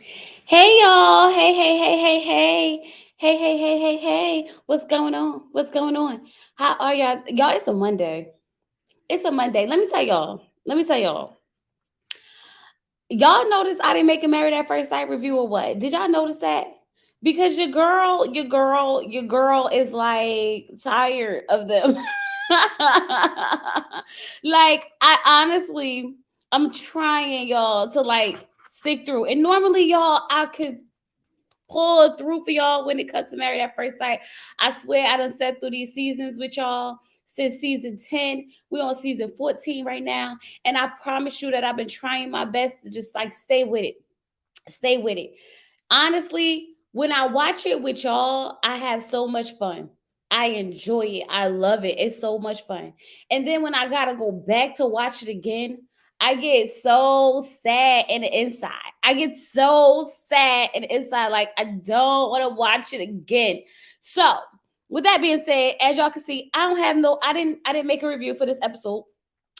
Hey y'all. Hey. Hey. What's going on? What's going on? How are y'all? Y'all, it's a Monday. It's a Monday. Let me tell y'all. Y'all notice I didn't make a Married at First Sight review or what? Did y'all notice that? Because your girl is like tired of them. Like, I honestly, I'm trying, y'all, to like stick through. And normally, y'all, I could pull through for y'all when it comes to Married at First Sight. I swear I done sat through these seasons with y'all since season 10. We're on season 14 right now. And I promise you that I've been trying my best to just like stay with it. Stay with it. Honestly, when I watch it with y'all, I have so much fun. I enjoy it. I love it. It's so much fun. And then when I gotta go back to watch it again, I get so sad in the inside. I get so sad in the inside. Like, I don't want to watch it again. So, with that being said, as y'all can see, I didn't make a review for this episode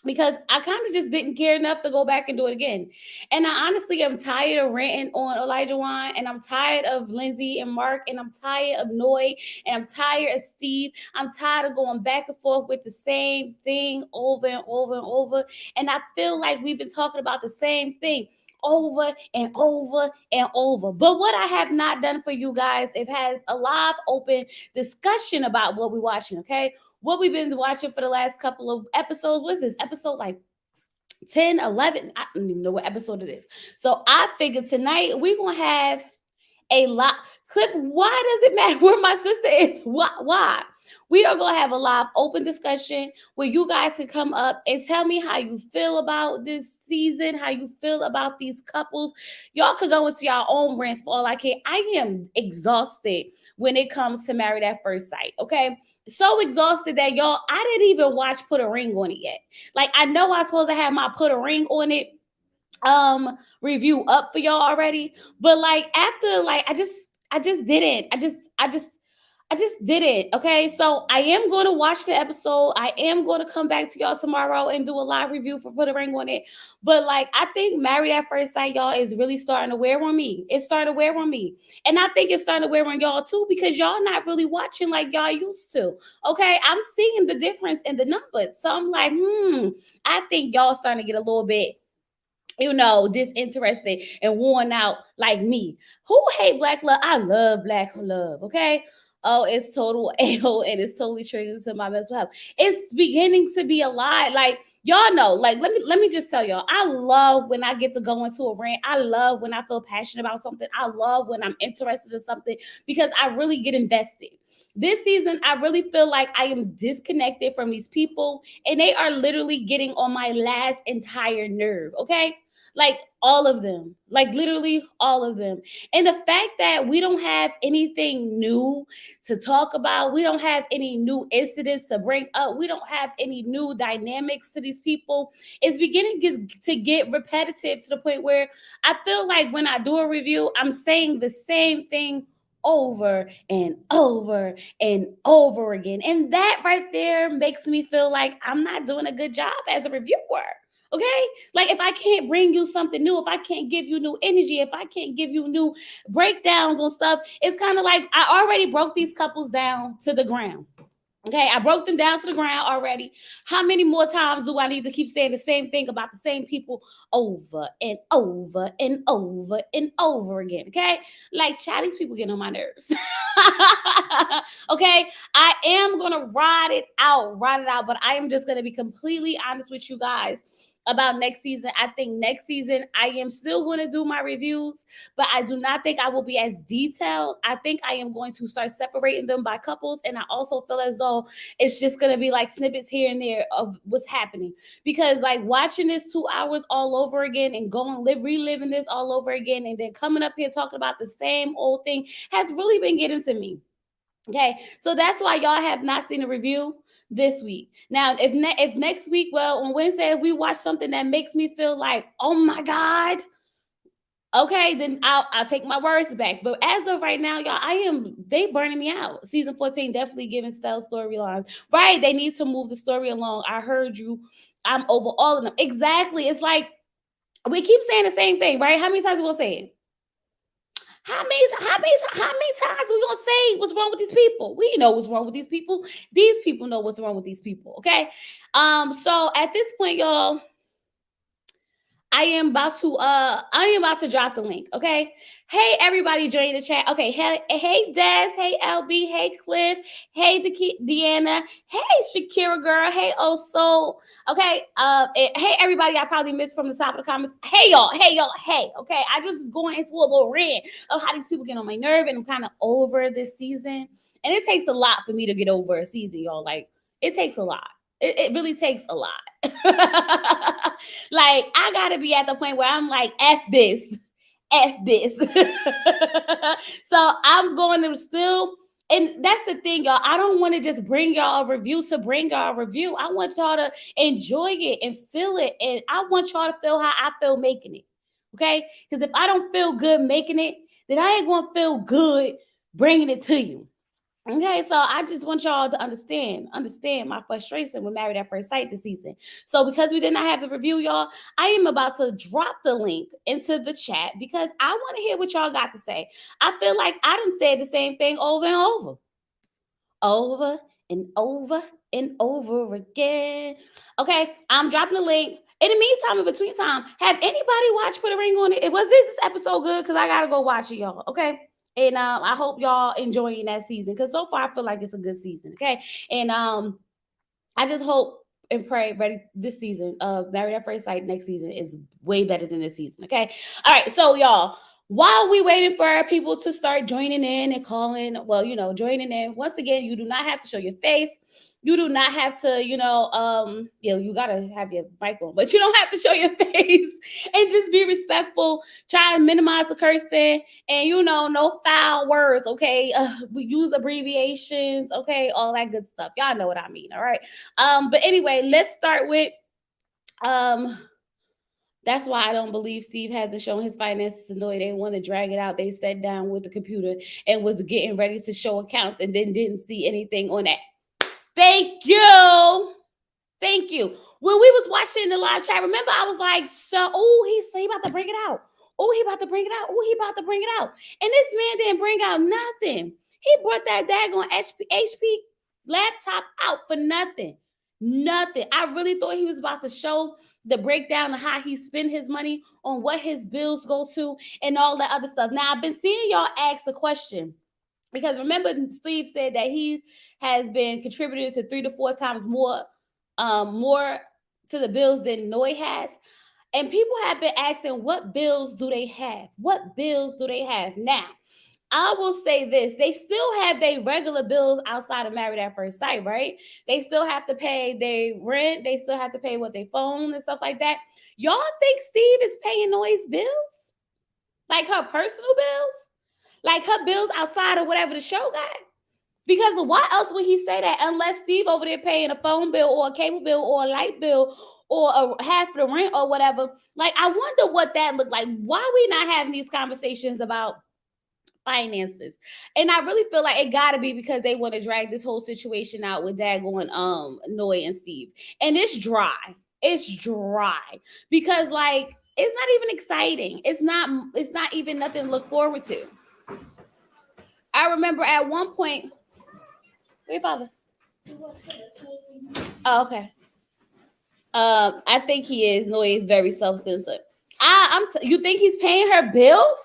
because I kind of just didn't care enough to go back and do it again. And I honestly am tired of ranting on Elijah Wan, and I'm tired of Lindsay and Mark, and I'm tired of Noy, and I'm tired of Steve. I'm tired of going back and forth with the same thing over and over and over. And I feel like we've been talking about the same thing over and over and over. But what I have not done for you guys is had a live open discussion about what we're watching, okay? What we've been watching for the last couple of episodes. What's this? Episode like 10, 11? I don't even know what episode it is. So I figured tonight we're going to have a lot. Cliff, why does it matter where my sister is? Why? We are going to have a live open discussion where you guys can come up and tell me how you feel about this season, how you feel about these couples. Y'all could go into your own rants for all I care. I am exhausted when it comes to Married at First Sight, okay? So exhausted that y'all, I didn't even watch Put a Ring on It yet. Like, I know I'm supposed to have my Put a Ring on It review up for y'all already, but like after like I just didn't. I just didn't. Okay, so I am going to watch the episode. I am going to come back to y'all tomorrow and do a live review for Put a Ring on It. But like, I think Married at First Sight, y'all, is really starting to wear on me. It's starting to wear on me, and I think it's starting to wear on y'all too because y'all not really watching like y'all used to. Okay, I'm seeing the difference in the numbers, so I'm like, I think y'all starting to get a little bit, disinterested and worn out like me. Who hate black love? I love black love, okay? Oh, it's total AO and it's totally triggering to my mental health. It's beginning to be a lie. Like, y'all know, like, let me just tell y'all, I love when I get to go into a rant. I love when I feel passionate about something. I love when I'm interested in something because I really get invested. This season, I really feel like I am disconnected from these people and they are literally getting on my last entire nerve, okay? Like all of them, like literally all of them. And the fact that we don't have anything new to talk about, we don't have any new incidents to bring up, we don't have any new dynamics to these people, it's beginning to get repetitive to the point where I feel like when I do a review, I'm saying the same thing over and over and over again. And that right there makes me feel like I'm not doing a good job as a reviewer. Okay? Like, if I can't bring you something new, if I can't give you new energy, if I can't give you new breakdowns on stuff, it's kind of like I already broke these couples down to the ground. Okay, I broke them down to the ground already. How many more times do I need to keep saying the same thing about the same people over and over and over and over again? Okay, like, child, these people get on my nerves. Okay, I am gonna ride it out, but I am just gonna be completely honest with you guys about next season. I think next season I am still going to do my reviews, but I do not think I will be as detailed. I think I am going to start separating them by couples, and I also feel as though it's just going to be like snippets here and there of what's happening, because like watching this 2 hours all over again and reliving this all over again and then coming up here talking about the same old thing has really been getting to me. Okay, so that's why y'all have not seen a review this week. Now, if next week, well, on Wednesday, if we watch something that makes me feel like, oh my god, okay, then I'll take my words back. But as of right now, y'all, they burning me out. Season 14 definitely giving stale storylines. Right, they need to move the story along. I heard you. I'm over all of them. Exactly. It's like we keep saying the same thing, right? How many times we gonna say it? How many times are we gonna say what's wrong with these people? We know what's wrong with these people. These people know what's wrong with these people. Okay. So at this point, y'all, I am about to drop the link. Okay. Hey everybody, join the chat. Okay. Hey Des. Hey LB. Hey Cliff. Hey Deanna. Hey Shakira girl. Hey Oso. Okay. Hey everybody, I probably missed from the top of the comments. Hey y'all. Hey y'all. Hey. Okay. I just was going into a little rant of how these people get on my nerve, and I'm kind of over this season. And it takes a lot for me to get over a season, y'all. Like, it takes a lot. It really takes a lot. Like, I gotta be at the point where I'm like, F this, F this. So I'm going to still, and that's the thing, y'all. I don't want to just bring y'all a review to bring y'all a review. I want y'all to enjoy it and feel it. And I want y'all to feel how I feel making it. Okay? Because if I don't feel good making it, then I ain't gonna feel good bringing it to you. Okay, so I just want y'all to understand my frustration with Married at First Sight this season. So because we did not have the review, y'all, I am about to drop the link into the chat because I want to hear what y'all got to say. I feel like I done said the same thing over and over and over and over again. Okay, I'm dropping the link. In the meantime, in between time, have anybody watched Put a Ring on It? Was this episode good? Because I gotta go watch it, y'all. Okay. And I hope y'all enjoying that season because so far I feel like it's a good season. Okay. And I just hope and pray ready this season of Married at First Sight next season is way better than this season. Okay. All right. So y'all, while we waiting for our people to start joining in and calling, well, joining in, once again, you do not have to show your face. You do not have to, you gotta have your mic on, but you don't have to show your face and just be respectful. Try and minimize the cursing and, no foul words. Okay. We use abbreviations. Okay. All that good stuff. Y'all know what I mean. All right. But anyway, let's start with, that's why I don't believe Steve hasn't shown his finances to Noy. They want to drag it out. They sat down with the computer and was getting ready to show accounts and then didn't see anything on that. Thank you. Thank you. When we was watching the live chat, remember I was like, he about to bring it out. He about to bring it out. He about to bring it out. And this man didn't bring out nothing. He brought that daggone HP laptop out for nothing. Nothing. I really thought he was about to show the breakdown of how he spent his money on what his bills go to and all that other stuff. Now, I've been seeing y'all ask the question because remember Steve said that he has been contributing to 3 to 4 times more to the bills than Noy has. And people have been asking, what bills do they have? What bills do they have? Now, I will say this. They still have their regular bills outside of Married at First Sight, right? They still have to pay their rent. They still have to pay what they phone and stuff like that. Y'all think Steve is paying Noy's bills? Like her personal bills? Like her bills outside of whatever the show got? Because why else would he say that unless Steve over there paying a phone bill or a cable bill or a light bill or half the rent or whatever? Like, I wonder what that looked like. Why we not having these conversations about finances? And I really feel like it gotta be because they want to drag this whole situation out with daggone Noy and Steve. And it's dry. It's dry. Because like it's not even exciting. It's not even nothing to look forward to. I remember at one point. Wait, father. Oh, okay. I think he is. Noy is very self-censored. You think he's paying her bills?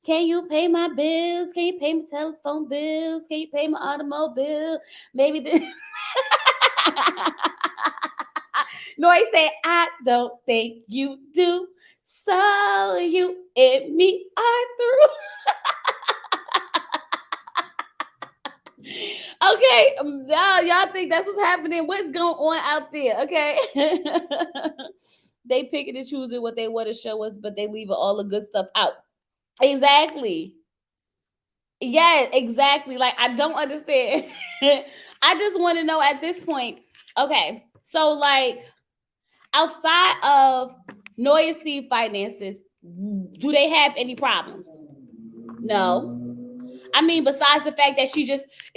Can you pay my bills? Can you pay my telephone bills? Can you pay my automobile? Maybe Noy said, I don't think you do. So you and me are through. Okay, y'all think that's what's happening? What's going on out there? Okay. They picking and choosing what they want to show us, but they leaving all the good stuff out. Exactly. Yeah, exactly. Like, I don't understand. I just want to know at this point. Okay, so like outside of Noy and Steve finances, do they have any problems? No. I mean, besides the fact that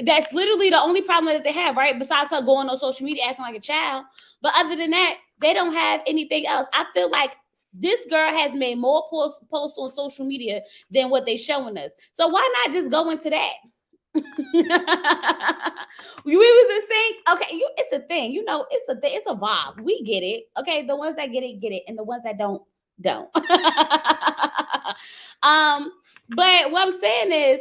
that's literally the only problem that they have, right? Besides her going on social media acting like a child. But other than that, they don't have anything else. I feel like This girl has made more posts on social media than what they showing us. So why not just go into that? We was in sync. Okay, it's a thing. It's a thing. It's a vibe. We get it. Okay, the ones that get it, and the ones that don't. But what I'm saying is,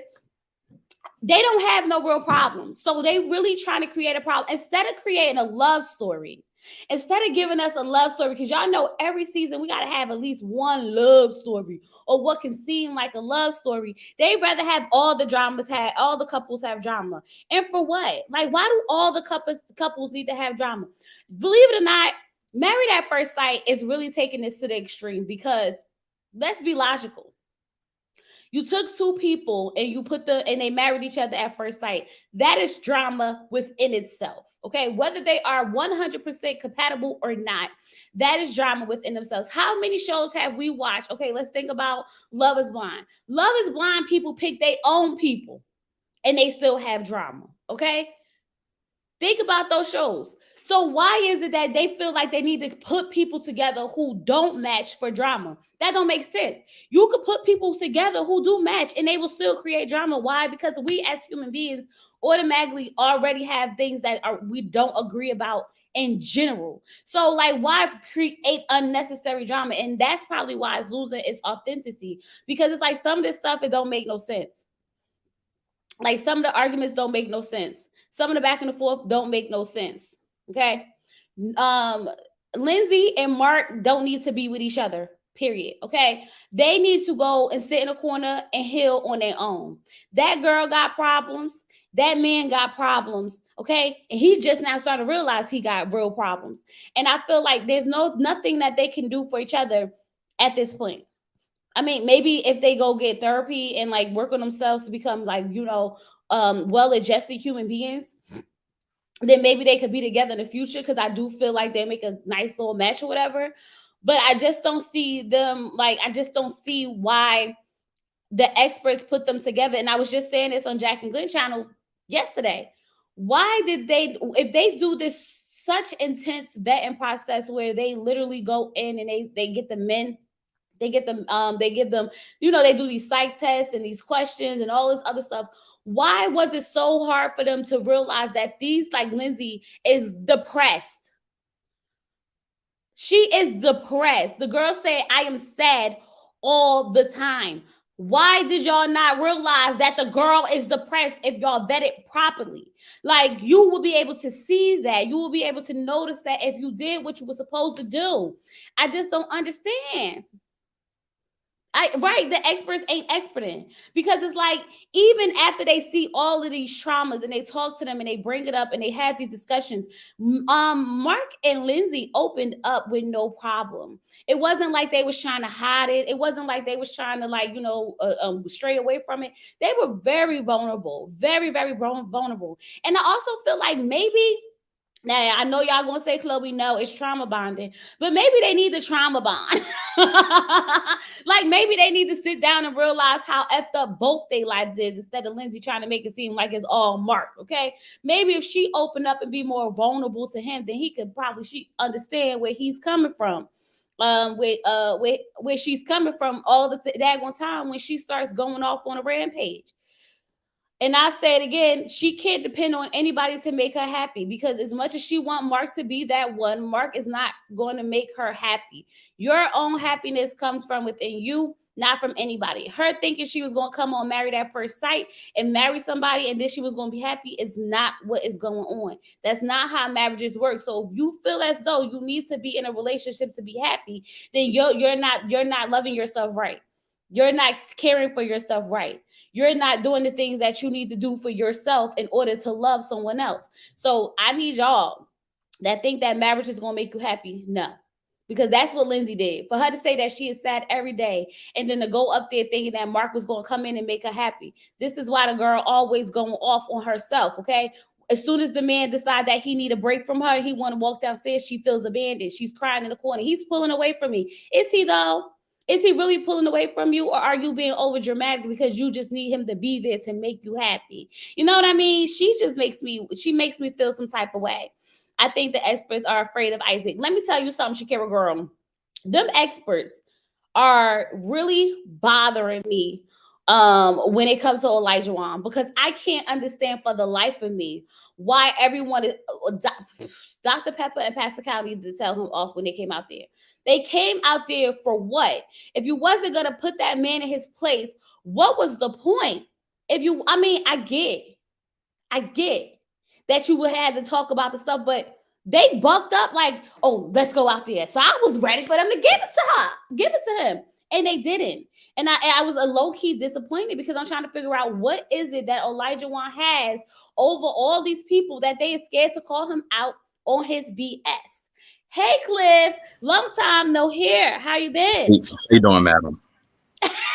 they don't have no real problems. So they really trying to create a problem instead of creating a love story. Instead of giving us a love story, because y'all know every season we got to have at least one love story or what can seem like a love story. They rather have all the couples have drama. And for what? Like, why do all the couples need to have drama? Believe it or not, Married at First Sight is really taking this to the extreme, because let's be logical. You took two people and they married each other at first sight. That is drama within itself. Okay, whether they are 100% compatible or not, that is drama within themselves. How many shows have we watched? Okay, let's think about Love is Blind. Love is Blind, people pick their own people and they still have drama. Okay, think about those shows. So why is it that they feel like they need to put people together who don't match for drama? That don't make sense. You could put people together who do match and they will still create drama. Why? Because we as human beings automatically already have things that we don't agree about in general. So like, why create unnecessary drama? And that's probably why it's losing its authenticity, because it's like some of this stuff, it don't make no sense. Like some of the arguments don't make no sense. Some of the back and the forth don't make no sense. Okay. Lindsay and Mark don't need to be with each other. Period. Okay. They need to go and sit in a corner and heal on their own. That girl got problems. That man got problems. Okay. And he just now started to realize he got real problems. And I feel like there's nothing that they can do for each other at this point. I mean, maybe if they go get therapy and like work on themselves to become like, well-adjusted human beings, then maybe they could be together in the future, because I do feel like they make a nice little match or whatever. But I just don't see them, like, I just don't see why the experts put them together. And I was just saying this on Jack and Glenn channel yesterday. Why did if they do this such intense vetting process where they literally go in and they get the men, they give them, they do these psych tests and these questions and all this other stuff. Why was it so hard for them to realize that like Lindsay is depressed? She is depressed. The girl said, I am sad all the time. Why did y'all not realize that the girl is depressed if y'all vet it properly? Like, you will be able to see that. You will be able to notice that if you did what you were supposed to do. I just don't understand. The experts ain't experting, because it's like, even after they see all of these traumas and they talk to them and they bring it up and they have these discussions, Mark and Lindsay opened up with no problem. It wasn't like they was trying to hide it. It wasn't like they was trying to stray away from it. They were very vulnerable, very, very vulnerable. And I also feel like maybe, now, I know y'all gonna say, Chloe, no, it's trauma bonding, but maybe they need the trauma bond. Like, maybe they need to sit down and realize how effed up both their lives is, instead of Lindsay trying to make it seem like it's all Mark. Okay, maybe if she opened up and be more vulnerable to him, then he could she understand where he's coming from. Where she's coming from all the daggone time when she starts going off on a rampage. And I say it again, she can't depend on anybody to make her happy, because as much as she want Mark to be that one, Mark is not going to make her happy. Your own happiness comes from within you, not from anybody. Her thinking she was going to come on Married at First Sight and marry somebody and then she was going to be happy is not what is going on. That's not how marriages work. So if you feel as though you need to be in a relationship to be happy, then you're not loving yourself right. You're not caring for yourself right. You're not doing the things that you need to do for yourself in order to love someone else. So I need y'all that think that marriage is going to make you happy. No, because that's what Lindsay did. For her to say that she is sad every day and then to go up there thinking that Mark was going to come in and make her happy. This is why the girl always going off on herself. Okay. As soon as the man decides that he need a break from her, he want to walk downstairs, she feels abandoned. She's crying in the corner. He's pulling away from me. Is he though? Is he really pulling away from you, or are you being over dramatic because you just need him to be there to make you happy? You know what I mean? She makes me feel some type of way. I think the experts are afraid of Isaac. Let me tell you something, Shakira girl. them experts are really bothering me when it comes to Elijah Wan, because I can't understand for the life of me why everyone is Dr. Pepper and Pastor Cal needed to tell him off when they came out there. They came out there for what? If you wasn't gonna put that man in his place, what was the point? If you, I mean, I get that you would have to talk about the stuff, but they bucked up like, oh, let's go out there. So I was ready for them to give it to her, give it to him, and they didn't. And I was a low key disappointed because I'm trying to figure out what is it that Elijah Wan has over all these people that they are scared to call him out on his BS. Hey, Cliff, long time no hear. How you been? How you doing, madam?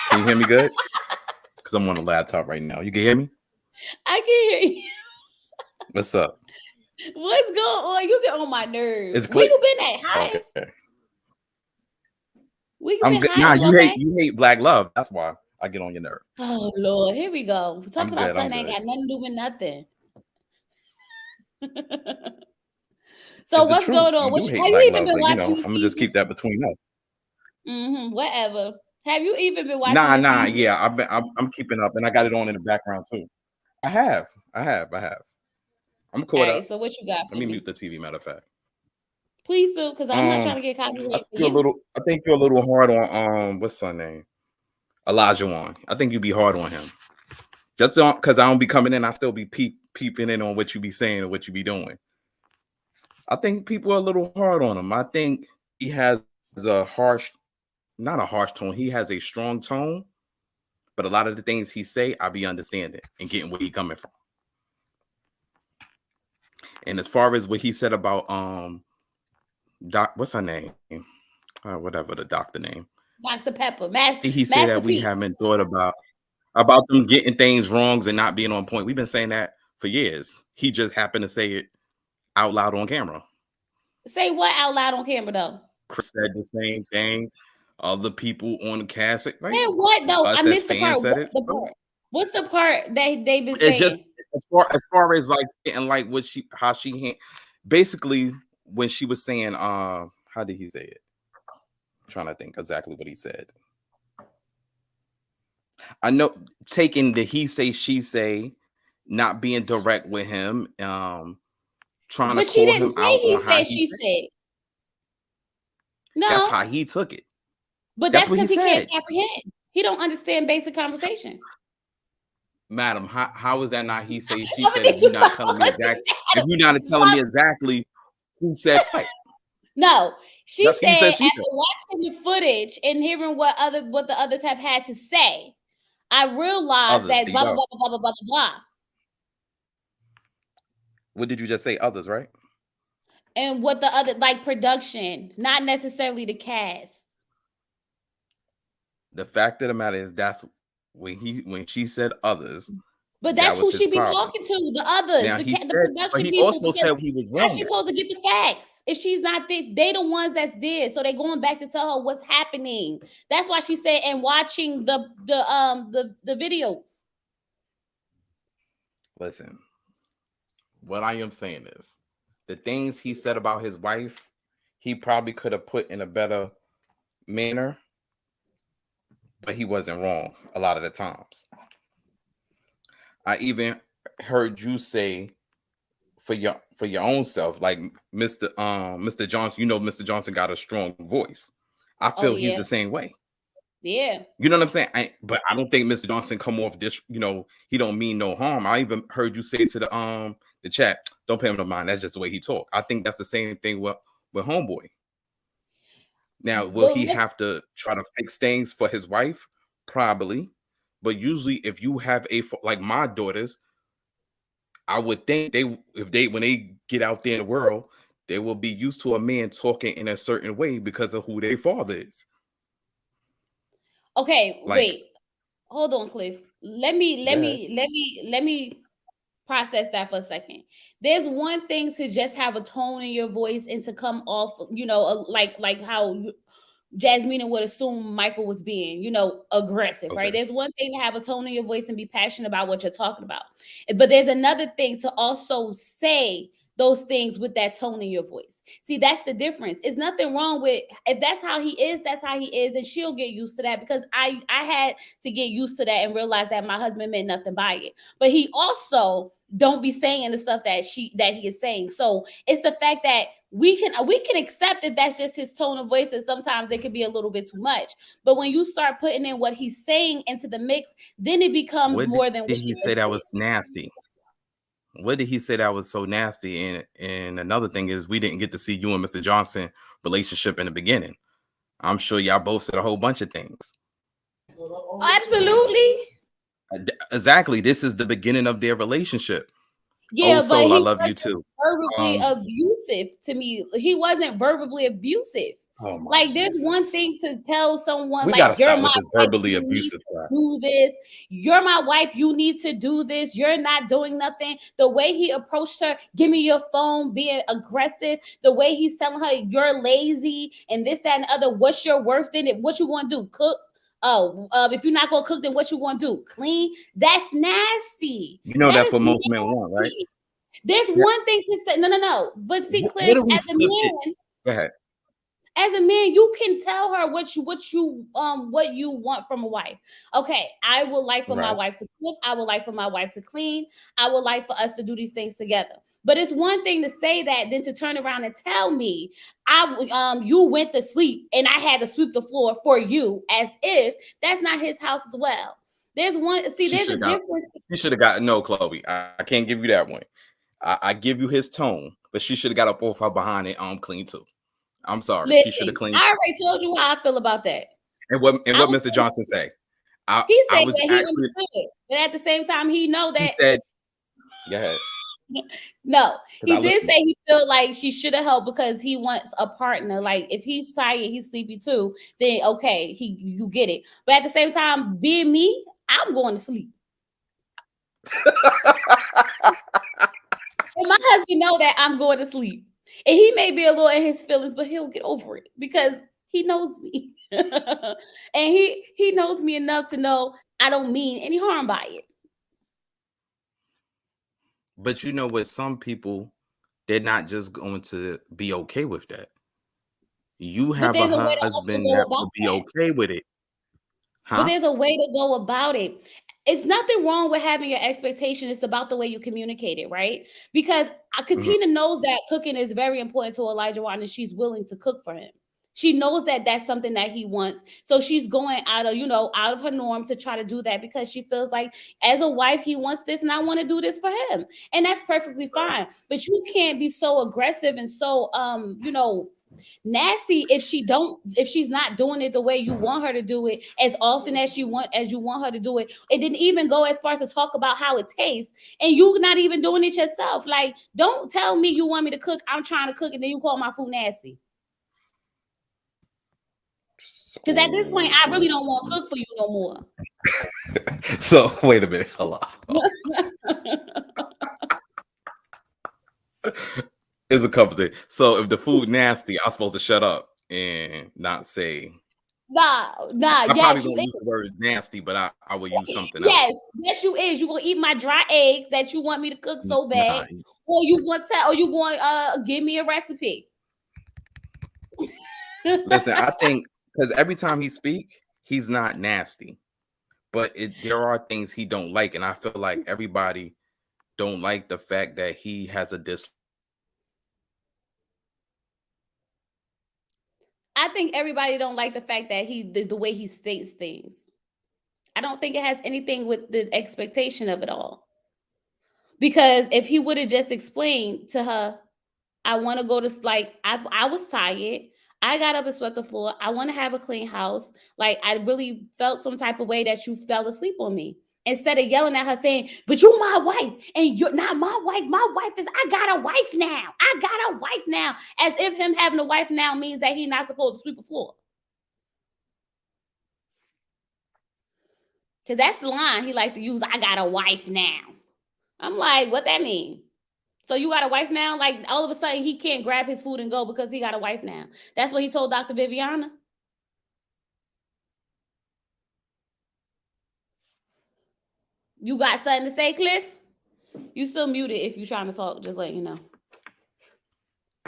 Can you hear me good? Because I'm on the laptop right now. You can hear me? I can hear you. What's up? What's going on? You get on my nerves. It's Where click. you been at? Hi. Okay. Where you I'm been good. hiding? Nah, you hate black love. That's why I get on your nerve. Oh Lord, here we go. We're talking I'm about good. I'm something that good. ain't got nothing to do with nothing. So It's the what's going truth. on? You do Have hate you black even love, been but watching I'm this gonna just season? keep that between us. Whatever. Have you even been watching Nah, this nah. season? Yeah, I'm keeping up, and I got it on in the background too. I have. I'm All caught right. up. So what you got Let for me me? mute the TV. Matter of fact. Please do, because I'm not trying to get I copyright think for you're a you. little. I think you're a little hard on what's her name? Elijah Wan. I think you'd be hard on him. Just because I don't be coming in, I still be peeping in on what you be saying and what you be doing. I think people are a little hard on him. I think he has not a harsh tone. He has a strong tone, but a lot of the things he say, I be understanding and getting where he coming from. And as far as what he said about Doc, what's her name? Whatever the doctor name. Dr. Pepper, I think he said Master that we P. haven't thought about them getting things wrongs and not being on point. We've been saying that for years. He just happened to say it out loud on camera. Say what out loud on camera though? Chris said the same thing. Other people on the cast, like Say what though? I us as missed the part. fans, said What's it. the part? What's the part that they've been It just saying? as far as like getting like what she how she basically when she was saying how did he say it? I'm trying to think exactly what he said. I know taking the he say she say, not being direct with him, trying to But she call didn't him say out he on how said, he she said. said. That's No, how he took it. but That's that's what he because he can't said. comprehend. He don't understand basic conversation. Madam, how is that not he say she I said mean, if you you're don't not telling me exactly understand. if you're not telling me exactly who said what? No, she That's he said said she after said. watching the footage and hearing what the others have had to say, I realized Others, that there you blah blah go. blah blah blah blah blah blah. What did you just say? Others, right? And what the other like production, not necessarily the cast. The fact of the matter is that's when she said others, But that that's was who his she be problem. talking to, the others, Now he the said, but production he people, also because said he was how's she wrong. supposed to get the facts if she's not this? They the ones that's dead, so they going back to tell her what's happening. That's why she said, and watching the videos. Listen, what I am saying is the things he said about his wife, he probably could have put in a better manner, but he wasn't wrong a lot of the times. I even heard you say for your own self, like Mr. Johnson, Mr. Johnson got a strong voice. I Oh feel he's yeah, the same way. yeah. You know what I'm saying? But I don't think Mr. Johnson come off this. He don't mean no harm. I even heard you say to the chat, "Don't pay him no mind. That's just the way he talk." I think that's the same thing with Homeboy. Now, will But he have to try to fix things for his wife? Probably. But usually, if you have like my daughters, I would think when they get out there in the world, they will be used to a man talking in a certain way because of who their father is. okay, Like, wait, hold on, Cliff. Let me process that for a second. There's one thing to just have a tone in your voice and to come off, like how Jasmine would assume Michael was being, aggressive, right? okay, There's one thing to have a tone in your voice and be passionate about what you're talking about. But there's another thing to also say those things with that tone in your voice. See, that's the difference. It's nothing wrong with, if that's how he is, that's how he is, and she'll get used to that, because I had to get used to that and realize that my husband meant nothing by it. But he also don't be saying the stuff that he is saying. So it's the fact that we can accept that that's just his tone of voice, and sometimes it can be a little bit too much. But when you start putting in what he's saying into the mix, then it becomes What more did than he what say you that were was saying. nasty? What did he say that was so nasty? And another thing is, we didn't get to see you and Mr. Johnson relationship in the beginning. I'm sure y'all both said a whole bunch of things. Absolutely. Exactly. This is the beginning of their relationship. Oh, Yeah, but soul, I he love you wasn't too. verbally Um. abusive to me. He wasn't verbally abusive. Oh my Like, there's one Jesus. thing to tell someone, We like, gotta you're stop my with this wife, verbally you need abusive to crap. do this. You're my wife, you need to do this. You're not doing nothing. The way he approached her, give me your phone, being aggressive. The way he's telling her, you're lazy, and this, that, and the other. What's your worth in it? What you gonna do? Cook? Oh, if you're not gonna cook, then what you gonna do? Clean? That's nasty. You know That that's is what most men want, right? nasty. There's Yeah. one thing to say. No, no, no. But see, What Cliff, do we flip it? Go ahead. as a man, you can tell her what you want from a wife. Okay, I would like for my Right. wife to cook. I would like for my wife to clean. I would like for us to do these things together. But it's one thing to say that, then to turn around and tell me you went to sleep and I had to sweep the floor for you, as if that's not his house as well. There's one. See, She there's should a have got. difference. She should have got. No, Chloe. I can't give you that one. I give you his tone, but she should have got up off her behind and clean too. I'm sorry. She should have Listen, cleaned. I already told you how I feel about that. And I what was Mr. Johnson say? I He I said was that he actually. understood, but at the same time, he know He that said, "Go ahead," no, because he I did listened. say he felt like she should have helped because he wants a partner. Like, if he's tired, he's sleepy too. Then okay, you get it. But at the same time, being me, I'm going to sleep, and my husband know that I'm going to sleep, and he may be a little in his feelings, but he'll get over it because he knows me, and he knows me enough to know I don't mean any harm by it. But you know what? Some people, they're not just going to be okay with that. You But have a there's a way to also husband go that about will be that. okay with it, But huh? there's a way to go about it. It's nothing wrong with having your expectation. It's about the way you communicate it, right? Because Mhm. Katina knows that cooking is very important to Elijah Wan, and she's willing to cook for him. She knows that that's something that he wants. So she's going out of her norm to try to do that because she feels like, as a wife, he wants this and I want to do this for him. And that's perfectly fine. But you can't be so aggressive and so nasty if she's not doing it the way you want her to do it, as often as you want her to do it. It didn't even go as far as to talk about how it tastes, and you not even doing it yourself. Like, don't tell me you want me to cook, I'm trying to cook, and then you call my food nasty. Because at this point, So, I really don't want to cook for you no more. so wait a minute. Hold on. It's a couple things. So if the food nasty, I'm supposed to shut up and not say. Nah, I probably yes, you don't use is. the word nasty, but I will use something else. Yes, you is. You gonna eat my dry eggs that you want me to cook so bad, Nah. or you going give me a recipe. Listen, I think because every time he speak, he's not nasty, but there are things he don't like, and I feel like everybody don't like the fact that he has a I think everybody don't like the fact that the way he states things. I don't think it has anything with the expectation of it all. Because if he would have just explained to her, I want to go to, like, I was tired. I got up and swept the floor. I want to have a clean house. Like, I really felt some type of way that you fell asleep on me. Instead of yelling at her saying, "But you're my wife and you're not my wife. My wife is, I got a wife now. I got a wife now." As if him having a wife now means that he's not supposed to sweep the floor. Because that's the line he like to use. I got a wife now. I'm like, what that mean? So you got a wife now? Like, all of a sudden he can't grab his food and go because he got a wife now. That's what he told Dr. Viviana. You got something to say, Cliff? You still muted if you're trying to talk, just letting you know.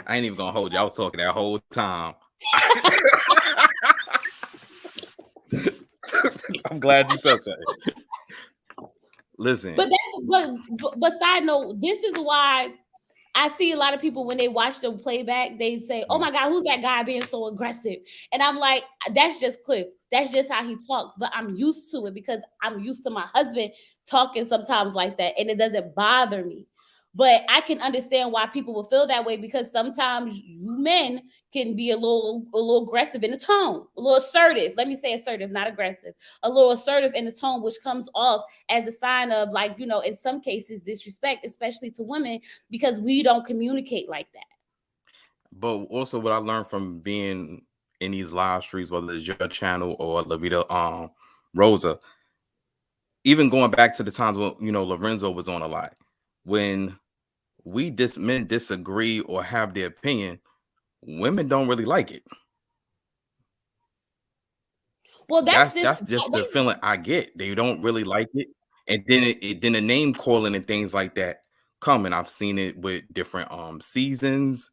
I ain't even gonna hold you. I was talking that whole time. I'm glad you said something. Listen. But side note, this is why I see a lot of people when they watch the playback, they say, "Oh my God, who's that guy being so aggressive?" And I'm like, "That's just Cliff. That's just how he talks." But I'm used to it because I'm used to my husband talking sometimes like that, and it doesn't bother me. But I can understand why people will feel that way because sometimes you men can be a little aggressive in the tone, a little assertive. Let me say assertive, not aggressive. A little assertive in the tone, which comes off as a sign of, like, in some cases, disrespect, especially to women, because we don't communicate like that. But also what I learned from being in these live streams, whether it's your channel or Lavita Rosa, even going back to the times when Lorenzo was on a lot, when men disagree or have their opinion, women don't really like it. Well, That's just the feeling I get. They don't really like it, and then the name calling and things like that come, and I've seen it with different seasons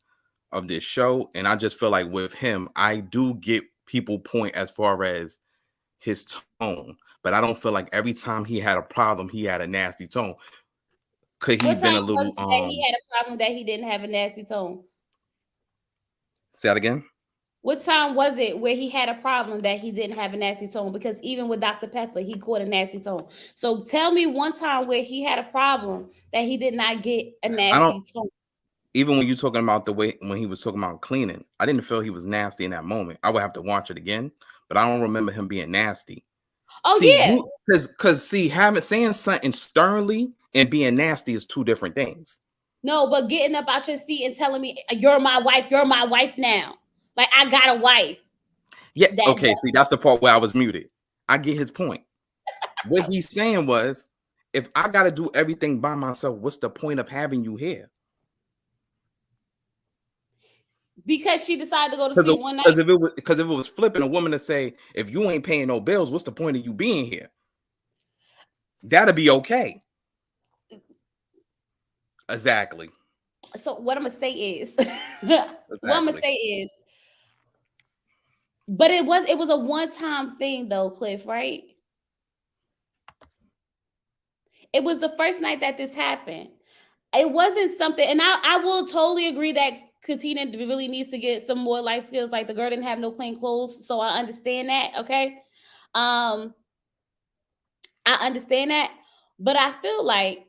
of this show, and I just feel like with him, I do get people point as far as his tone, but I don't feel like every time he had a problem, he had a nasty tone. Could he What been time a was little it that he had a problem that he didn't have a nasty tone? say that again? What time was it where he had a problem that he didn't have a nasty tone? Because even with Dr. Pepper, he caught a nasty tone. So tell me one time where he had a problem that he did not get a I don't nasty tone. even when you're talking about the way when he was talking about cleaning, I didn't feel he was nasty in that moment. I would have to watch it again, but I don't remember him being nasty. Oh See, yeah. you because see, having saying something sternly and being nasty is two different things. No, but getting up out your seat and telling me you're my wife now. Like I got a wife. Yeah, That, okay. See, that's the part where I was muted. I get his point. What he's saying was, if I got to do everything by myself, what's the point of having you here? because she decided to go to Because sleep one night. if it was flipping a woman to say, if you ain't paying no bills, what's the point of you being here? That'll be okay. Exactly. So what I'm gonna say is, what I'm gonna Exactly. say is, but it was a one-time thing though, Cliff, right? It was the first night that this happened. It wasn't something, and I will totally agree that Katina really needs to get some more life skills. Like the girl didn't have no clean clothes, so I understand that. Okay, um, I understand that, but I feel like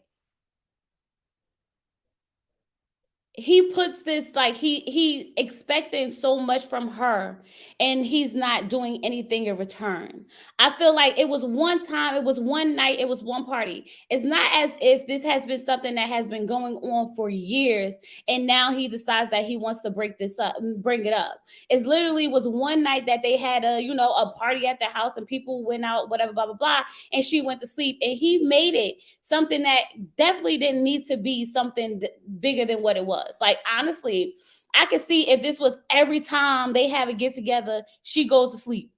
he puts this, like, he expecting so much from her and he's not doing anything in return. I feel like it was one time, it was one night, it was one party. It's not as if this has been something that has been going on for years and now he decides that he wants to bring it up. It's literally was one night that they had a party at the house and people went out, whatever, blah blah blah, and she went to sleep and he made it something that definitely didn't need to be something bigger than what it was. Like, honestly, I could see if this was every time they have a get together, she goes to sleep.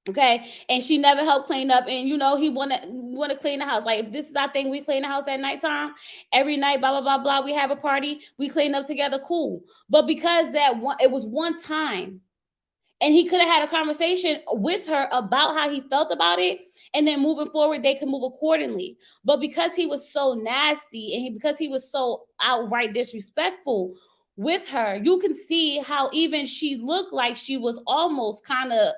Okay, and she never helped clean up, and he want to clean the house. Like, if this is our thing, we clean the house at nighttime every night. Blah blah blah blah. We have a party, we clean up together. Cool. But because it was one time, and he could have had a conversation with her about how he felt about it, and then moving forward they could move accordingly. But because he was so nasty and because he was so outright disrespectful with her, you can see how even she looked like she was almost kind of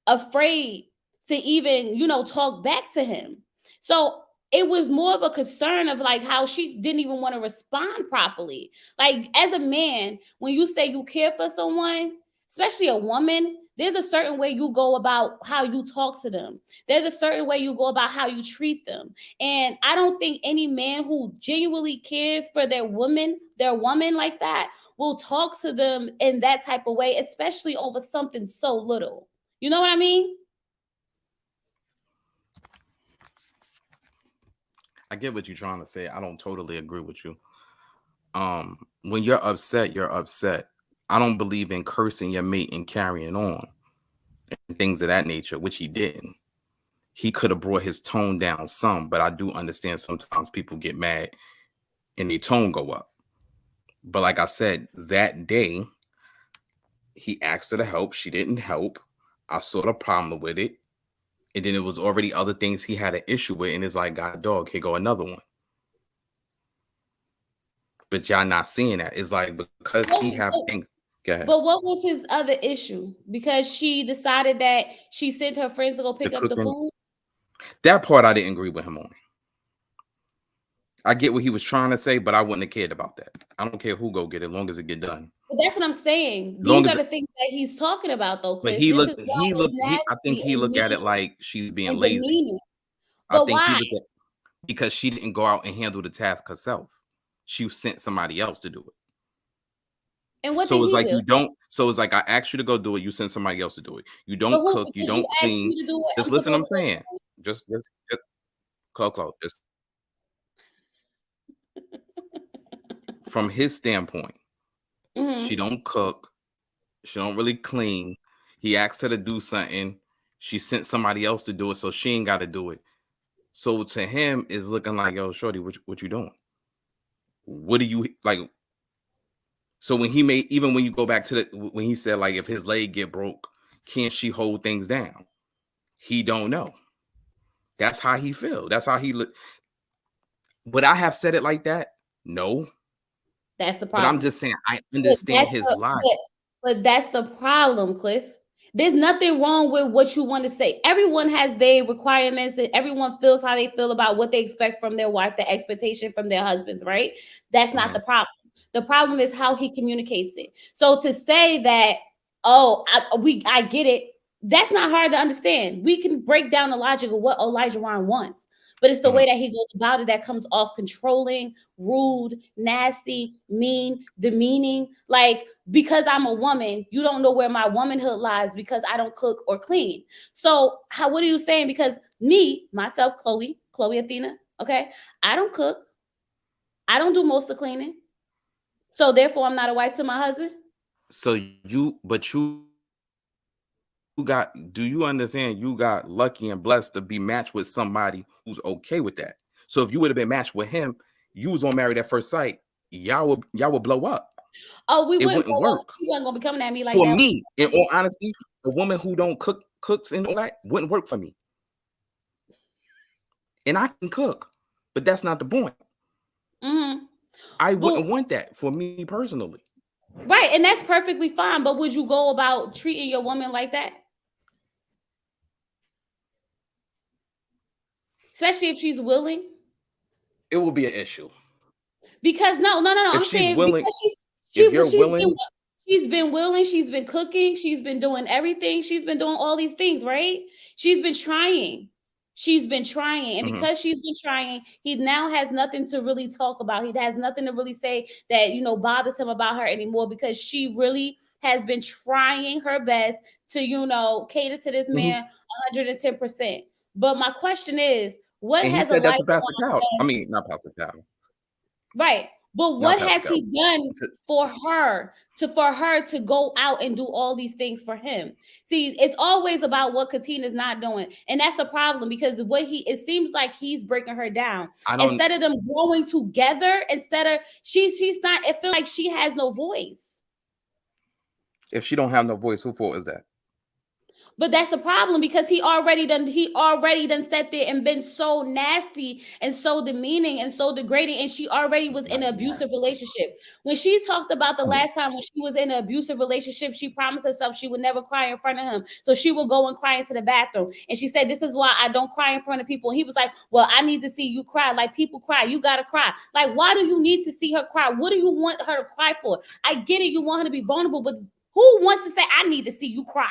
afraid to even talk back to him. So it was more of a concern of like how she didn't even want to respond properly. Like, as a man, when you say you care for someone, especially a woman, there's a certain way you go about how you talk to them. There's a certain way you go about how you treat them. And I don't think any man who genuinely cares for their woman like that will talk to them in that type of way, especially over something so little. You know what I mean? I get what you're trying to say. I don't totally agree with you. When you're upset, you're upset. I don't believe in cursing your mate and carrying on and things of that nature, which he didn't. He could have brought his tone down some, but I do understand sometimes people get mad and their tone go up. But like I said, that day he asked her to help. She didn't help. I saw the problem with it. And then it was already other things he had an issue with. And it's like, God dog, here go another one. But y'all not seeing that. It's like because he What, have what, things. Go ahead. but what was his other issue? Because she decided that she sent her friends to go The pick up the cooking. food. That part I didn't agree with him on. I get what he was trying to say, but I wouldn't have cared about that. I don't care who go get it, as long as it get done. But that's what I'm saying. As long These as are the things that he's talking about, though, but Cliff. This is why it's I think nasty he and looked at it mean like she's being and lazy. demeaning. I But think he why? looked at because she didn't go out and handle the task herself. She sent somebody else to do it. And what So did it's he like do? you don't. So it's like I asked you to go do it. You send somebody else to do it. You But don't who? cook. You Because you don't asked clean. me to do it, Just I'm listen. I'm supposed to. saying. Just close. Just from his standpoint, she Mm-hmm. don't cook. She don't really clean. He asked her to do something. She sent somebody else to do it, so she ain't got to do it. So to him, is looking like, yo, shorty, what you doing? What do you like? So when he made, even when you go back to when he said like, if his leg get broke, can she hold things down? He don't know. That's how he feel. That's how he look. Would I have said it like that? No. That's the But I'm problem. just saying I But understand that's his the logic. but that's the problem, Cliff. There's nothing wrong with what you want to say. Everyone has their requirements and everyone feels how they feel about what they expect from their wife, the expectation from their husbands, right? That's not Mhm. the problem. The problem is how he communicates it. So to say that, oh, I get it, that's not hard to understand. We can break down the logic of what Elijah Wan wants, but it's the Mhm. way that he goes about it that comes off controlling, rude, nasty, mean, demeaning. Like, because I'm a woman, you don't know where my womanhood lies because I don't cook or clean. So, what are you saying? Because me, myself, Chloe Athena, okay, I don't cook, I don't do most of the cleaning. So, therefore, I'm not a wife to my husband. So you got, do you understand you got lucky and blessed to be matched with somebody who's okay with that? So if you would have been matched with him, you was on Married at First Sight, y'all would blow up. Oh, we It wouldn't wouldn't blow up. work. He wasn't gonna be coming at me like For that. me, in all honesty, a woman who don't cooks and all that wouldn't work for me. And I can cook, but that's not the point. Mm-hmm. I But wouldn't want that for me personally. right, and that's perfectly fine. But would you go about treating your woman like that? Especially if she's willing? It will be an issue. Because no. If I'm she's saying willing, because if you're willing, she's been willing, she's been cooking, she's been doing everything, she's been doing all these things, right? She's been trying. She's been trying, and mhm. because she's been trying, he now has nothing to really talk about. He has nothing to really say that bothers him about her anymore because she really has been trying her best to cater to this Mhm. man 110%. But my question is, what And he has said that Elijah to Pastor Wan Cal. I done? mean, not Pastor Cal, Right. But not what Pastor has Cal. he done for her to go out and do all these things for him? See, it's always about what Katina's not doing. And that's the problem because it seems like he's breaking her down. I don't. Instead of them growing together, instead of she's not, it feels like she has no voice. If she don't have no voice, who fault is that? But that's the problem because he already done sat there and been so nasty and so demeaning and so degrading, and she already was in Not an abusive nasty. relationship. When she talked about the I mean, last time when she was in an abusive relationship, she promised herself she would never cry in front of him. So she would go and cry into the bathroom. And she said, "This is why I don't cry in front of people." And he was like, "Well, I need to see you cry. Like people cry. You gotta cry. Like, why do you need to see her cry? What do you want her to cry for? I get it, you want her to be vulnerable, but who wants to say I need to see you cry?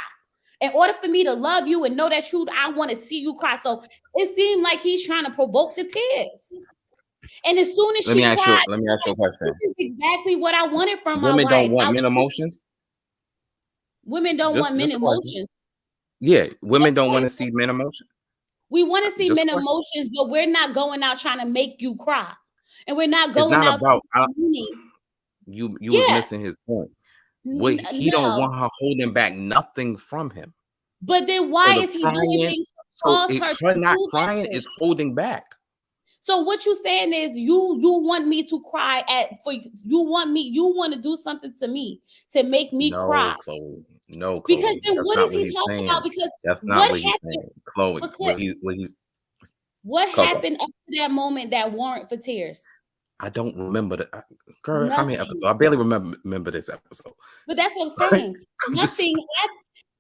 In order for me to love you and know that truth, I want to see you cry." So it seemed like he's trying to provoke the tears. And as soon as let me she ask you. cried, Let me ask you a this question. is exactly what I wanted from my Women don't wife. want men emotions. Women don't want men Just a question. emotions. Yeah, women don't want to Yes, see men emotion. we want to see Just a men question. emotions, but we're not going out trying to make you cry. And we're not It's going not out to about meaning. you was Yeah. missing his point. What he don't No. want her holding back nothing from him. But then So why the is he doing crying, things to so cause her to her not do crying that? is holding back. So what you saying is you want me to cry you want to do something to me to make me cry. No, Chloe. No, Because Chloe. then That's what not is what he he's talking about? saying. Because That's not what what he's happened? saying. Chloe, But Clip, what Coco. happened up to that moment that warrant for tears? I don't remember girl, how many Nothing. episodes? I barely remember this episode. But that's what I'm saying. I'm just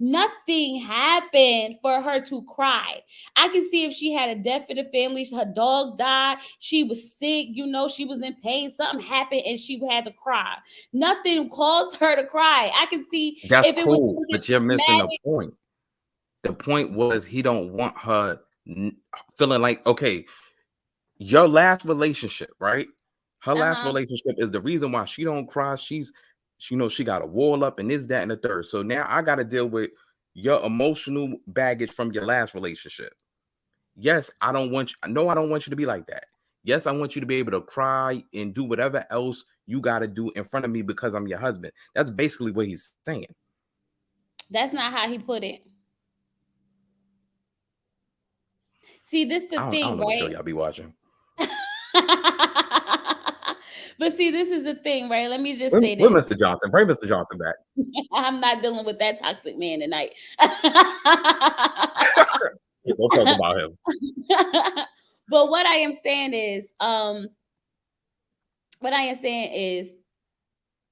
Nothing happened for her to cry. I can see if she had a death in the family, her dog died, she was sick, she was in pain, something happened and she had to cry. Nothing caused her to cry. I can see that's if it was cool, something but you're missing the traumatic. point. The point was he don't want her feeling like, okay, your last relationship, right? Her last Uh-huh. relationship is the reason why she don't cry. She got a wall up and this, that, and the third. So now I got to deal with your emotional baggage from your last relationship. Yes, I don't want you. No, I don't want you to be like that. Yes, I want you to be able to cry and do whatever else you got to do in front of me because I'm your husband. That's basically what he's saying. That's not how he put it. See, this the I don't thing, know what show right? y'all be watching. But see, this is the thing, right? Let me just say We're this. Mr. Johnson. Bring Mr. Johnson back. I'm not dealing with that toxic man tonight. Don't talk about him. But what I am saying is,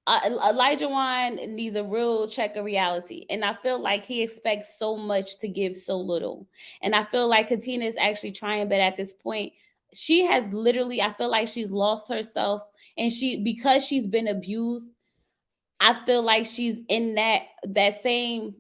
Elijah Wan needs a real check of reality, and I feel like he expects so much to give so little. And I feel like Katina is actually trying, but at this point, she has literally, I feel like she's lost herself, and because she's been abused, I feel like she's in that same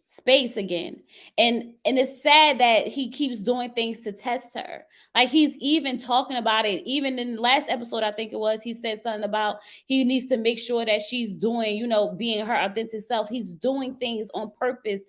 space again. And it's sad that he keeps doing things to test her. Like, he's even talking about it. Even in the last episode, I think it was, he said something about he needs to make sure that she's doing, being her authentic self. He's doing things on purpose,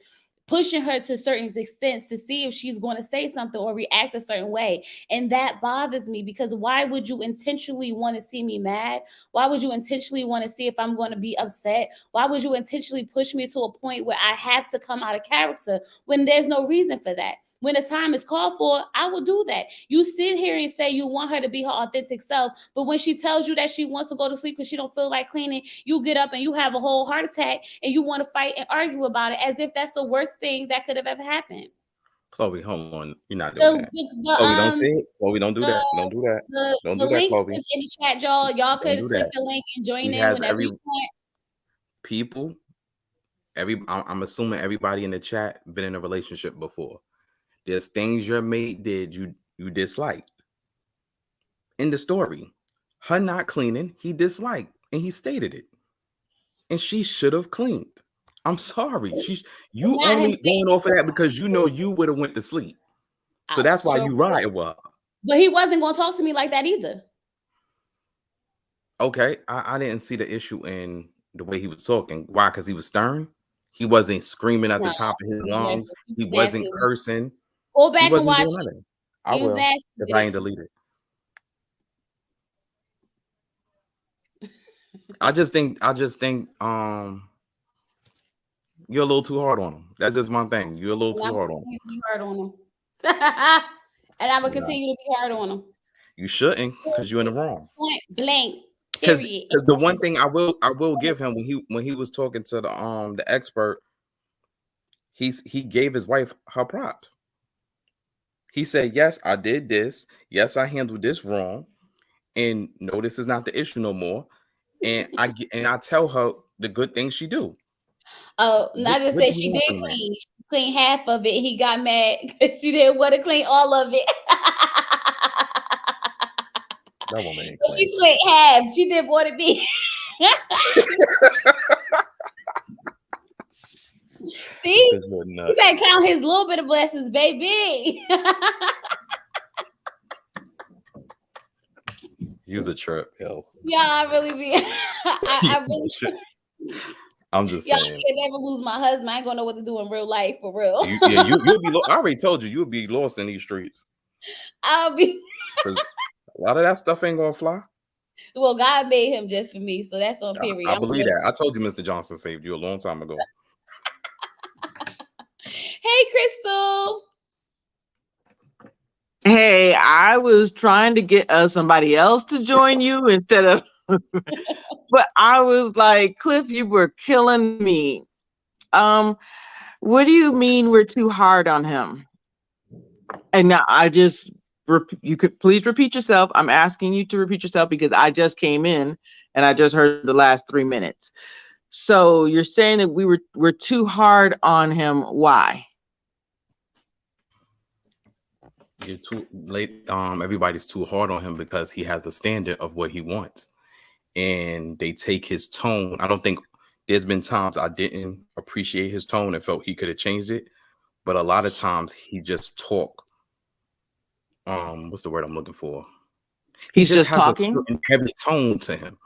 pushing her to certain extents to see if she's going to say something or react a certain way. And that bothers me, because why would you intentionally want to see me mad? Why would you intentionally want to see if I'm going to be upset? Why would you intentionally push me to a point where I have to come out of character when there's no reason for that? When the time is called for, I will do that. You sit here and say you want her to be her authentic self, but when she tells you that she wants to go to sleep because she don't feel like cleaning, you get up and you have a whole heart attack and you want to fight and argue about it as if that's the worst thing that could have ever happened. Chloe, hold on. You're not doing that. Chloe, don't say it. Chloe, don't do that. Don't do that. Don't The do that, link Chloe. is in the chat, y'all. Y'all Don't could do click that. the link and join He in has whenever you want. people. I'm assuming everybody in the chat been in a relationship before. There's things your mate did you disliked. In the story, her not cleaning, he disliked, and he stated it. And she should have cleaned. I'm sorry. You Not him only saying going off of that because you know you would have went to sleep. So that's why you ride with her. But he wasn't going to talk to me like that either. Okay, I didn't see the issue in the way he was talking. Why? Because he was stern. He wasn't screaming at the top of his lungs. He wasn't cursing. Go He back and wasn't watch doing it. nothing. I He was will nasty if with I it. ain't deleted. I just think you're a little too hard on him. That's just one thing. You're a little too hard on him. Be hard on him. And I'm gonna continue to be hard on him. You shouldn't, because you're in the wrong. Point blank. Because Period. the one thing I will give him when he was talking to the expert, he gave his wife her props. He said, "Yes, I did this. Yes, I handled this wrong, and no, this is not the issue no more." And I tell her the good things she do. Oh, not just say she did clean. She cleaned half of it. He got mad because she didn't want to clean all of it. That woman ain't clean. She cleaned half. She didn't want to be. See, you gotta count his little bit of blessings, baby. Use a trip, yo. Yeah, I really be. I really. I'm just saying. I can never lose my husband. I ain't gonna know what to do in real life for real. You'll be. I already told you, you'll be lost in these streets. I'll be. A lot of that stuff ain't gonna fly. Well, God made him just for me, so that's on period. I believe that. I told you Mr. Johnson saved you a long time ago. Hey, Crystal. Hey, I was trying to get somebody else to join you instead of, but I was like, Cliff, you were killing me. Um, what do you mean we're too hard on him? And now you could please repeat yourself. I'm asking you to repeat yourself because I just came in and I just heard the last 3 minutes. So you're saying that we're too hard on him. Why? You're too late. Everybody's too hard on him because he has a standard of what he wants, and they take his tone. I don't think there's been times I didn't appreciate his tone and felt he could have changed it, but a lot of times he just talk. What's the word I'm looking for? He He's just just has a talking. certain heavy tone to him.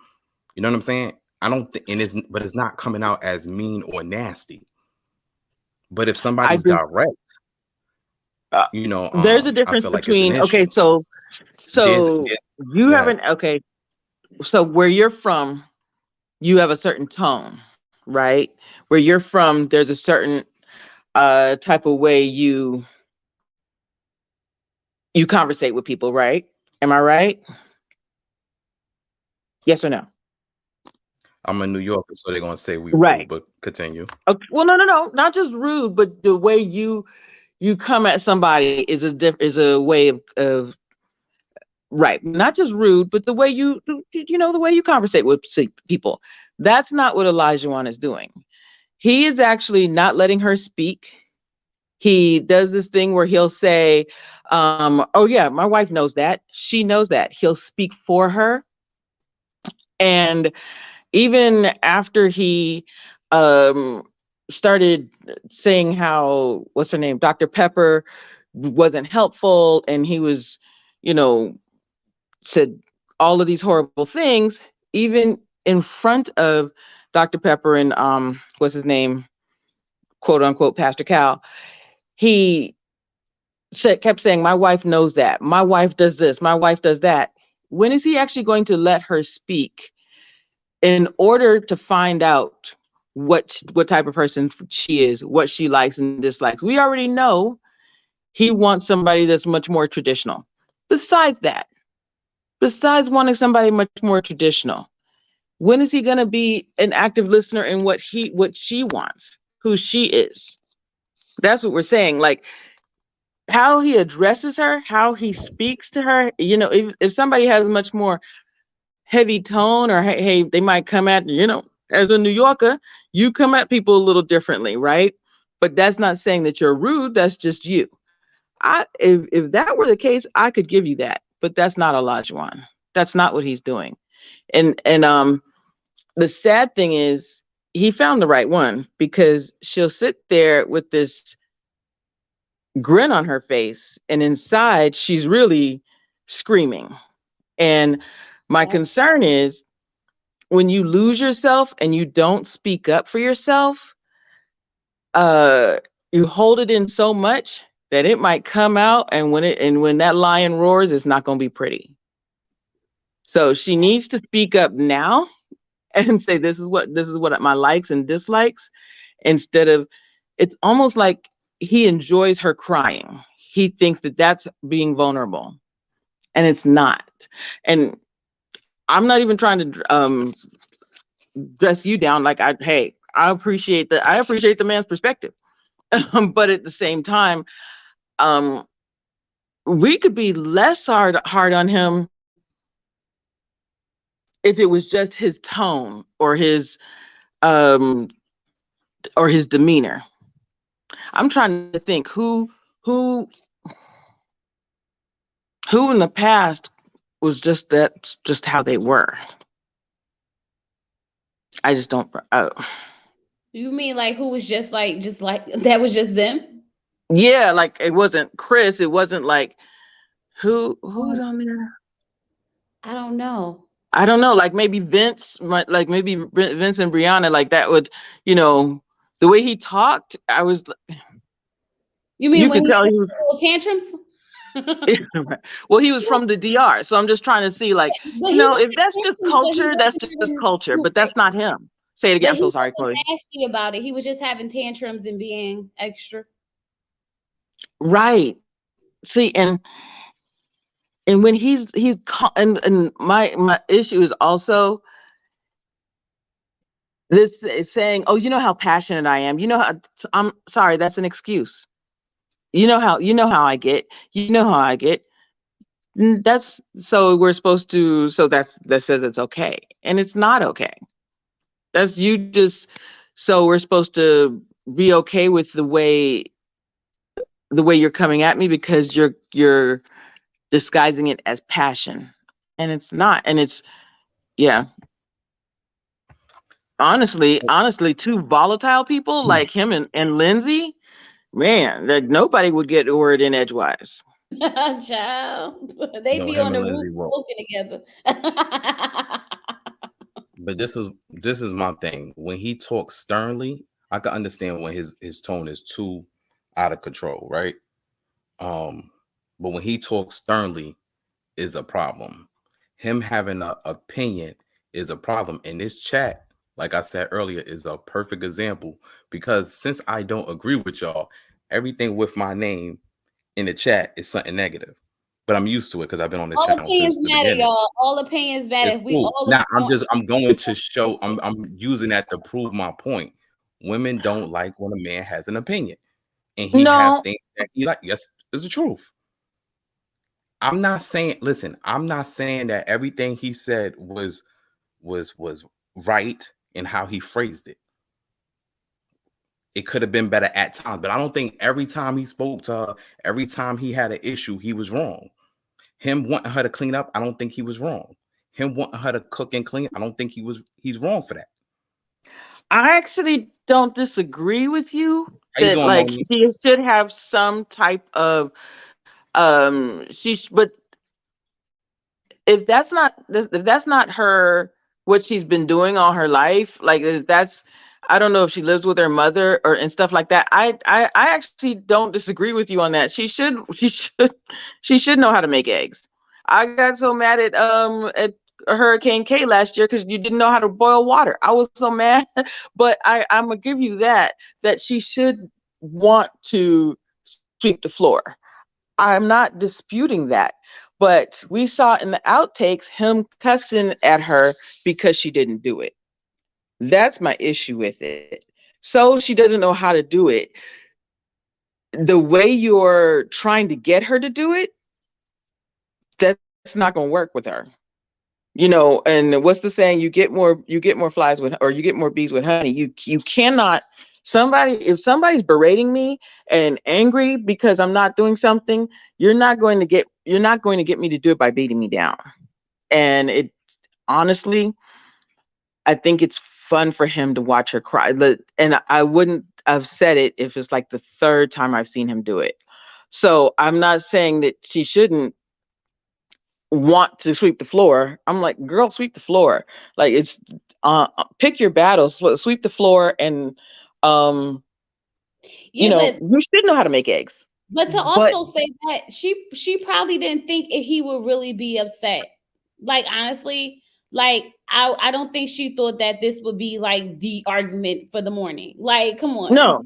You know what I'm saying? I don't think, but it's not coming out as mean or nasty. But if I somebody's just direct, uh, there's a I difference feel like it's an between issue. so There's you that haven't okay. So where you're from, you have a certain tone, right? Where you're from, there's a certain type of way you conversate with people, right? Am I right? Yes or no? I'm a New Yorker, so they're gonna say we rude, Right. but continue. Okay. Well, no, no, no, not just rude, but the way you come at somebody is a way of right, not just rude, but the way the way you conversate with people. That's not what Elijah Wan is doing. He is actually not letting her speak. He does this thing where he'll say, "Oh yeah, my wife knows that. She knows that." He'll speak for her, and even after he um started saying how what's her name, Dr. Pepper wasn't helpful, and he was, you know, said all of these horrible things, even in front of Dr. Pepper and what's his name, quote unquote, Pastor Cal, he kept saying, "My wife knows that. My wife does this. My wife does that." When is he actually going to let her speak in order to find out what type of person she is, what she likes and dislikes? We already know he wants somebody that's much more traditional. Besides that, besides wanting somebody much more traditional, when is he going to be an active listener in what she wants, who she is? That's what we're saying. Like how he addresses her, how he speaks to her. If somebody has much more heavy tone, or hey, they might come at, as a New Yorker, you come at people a little differently, right? But that's not saying that you're rude. That's just you. If that were the case, I could give you that. But that's not Olajuwon. That's not what he's doing. And the sad thing is he found the right one, because she'll sit there with this grin on her face, and inside she's really screaming. And my Yep. concern is when you lose yourself and you don't speak up for yourself, uh you hold it in so much that it might come out, and when that lion roars, it's not going to be pretty. So she needs to speak up now and say, this is what my likes and dislikes, instead of, it's almost like he enjoys her crying. He thinks that that's being vulnerable, and it's not. And I'm not even trying to dress you down. Like, I appreciate the man's perspective. But at the same time, um we could be less hard on him if it was just his tone um or his demeanor. I'm trying to think who in the past was just how they were. I just don't. You mean like who was just like that was just them? Yeah, like it wasn't Chris. It wasn't like who's Oh, on there. I don't know. I don't know. Like maybe like maybe Vince and Brianna. Like that would, you know, the way he talked. You mean You when could he tell had he was. little tantrums? Well, he was from the DR, so I'm just trying to see, like, But he was if that's having just tantrums, but he culture, that's wasn't just even culture. But that's right. not him. Say it again. But I'm so he sorry, wasn't Chloe. nasty about it. He was just having tantrums and being extra. Right. See, and And when and my issue is also this is saying, "Oh, you know how passionate I am. You know how I'm sorry, that's an excuse. You know how I get. You know how I get. That's so we're supposed to so that says it's okay. And it's not okay. That's you just so we're supposed to be okay with the way you're coming at me because you're disguising it as passion. And it's not. And it's yeah. Honestly, two volatile people like him and Lindsay, man, that nobody would get a word in edgewise. Child, they No, be him on and the roof Lindsay will. smoking together. But this is my thing. When he talks sternly, I can understand when his tone is too out of control, right? Um, but when he talks sternly is a problem. Him having an opinion is a problem. And this chat, like I said earlier, is a perfect example because since I don't agree with y'all, everything with my name in the chat is something negative. But I'm used to it because I've been on this All channel opinions since the matter, beginning. y'all. All opinions matter. It's If we cool. all Now agree on, I'm going to show I'm using that to prove my point. Women don't like when a man has an opinion and he has No, things that he like. Yes, it's the truth. I'm not saying listen, I'm not saying that everything he said was right in how he phrased it. It could have been better at times, but I don't think every time he spoke to her, every time he had an issue, he was wrong. Him wanting her to clean up, I don't think he was wrong. Him wanting her to cook and clean, I don't think he's wrong for that. I actually don't disagree with you How you that doing, like Monique? she should have some type of but if that's not her what she's been doing all her life, like if that's I don't know if she lives with her mother or and stuff like that. I actually don't disagree with you on that. She should know how to make eggs. I got so mad at Hurricane K last year because you didn't know how to boil water. I was so mad, but I'm gonna give you that she should want to sweep the floor. I'm not disputing that. But we saw in the outtakes him cussing at her because she didn't do it. That's my issue with it. So she doesn't know how to do it. The way you're trying to get her to do it, that's not going to work with her. And what's the saying? You get more flies with or you get more bees with honey. You cannot somebody if somebody's berating me and angry because I'm not doing something, you're not going to get me to do it by beating me down. And it honestly, I think it's fun for him to watch her cry. And I wouldn't have said it if it's like the third time I've seen him do it. So I'm not saying that she shouldn't want to sweep the floor. I'm like, girl, sweep the floor. Like it's pick your battles, sweep the floor, and um, yeah, but you should know how to make eggs. to But also say that she probably didn't think he would really be upset. Like honestly, like I don't think she thought that this would be like the argument for the morning. Like, come on. no,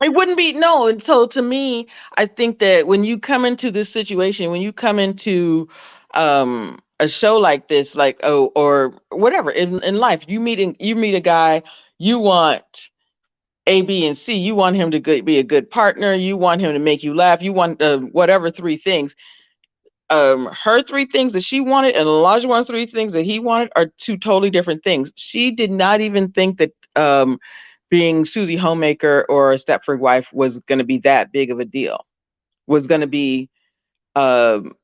it wouldn't be no. And so to me, I think that when you come into this situation, when you come into a show like this, like or whatever in life, you meet a guy, you want A, B, and C. You want him to be a good partner. You want him to make you laugh. You want whatever three things. Her three things that she wanted and Elijah's three things that he wanted are two totally different things. She did not even think that being Susie Homemaker or a Stepford wife was going to be that big of a deal. Was going to be, um,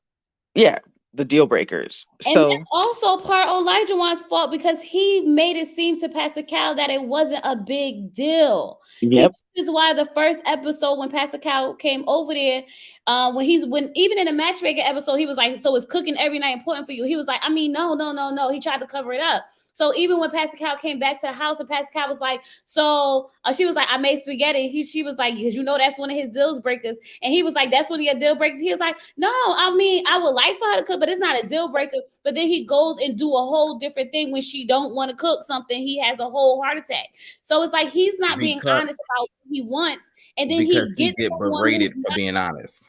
yeah, the deal breakers. And So, that's also part of Elijah's fault because he made it seem to Pastor Cal that it wasn't a big deal. See, yep, this is why the first episode when Pastor Cal came over there, when even in the matchmaker episode, he was like, "So is cooking every night important for you?" He was like, "I mean, no, no, no, no." He tried to cover it up. So even when Pastor Cal came back to the house and Pastor Cal was like, "So," she was like, "I made spaghetti." She was like, "Because that's one of his deal breakers." And he was like, "That's one of your deal breakers." He was like, "No, I mean, I would like for her to cook, but it's not a deal breaker." But then he goes and do a whole different thing when she don't want to cook something. He has a whole heart attack. So it's like he's not being Because honest about what he wants, and then he because he gets get someone who's berated for not. being honest.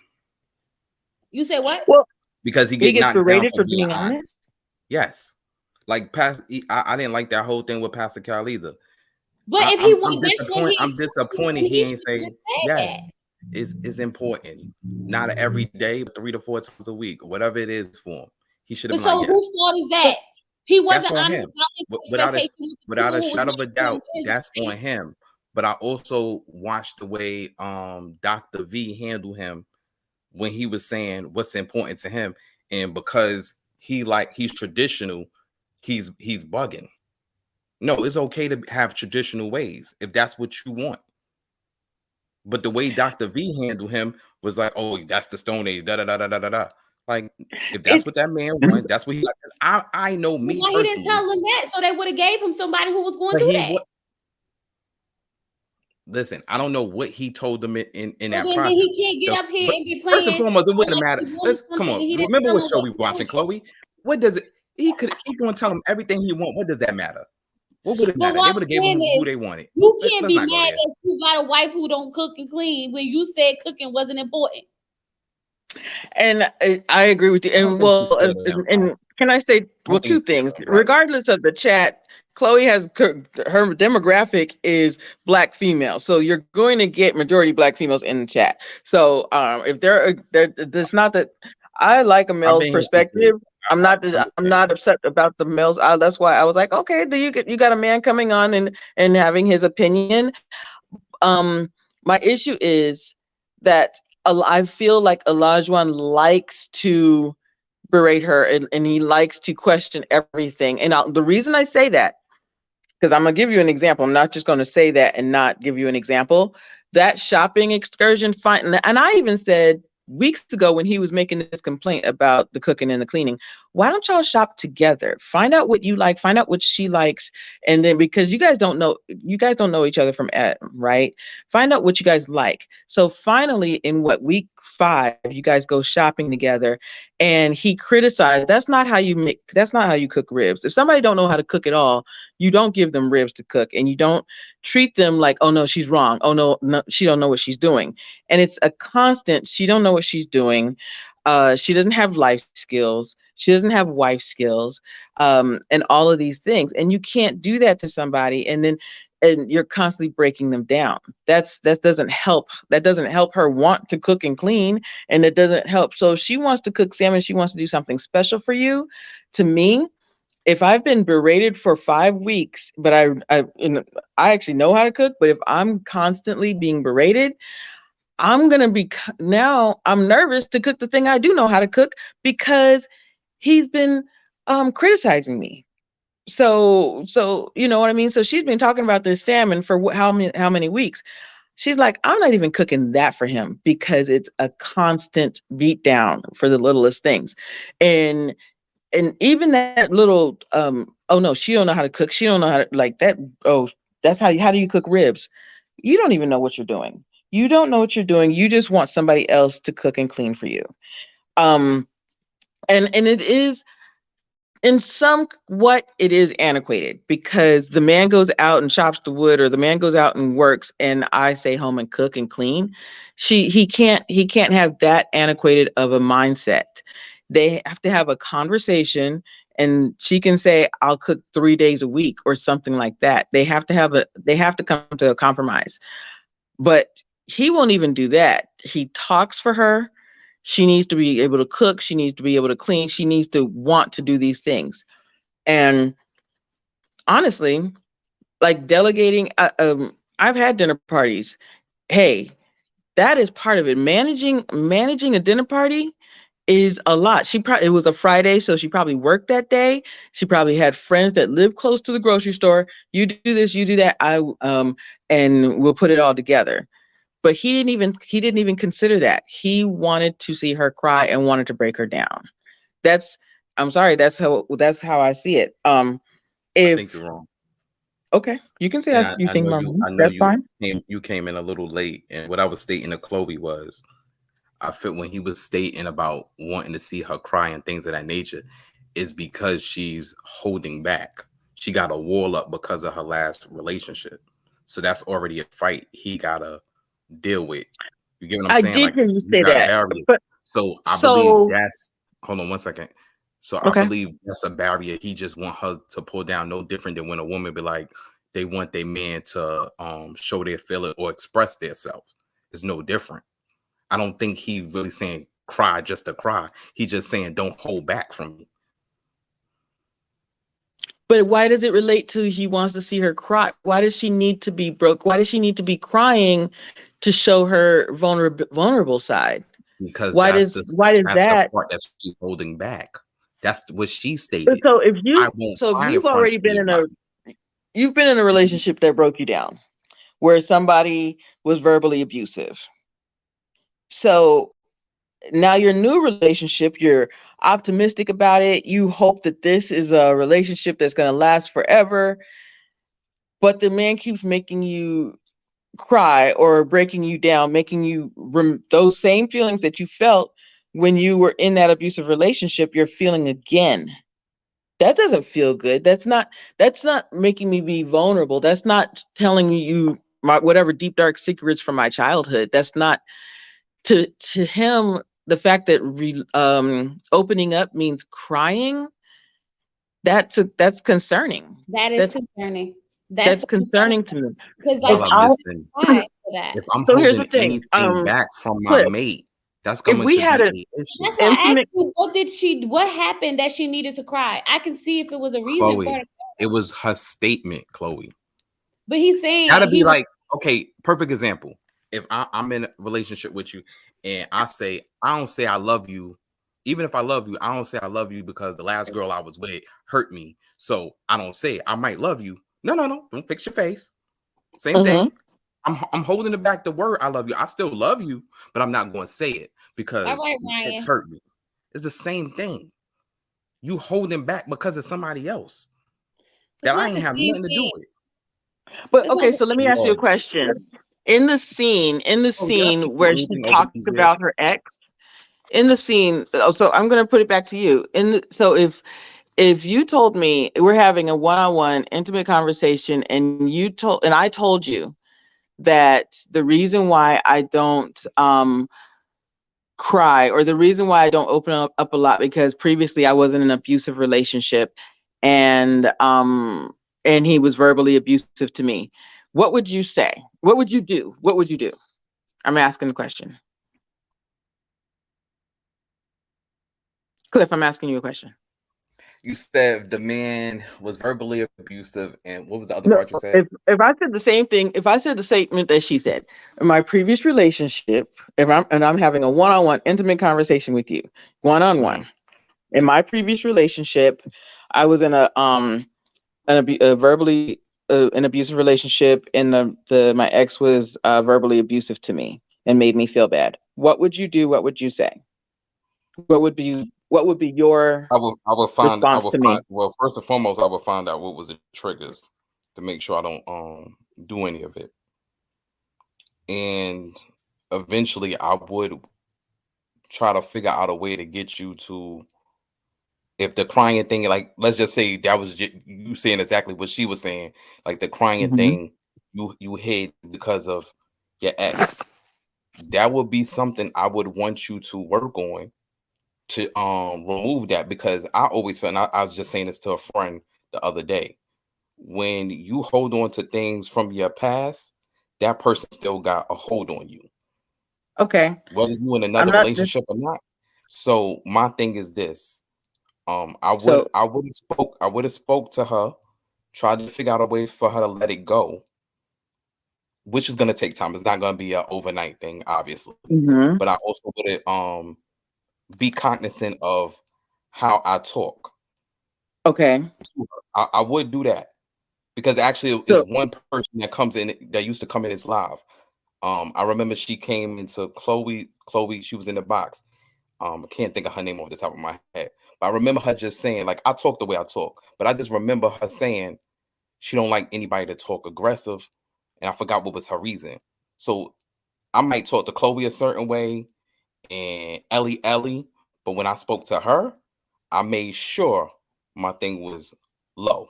You say what? well, because he He get gets knocked down berated for for being being honest. honest. Yes, like I didn't like that whole thing with Pastor Cal either. But if he I'm went, that's when disappointed. he I'm accepted it, disappointed and he he ain't should have say just said that. yes. Is important. Not every day, but 3 to 4 times a week, or whatever it is for him. He should have But been like, so yes. whose fault is that? He That's wasn't on honest him. about his Without a expectations with the without people a who was shadow of a making him doubt, do his that's on thing. him. But I also watched the way Dr. V handled him when he was saying what's important to him, and because he's traditional, he's bugging. No, it's okay to have traditional ways if that's what you want. But the way Dr. V handled him was like, oh, that's the Stone Age, da da da da da da da. Like, if that's It, what that man wants, that's what he like. I know Well, me why he didn't personally, tell them that? So they would have gave him somebody who was going but to do he that. what listen, I don't know what he told them in So that then he process. can't get up here But and be first and playing foremost, it wouldn't like matter. he wanted Let's come something and on. he didn't Remember tell what him show what we he watching, wanted. Chloe? What does it? He's gonna tell him everything he want. What does that matter? What would it But matter? They what would I'm have gave saying him who is, they wanted. you can't Let's be not go mad there. that you got a wife who don't cook and clean when you said cooking wasn't important. and I agree with you. I don't And think she's well, scared of him. and can I say, I well, don't think two he's scared things. of him. Right. Regardless of the chat, Chloe has her demographic is Black female, so you're going to get majority Black females in the chat. So if there's not that I like a I've male's been here since perspective. I I'm understand. not upset about the males. That's why I was like, okay, you got a man coming on and having his opinion. My issue is that I feel like Olajuwon likes to berate her and he likes to question everything. And the reason I say that, because I'm gonna give you an example. I'm not just gonna say that and not give you an example. That shopping excursion, fine. And I even said weeks ago when he was making this complaint about the cooking and the cleaning, why don't y'all shop together? Find out what you like, find out what she likes, and then because you guys don't know each other from Adam, right? Find out what you guys like. So finally, in what week 5, you guys go shopping together, and he criticized. That's not how you cook ribs. If somebody don't know how to cook at all, you don't give them ribs to cook, and you don't treat them like, oh no, she's wrong, oh no, no, she don't know what she's doing. And it's a constant, she don't know what she's doing. She doesn't have life skills, she doesn't have wife skills, and all of these things. And you can't do that to somebody and you're constantly breaking them down. That doesn't help. That doesn't help her want to cook and clean, and it doesn't help. So if she wants to cook salmon, she wants to do something special for you. To me, if I've been berated for 5 weeks, but I actually know how to cook, but if I'm constantly being berated, I'm gonna be now I'm nervous to cook the thing I do know how to cook because he's been criticizing me. So you know what I mean. So she's been talking about this salmon for how many weeks. She's like, I'm not even cooking that for him because it's a constant beat down for the littlest things, and even that little oh no, she don't know how to cook, she don't know how to like that. Oh, that's how do you cook ribs? You don't even know what you're doing. You don't know what you're doing. You just want somebody else to cook and clean for you. um and it is, in some what it is antiquated, because the man goes out and chops the wood, or the man goes out and works, and I stay home and cook and clean. He can't have that antiquated of a mindset. They have to have a conversation, and she can say, I'll cook 3 days a week or something like that. They have to come to a compromise. But he won't even do that. He talks for her. She needs to be able to cook. She needs to be able to clean. She needs to want to do these things. And honestly, like delegating, I've had dinner parties. Hey, that is part of it. Managing a dinner party is a lot. It was a Friday, so she probably worked that day. She probably had friends that live close to the grocery store. You do this, you do that. And we'll put it all together. But he didn't even consider that. He wanted to see her cry and wanted to break her down. That's I'm sorry, that's how I see it. I think If you're wrong. Okay, you can say And you I think know I'm you wrong. That's fine. you came in a little late. And what I was stating to Chloe was, I feel when he was stating about wanting to see her cry and things of that nature, is because she's holding back. She got a wall up because of her last relationship. So that's already a fight he gotta deal with. You get what I'm I saying? did Like, hear you you say got that, barriers. but So I believe so that's hold on 1 second. So I Okay. believe that's a barrier he just want her to pull down. No different than when a woman be like, they want their man to show their feeling or express themselves. It's no different. I don't think he really saying cry just to cry. He just saying don't hold back from me. But why does it relate to he wants to see her cry? Why does she need to be broke? Why does she need to be crying to show her vulnerable side? Because Why does that's the that? part that she's holding back. That's what she stated. So I won't cry in you've front of already been anybody. you've been in a relationship that broke you down, where somebody was verbally abusive. So now your new relationship, you're optimistic about it. You hope that this is a relationship that's going to last forever, but the man keeps making you cry or breaking you down, making you those same feelings that you felt when you were in that abusive relationship, you're feeling again. That doesn't feel good. That's not making me be vulnerable. That's not telling you my whatever deep dark secrets from my childhood. That's not to him. The fact that opening up means crying, that's concerning. That is That's concerning. that's The concerning concerning to me. because If like Brother, I listen. why for that. If I'm So here's holding the thing, anything back from my Cliff, mate, that's if going we to had be an an issue. That's why I asked intimate you, what happened that she needed to cry? I can see if it was a reason for Chloe, it. it was her statement, Chloe. But he's saying Gotta be he was like, okay, perfect example. If I'm in a relationship with you and I don't say I love you, even if I love you, I don't say I love you because the last girl I was with hurt me. So I don't say it. I might love you. No. Don't fix your face. Same Mhm. thing. I'm holding it back the word I love you. I still love you, but I'm not going to say it all because right, it's Ryan. hurt me. It's the same thing. You holding back because of somebody else It's that I not ain't the have same nothing to do thing. with. But It's not okay, the so let It me ask you a was. question. In the Oh, did I scene teach you where she anything over talked these years? about her ex, in the scene, so I'm going to put it back to you. So if you told me we're having a one-on-one intimate conversation and I told you that the reason why I don't cry, or the reason why I don't open up a lot, because previously I was in an abusive relationship, and he was verbally abusive to me, what would you say? What would you do? What would you do? I'm asking the question. Cliff, I'm asking you a question. You said the man was verbally abusive, and what was the other No, part you said? if I said the same thing, if I said the statement that she said, in my previous relationship, if I'm having a one-on-one intimate conversation with you, Mm-hmm. one-on-one, in my previous relationship, I was in a verbally an abusive relationship, and the my ex was verbally abusive to me and made me feel bad. What would you do? What would you say? What would be your I response would to find me? well, first and foremost, I would find out what was the triggers to make sure I don't do any of it. And eventually I would try to figure out a way to get you to, if the crying thing, like let's just say that was you saying exactly what she was saying, like the crying Mhm. thing you hid because of your ex. That would be something I would want you to work on to remove that, because I always felt, and I was just saying this to a friend the other day, when you hold on to things from your past, that person still got a hold on you, Okay, whether you in I'm another not just relationship or not. So my thing is this: so I would have spoke to her, tried to figure out a way for her to let it go, which is going to take time. It's not going to be an overnight thing, obviously. mhm. But I also would have be cognizant of how I talk Okay. to her. I would do that, because actually is So one person that comes in that used to come in this live. I remember she came into Chloe, she was in the box. I can't think of her name off the top of my head, but I remember her just saying, like, I talk the way I talk, but I just remember her saying she don't like anybody to talk aggressive, and I forgot what was her reason. So I might talk to Chloe a certain way and Ellie, but when I spoke to her, I made sure my thing was low,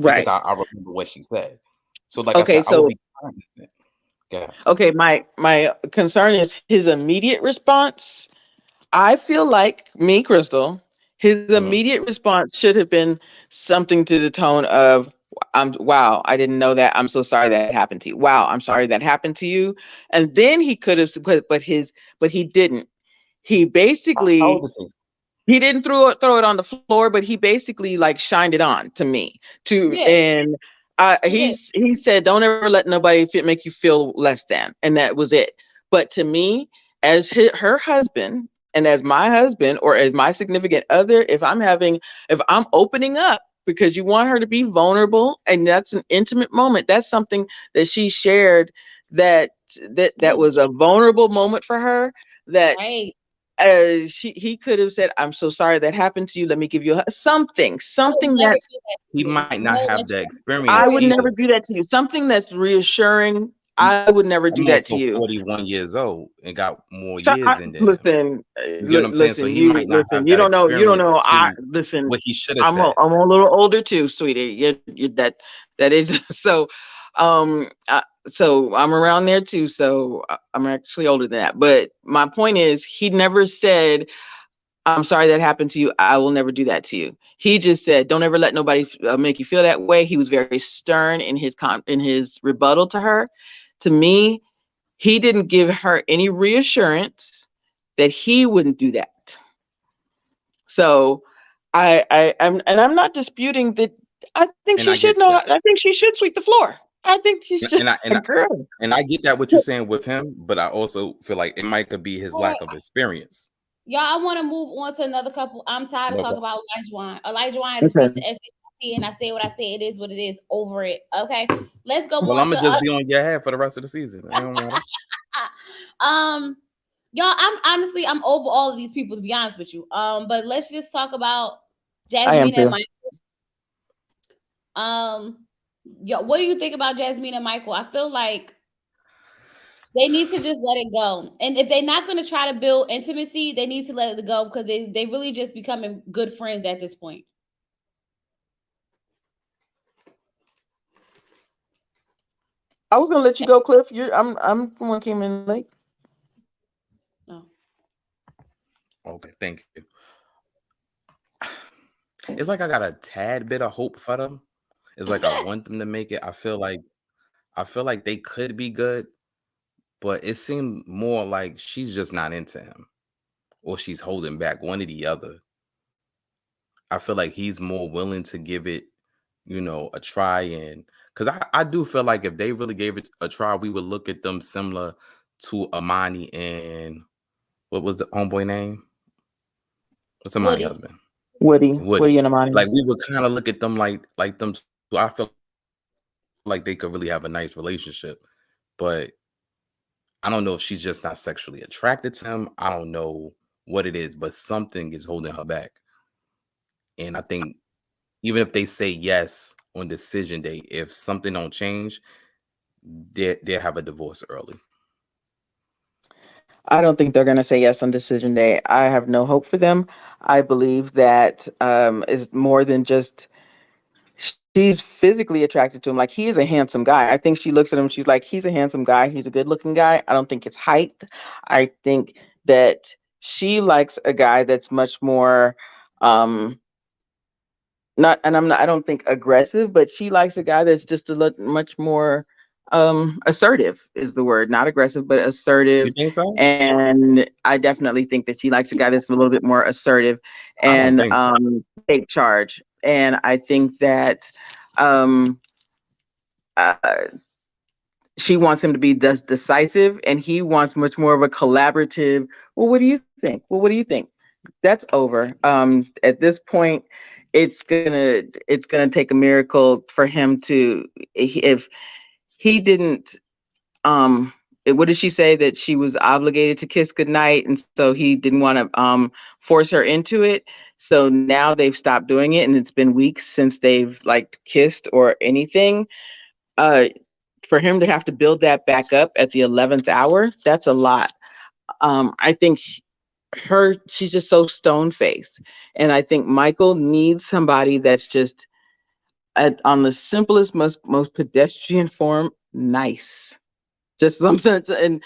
because right. I remember what she said. So like I Okay. said, I would So be cognizant. Yeah. okay. My concern is his immediate response. I feel like me, Crystal, his Mhm. immediate response should have been something to the tone of, "I'm wow, I didn't know that. I'm so sorry that happened to you. Wow, I'm sorry that happened to you." And then he could have, but he didn't. He How old basically is he? he didn't throw it on the floor, but he basically like shined it on to me. To Yeah, and he did. he said, "Don't ever let nobody make you feel less than," and that was it. But to me, as her husband and as my husband or as my significant other, if I'm opening up because you want her to be vulnerable, and that's an intimate moment, that's something that she shared, that that Was was a vulnerable moment for her, that right. he could have said, "I'm so sorry that happened to you. Let me give you something, I would something never that's, do that He to you. might not No have the I experience would experience. either. never do that to you. Something that's reassuring. I'm I would never do I'm that to also you." 41 years old and got more So years in than him. listen, You get what I'm saying? So he might not listen. have that You don't know. experience I to listen. what he should have said. I'm a little older too, sweetie. That is so. So I'm around there too. So I'm actually older than that. But my point is, he never said, "I'm sorry that happened to you. I will never do that to you." He just said, "Don't ever let nobody make you feel that way." He was very stern in in his rebuttal to her. To me, he didn't give her any reassurance that he wouldn't do that. So I'm not disputing that. I think she And I should get know. that. I think she should sweep the floor. I think she And should. and I and I, Girl, and I get that what you're saying with him, but I also feel like it might could be his All right, lack of experience. y'all. I want to move on to another couple. I'm tired of Okay. talking about Elijah Wine. Elijah Wine just okay. reached the SAT, and I say what I say. It is what it is. Over it. Okay. Let's go Well, on I'm to gonna just be on your head for the rest of the season. It don't matter. um. Y'all, I'm over all of these people to be honest with you. But let's just talk about I am Jasmine and too. Mike. Um, yo, what do you think about Jasmine and Michael? I feel like they need to just let it go. And if they're not going to try to build intimacy, they need to let it go because they really just becoming good friends at this point. I was gonna let you go, Cliff. I'm the one came in late. Oh. Okay, thank you. It's like I got a tad bit of hope for them. It's like I want them to make it. I feel like they could be good, but it seemed more like she's just not into him or she's holding back, one or the other. I feel like he's more willing to give it, a try. And because I do feel like if they really gave it a try, we would look at them similar to Amani and what was the homeboy name? What's Amani Woody. husband? Woody Woody. and Amani. Like we would kind of look at them like them. Two. I feel like they could really have a nice relationship, but I don't know if she's just not sexually attracted to him. I don't know what it is, but something is holding her back. And I think even if they say yes on decision day, if something don't change, they'll have a divorce early. I don't think they're going to say yes on decision day. I have no hope for them. I believe that is more than just she's physically attracted to him. Like, he is a handsome guy. I think she looks at him. She's like, he's a handsome guy. He's a good looking guy. I don't think it's height. I think that she likes a guy that's much more um not and I'm not I don't think aggressive, but she likes a guy that's just a little much more assertive is the word, not aggressive, but You assertive. think so? And I definitely think that she likes a guy that's a little bit more assertive I don't and think so. take charge. And I think that um uh, she wants him to be decisive, and he wants much more of a collaborative. Well, what do you think? Well, what do you think? That's over. At this point, it's gonna take a miracle for him to, if he didn't what did she say, that she was obligated to kiss goodnight, and so he didn't want to force her into it. So now they've stopped doing it, and it's been weeks since they've like kissed or anything. uh for him to have to build that back up at the 11th hour, that's a lot. I think she's just so stone faced, and I think Michael needs somebody that's just on the simplest, most pedestrian form, nice. Just something to,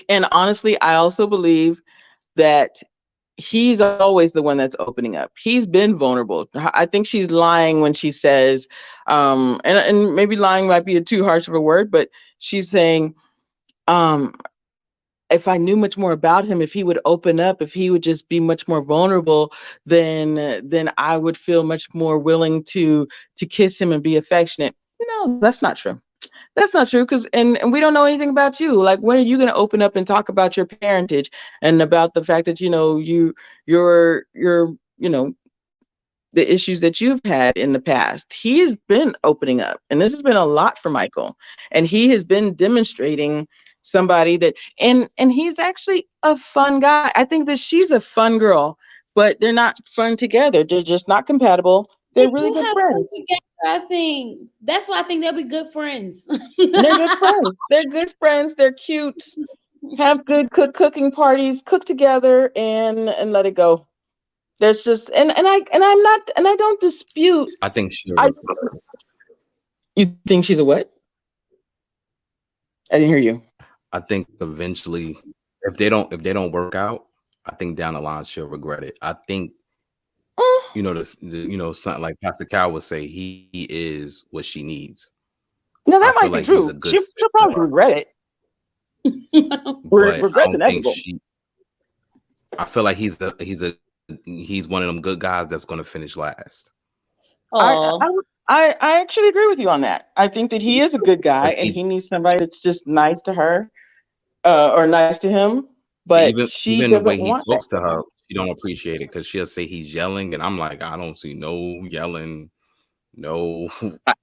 and honestly, I also believe that he's always the one that's opening up. He's been vulnerable. I think she's lying when she says, and maybe lying might be a too harsh of a word, but she's saying, um, if I knew much more about him, if he would open up, if he would just be much more vulnerable, then I would feel much more willing to kiss him and be affectionate. No, that's not true. That's not true because and we don't know anything about you. Like when are you going to open up and talk about your parentage and about the fact that you're the issues that you've had in the past. He has been opening up, and this has been a lot for Michael. And he has been demonstrating somebody that, and he's actually a fun guy. I think that she's a fun girl, but they're not fun together. They're just not compatible. They They're really do good have fun friends. together. I think that's why I think they'll be good friends. They're good friends. They're good friends. They're cute. Have good cooking parties, cook together, and let it go. There's just and I'm not and I don't dispute. I think she'll I regret it. You think she's a what? I didn't hear you. I think eventually, if they don't work out, I think down the line she'll regret it. I think Mm, something like Pastor Cal would say, he is what she needs. no, I that feel might be like he's a true. good fit She'll for probably her, regret it. but I Regret's don't think inevitable. she. I feel like he's one of them good guys that's going to finish last. I, Oh, I I actually agree with you on that. I think that he is a good guy, Because and he needs somebody that's just nice to her, or nice to him. But she even the doesn't way he want that. talks to her, she don't appreciate it because she'll say he's yelling, and I'm like, I don't see no yelling, no I,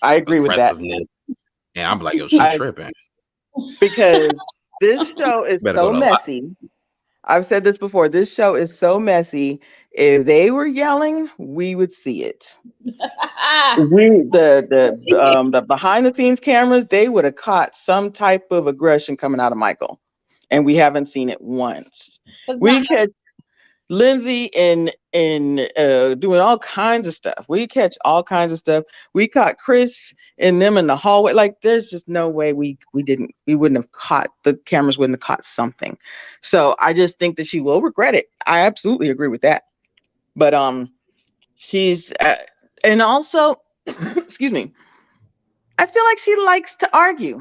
I agree with that. aggressiveness, and I'm like, yo, she I tripping. Because this show is Better go so to lot. messy. I've said this before. This show is so messy. If they were yelling, we would see it. We the behind the scenes cameras, they would have caught some type of aggression coming out of Michael, and we haven't seen it once. because not. We catch Lindsay in doing all kinds of stuff. We catch all kinds of stuff. We caught Chris and them in the hallway. Like there's just no way we wouldn't have caught the cameras wouldn't have caught something. So I just think that she will regret it. I absolutely agree with that. But she's and also excuse me, I feel like she likes to argue.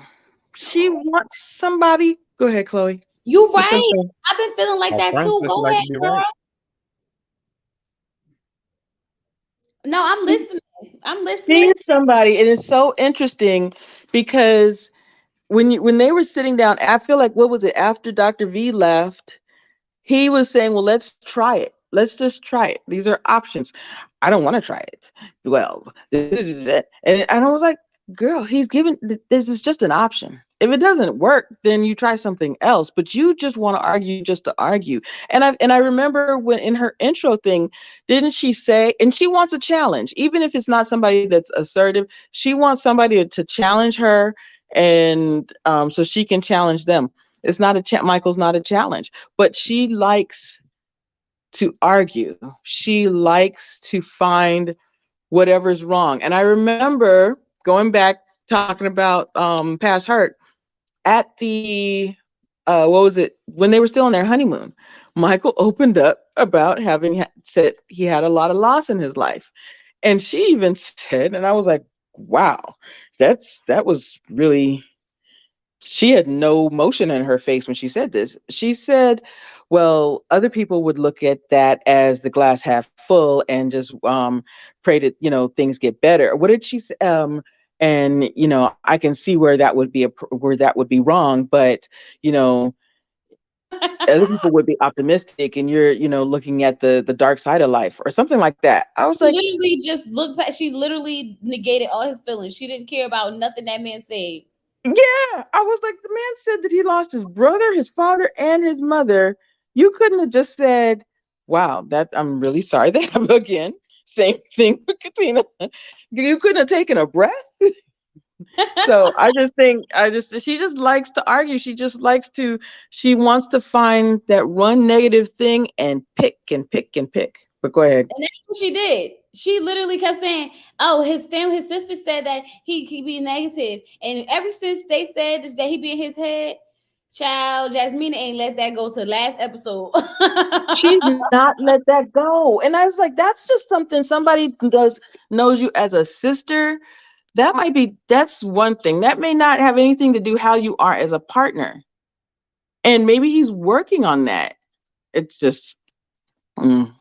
She wants somebody. Go ahead, Chloe. You What's gonna right. say? I've been feeling like My that friend too. said she Go like ahead, to be girl. right. No, I'm listening. I'm listening. She's somebody. It is so interesting because when they were sitting down, I feel like what was it after Dr. V left? He was saying, "Well, let's try it. Let's just try it. These are options." I don't want to try it. Well, and I was like, "Girl, he's given. This is just an option. If it doesn't work, then you try something else. But you just want to argue just to argue." And I remember when in her intro thing, didn't she say? And she wants a challenge, even if it's not somebody that's assertive. She wants somebody to challenge her, and so she can challenge them. It's not Michael's not a challenge, but she likes to argue. She likes to find whatever's wrong. And I remember going back talking about past hurt at the what was it when they were still on their honeymoon. Michael opened up about having said he had a lot of loss in his life, and she even said, and I was like, wow, that was really, she had no motion in her face when she said this. She said, well, other people would look at that as the glass half full and just pray that, things get better. What did she say? And I can see where that would be where that would be wrong, but you know, other people would be optimistic, and you're, looking at the dark side of life or something like that. I was like, Literally just look past. She literally negated all his feelings. She didn't care about nothing that man said. yeah, I was like, the man said that he lost his brother, his father, and his mother. You couldn't have just said, wow, that I'm really sorry that happened again. Same thing with Katina. You couldn't have taken a breath. So I just think she just likes to argue. She wants to find that one negative thing and pick and pick and pick. But go ahead. And that's what she did. She literally kept saying, "Oh, his family, his sister said that he be negative, and ever since they said that he be in his head, Child, Jasmine ain't let that go to last episode. She's not let that go. And I was like, that's just something somebody does knows you as a sister. That might be that's one thing. That may not have anything to do how you are as a partner. And maybe he's working on that. It's just mm,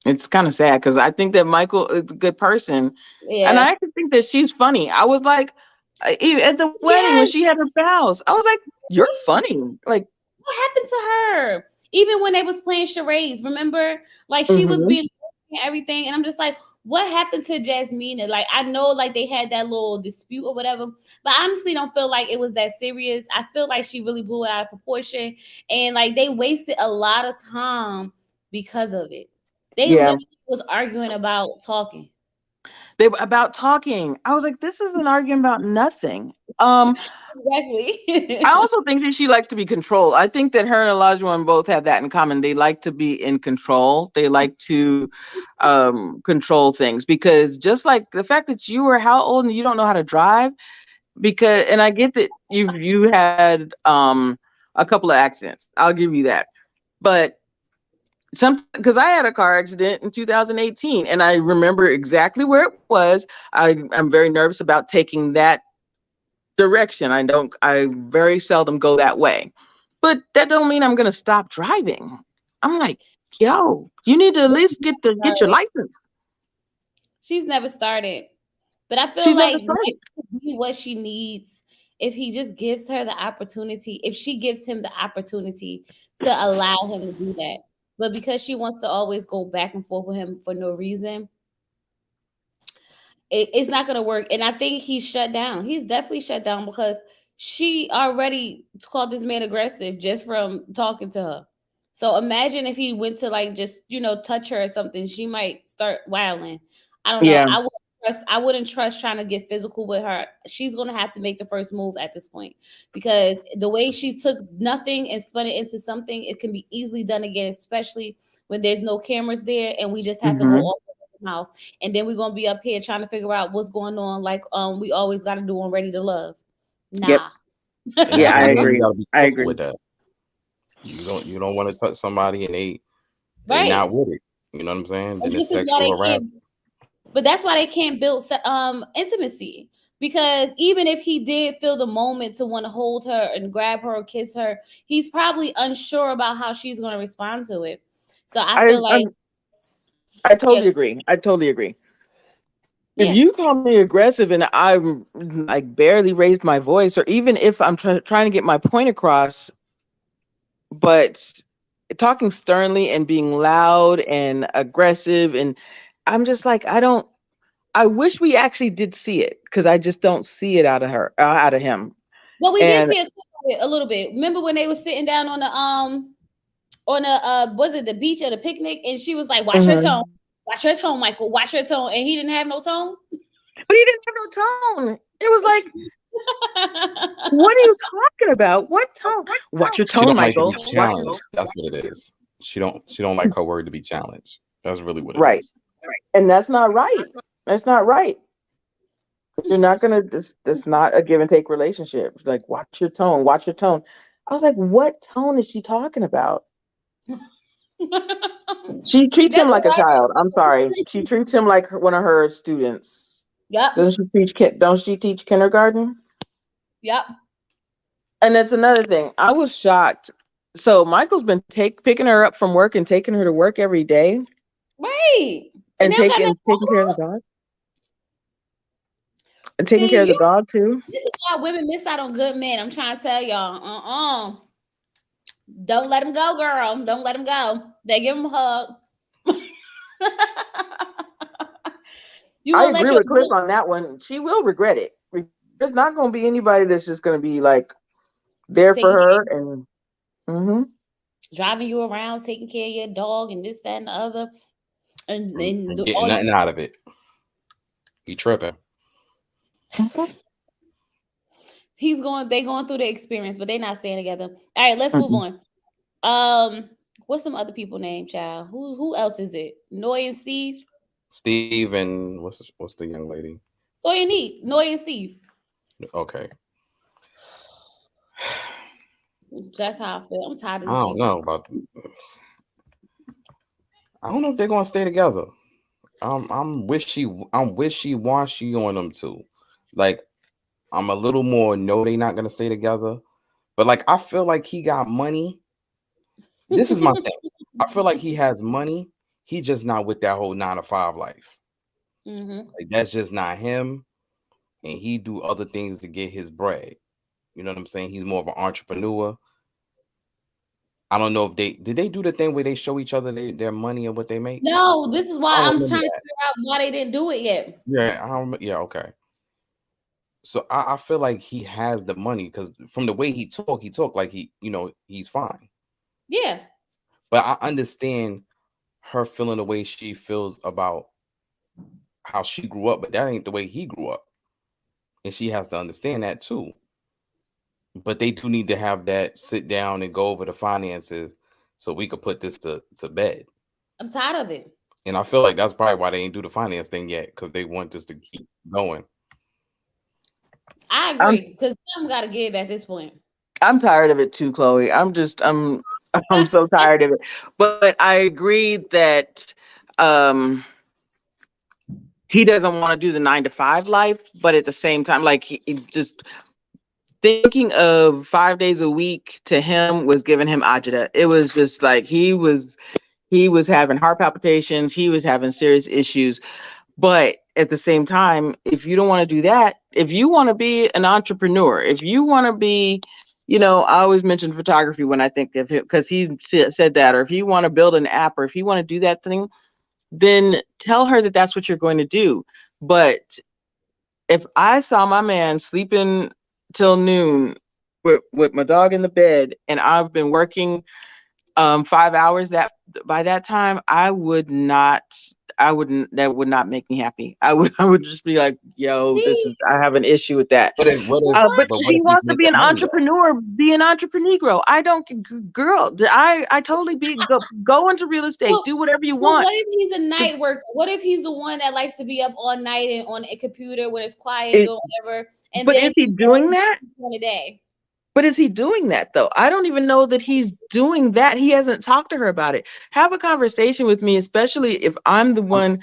it's kind of sad because I think that Michael is a good person. And Yeah. I actually think that she's funny. I was like, at the wedding when Yes. she had her vows, I was like, you're funny. Like, What happened to her? Even when they was playing charades, remember? Like she was mhm. being and everything, and I'm just like, what happened to Jasmine? Like I know, like they had that little dispute or whatever, but I honestly don't feel like it was that serious. I feel like she really blew it out of proportion, and like they wasted a lot of time because of it. They Yeah, literally was arguing about talking. they were about talking. I was like, this is an argument about nothing. Um, I Exactly. also think that she likes to be controlled. I think that her and Olajuwon both have that in common. They like to be in control. They like to control things because just like the fact that you were how old and you don't know how to drive because and I get that you had a couple of accidents. I'll give you that. But some because I had a car accident in 2018 and I remember exactly where it was. I'm very nervous about taking that direction. I very seldom go that way. But that don't mean I'm gonna stop driving. I'm like, yo, you need to at But least get your license. she's never started. But I feel She's never like started. Mike could be what she needs if he just gives her the opportunity, if she gives him the opportunity to allow him to do that. But because she wants to always go back and forth with him for no reason, it's not going to work. And I think he's shut down. He's definitely shut down because she already called this man aggressive just from talking to her. So imagine if he went to like just touch her or something, she might start wailing. I don't know. Yeah. I wouldn't trust trying to get physical with her. She's gonna have to make the first move at this point because the way she took nothing and spun it into something, it can be easily done again, especially when there's no cameras there and we just have to go Hmm. off the mouth. And then we're gonna be up here trying to figure out what's going on, like we always gotta do on Ready to Love. Yep. Nah. And Yeah, as a I man, you agree. gotta be I careful agree. with that. You don't want to touch somebody and they Right. not with it. You know what I'm saying? And Then this it's is why sexual they can't. harassment. But that's why they can't build intimacy because even if he did feel the moment to want to hold her and grab her or kiss her, he's probably unsure about how she's going to respond to it. So I I, feel I like, I yeah, totally agree. I totally agree. If yeah. you call me aggressive and I'm like barely raised my voice, or even if I'm trying to get my point across, but talking sternly and being loud and aggressive, and I'm just like, I wish we actually did see it because I just don't see it out of her, out of him. Well, we did And see a little bit. Remember when they were sitting down on a was it the beach at a picnic and she was like, "Watch your tone, mhm. watch your tone, Michael, watch your tone," and he didn't have no tone. But he didn't have no tone. It was like, what are you talking about? What tone? Watch your She tone, don't like to be Michael. Watch your challenged. That's what it is. She don't like her word to be challenged. That's really what it right. is. And that's not right. That's not right. You're not gonna. That's not a give and take relationship. Like, watch your tone. Watch your tone. I was like, what tone is she talking about? She treats That's him like a child. I'm sorry. hilarious. She treats him like one of her students. Yep, Doesn't she teach? Don't she teach kindergarten? yep. And that's another thing. I was shocked. So Michael's been picking her up from work and taking her to work every day, Right. And and they don't got taking care of the nothing. dog, and taking care See, of the dog too. this is why women miss out on good men. I'm trying to tell y'all. Don't let him go, girl. Don't let him go. They give him a hug. You I gonna let agree your with Cliff on that one. She will regret it. There's not going to be anybody that's just going to be like there for taking her. care, And hmm driving you around, taking care of your dog, and this, that, and the other, and And getting all you. nothing out of it. You tripping. They going through the experience, but they not staying together. All right, let's move hmm on. What's some other people name, child? Who else is it? Noy and Steve. Steve and what's the young lady? Noy and Steve. Okay. That's how I feel. I'm tired of I these don't people. know about. I don't know if they're gonna stay together. I'm wishy washy on them too. Like I'm a little more no, they not gonna stay together. But like I feel like he got money. This is my thing. I feel like he has money. He just not with that whole 9 to 5 life. Hmm. Like that's just not him. And he do other things to get his bread. You know what I'm saying? He's more of an entrepreneur. I don't know if they do the thing where they show each other their money and what they make. No, this is I why don't I'm remember trying to that. figure out why they didn't do it yet. Yeah, I don't. Yeah, okay. So I feel like he has the money because from the way he talk like he's fine. Yeah, But I understand her feeling the way she feels about how she grew up, but that ain't the way he grew up, and she has to understand that too. But they do need to have that sit down and go over the finances so we could put this to bed. I'm tired of it. And I feel like that's probably why they ain't do the finance thing yet because they want this to keep going. I I'm agree because some got to give at this point. I'm tired of it too, Chloe. I'm so tired of it. But I agree that um he doesn't want to do the 9 to 5 life, but at the same time, like he just thinking of 5 days a week to him was giving him agita. It was just like he was having heart palpitations, he was having serious issues. But at the same time, if you don't want to do that, if you want to be an entrepreneur, if you want to be, I always mention photography when I think of him because he said that, or if you want to build an app, or if you want to do that thing, then tell her that that's what you're going to do. But if I saw my man sleeping till noon with my dog in the bed and I've been working 5 hours, that by that time that would not make me happy. I would just be like, yo, See, I have an issue with that. But But what he if he's wants to be making an money though? entrepreneur, be an entrepreneur. I don't, girl, I totally go into real estate, well, do whatever you well, want. what if he's a night It's, worker? What if he's the one that likes to be up all night and on a computer when it's quiet, it, doing whatever, and but then is he he goes doing that? on a day? But is he doing that though? I don't even know that he's doing that. He hasn't talked to her about it. Have a conversation with me, especially if I'm the one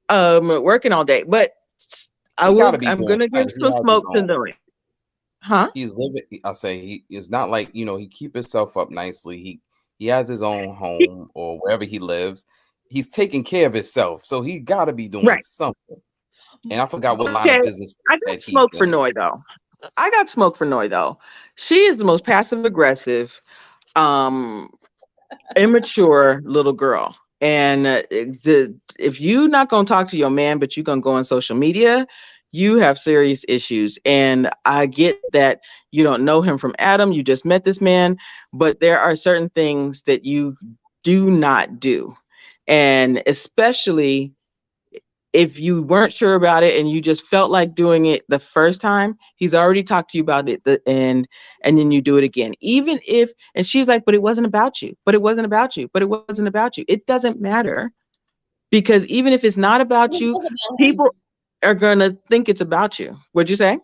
working all day. But He got to be I'm doing gonna give something. He some has his smoke to own. Noe. Huh? He's living. I say he is not like he keep himself up nicely. He has his own home or wherever he lives. He's taking care of himself, so he got to be doing Right. something. And I forgot what line Okay. of business I got that he's smoke for in. Noe though. I got smoke for Noe though. She is the most passive aggressive, um, immature little girl. And if you're not gonna talk to your man, but you're gonna go on social media, you have serious issues. And I get that you don't know him from Adam, you just met this man, but there are certain things that you do not do. And especially if you weren't sure about it and you just felt like doing it the first time, he's already talked to you about it and then you do it again. Even if and she's like, but it wasn't about you, but it wasn't about you, but it wasn't about you. It doesn't matter because even if it's not about It you, was about him. people are gonna think it's about you. What'd you say?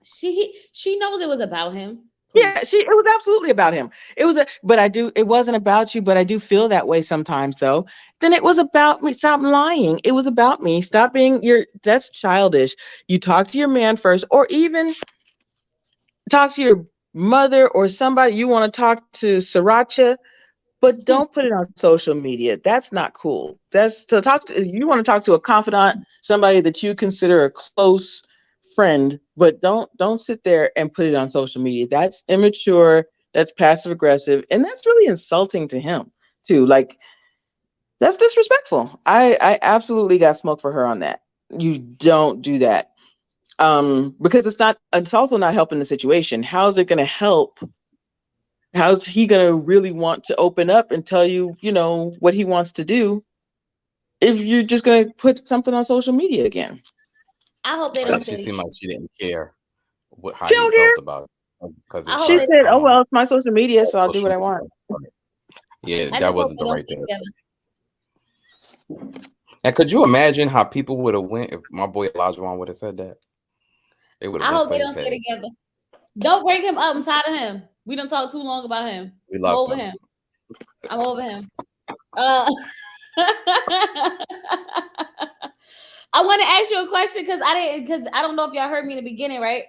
She knows it was about him. Please. Yeah, it was absolutely about him. It wasn't about you, but I do feel that way sometimes though. Then it was about me. Stop lying. It was about me. Stop being that's childish. You talk to your man first, or even talk to your mother or somebody you want to talk to Sriracha, but don't put it on social media. That's not cool. That's to talk to you want to talk to a confidant, somebody that you consider a close friend, but don't sit there and put it on social media. That's immature, that's passive aggressive, and that's really insulting to him too. Like that's disrespectful. I absolutely got smoke for her on that. You don't do that. Because it's also not helping the situation. How's it going to help? How's he going to really want to open up and tell you, what he wants to do if you're just going to put something on social media again? I hope they Like don't she stay seemed together. like she didn't care how She he don't felt care. about it because I it's hope She her they. said, "Oh well, it's my social media, so I'll do social what I want." media. Yeah, I that just hope wasn't they the don't right stay thing to together. say. And could you imagine how people would have went if my boy Elijah would have said that? They would have I went hope for they his don't stay head. together. Don't break him up. I'm tired of him. We don't talk too long about him. We I'm love over him. him. I'm over him. Uh, I want to ask you a question because I don't know if y'all heard me in the beginning, right?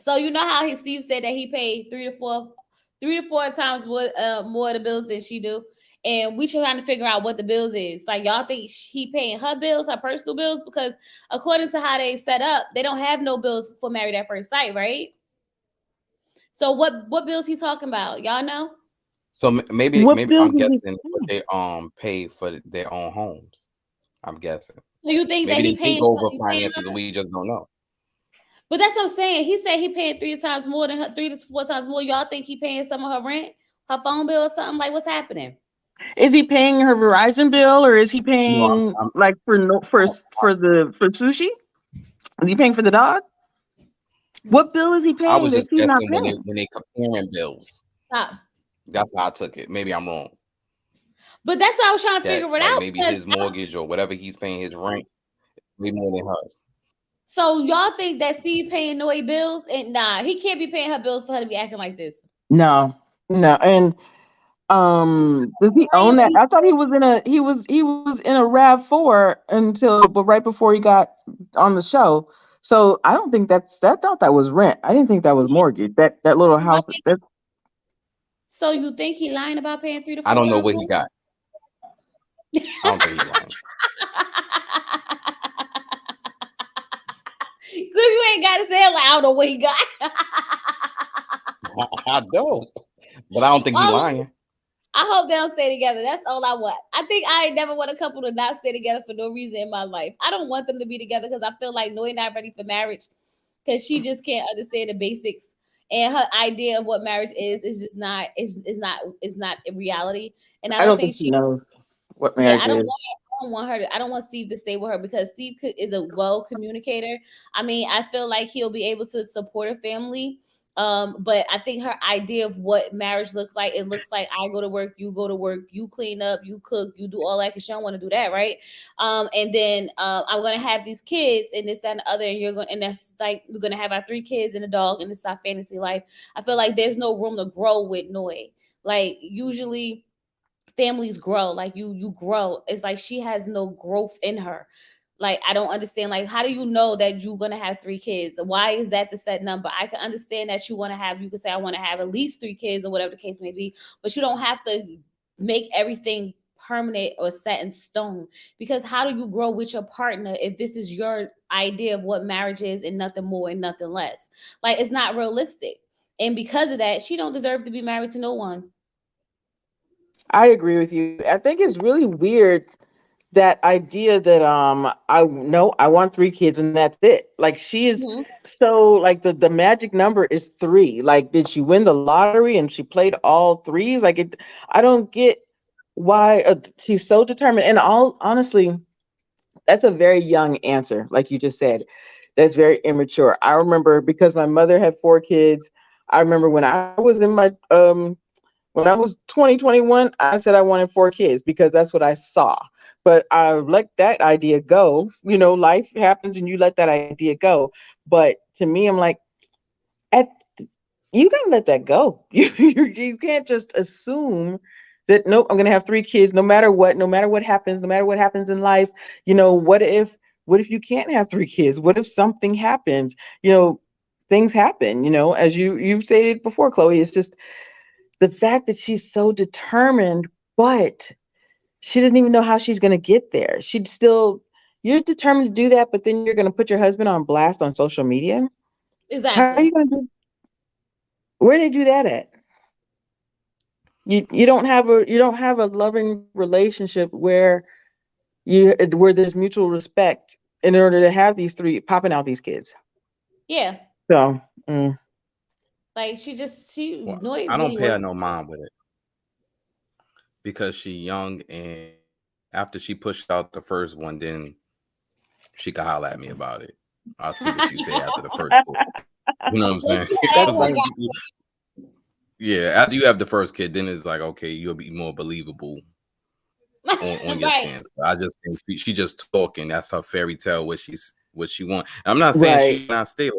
So you know how Steve said that he paid three to four times more of the bills than she do, and we trying to figure out what the bills is. Like y'all think he paying her bills, her personal bills, because according to how they set up, they don't have no bills for Married at First Sight, right? So what bills he talking about? Y'all know? So maybe What bills I'm is he guessing what paying? they pay for their own homes. I'm guessing. So you think that Maybe they take over he paying finances and her? we just don't know. But that's what I'm saying. He said he paying three times more than her, 3 to 4 times more. Y'all think he paying some of her rent, her phone bill, or something? Like what's happening? Is he paying her Verizon bill, or is he No, paying I'm like for no for sushi? Is he paying for the dog? What bill is he I paying was that just she's not guessing paying? when they comparing bills. Stop. That's how I took it. Maybe I'm wrong. But that's what I was trying to That figure it like out maybe because his mortgage or whatever he's paying his rent way more than hers. so y'all think that Steve paying Noe bills and nah, he can't be paying her bills for her to be acting like this. No, no. And does he Why own you that? think I thought he was in a Rav 4 until but right before he got on the show. So I don't think I thought that was rent. I didn't think that was mortgage. That little he lying? house. That So you think he lying about paying three to I four don't know times what he more? got. I don't think he's lying. Cliff, you ain't got to say it like I don't know what he got. I don't. But I don't think he's All lying. I hope they don't stay together. That's all I want. I think I ain't never want a couple to not stay together for no reason in my life. I don't want them to be together because I feel like Noe not ready for marriage because she just can't understand the basics and her idea of what marriage is just not is not a reality. And I I don't don't think think she she knows what yeah, marriage is. I don't want her to. I don't want Steve to stay with her because is a well communicator. I mean, I feel like he'll be able to support a family. But I think her idea of what marriage looks like, it looks like I go to work, you go to work, you clean up, you cook, you do all that because she don't want to do that, right? And then I'm gonna have these kids and this, that, and the other, and you're going and that's like we're gonna have our 3 kids and a dog, and this is our fantasy life. I feel like there's no room to grow with Noe. Like usually families grow like you grow. It's like she has no growth in her. Like I don't understand, like how do you know that you're gonna have 3 kids? Why is that the set number? I can understand that you want to have, you can say I want to have at least 3 kids or whatever the case may be, but you don't have to make everything permanent or set in stone, because how do you grow with your partner if this is your idea of what marriage is and nothing more and nothing less? Like it's not realistic, and because of that she don't deserve to be married to no one. I agree with you. I think it's really weird that idea that I know I want 3 kids and that's it. Like she is Mhm. so like the magic number is 3. Like did she win the lottery and she played all threes? Like it I don't get why she's so determined. And all honestly, that's a very young answer, like you just said. That's very immature. I remember because my mother had 4 kids. I remember when I was in my when I was 2021, I said I wanted 4 kids because that's what I saw. But I let that idea go. You know, life happens and you let that idea go. But to me, I'm like, at you gotta let that go. You can't just assume that nope, I'm gonna have 3 kids no matter what happens, no matter what happens in life. You know, what if you can't have 3 kids? What if something happens? You know, things happen, as you've stated before, Chloe. It's just the fact that she's so determined, but she doesn't even know how she's going to get there. She'd still, you're determined to do that, but then you're going to put your husband on blast on social media. How are you Exactly. going to do? Where did they do that at? You don't have a loving relationship where there's mutual respect in order to have these 3 popping out these kids. Yeah. So Like she Well, know it I don't really pay her works. no mind with it because she young, and after she pushed out the first one, then she could holler at me about it. I'll see what she say after the first kid. You know what I'm Let's saying? see how that that's Because work funny. out. yeah, after you have the first kid, then it's like okay, you'll be more believable on your Right. stance. I just think she just talking. That's her fairy tale. What she want. I'm not saying Right. she not stay like,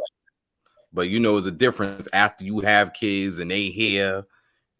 But you know, it's a difference after you have kids and they here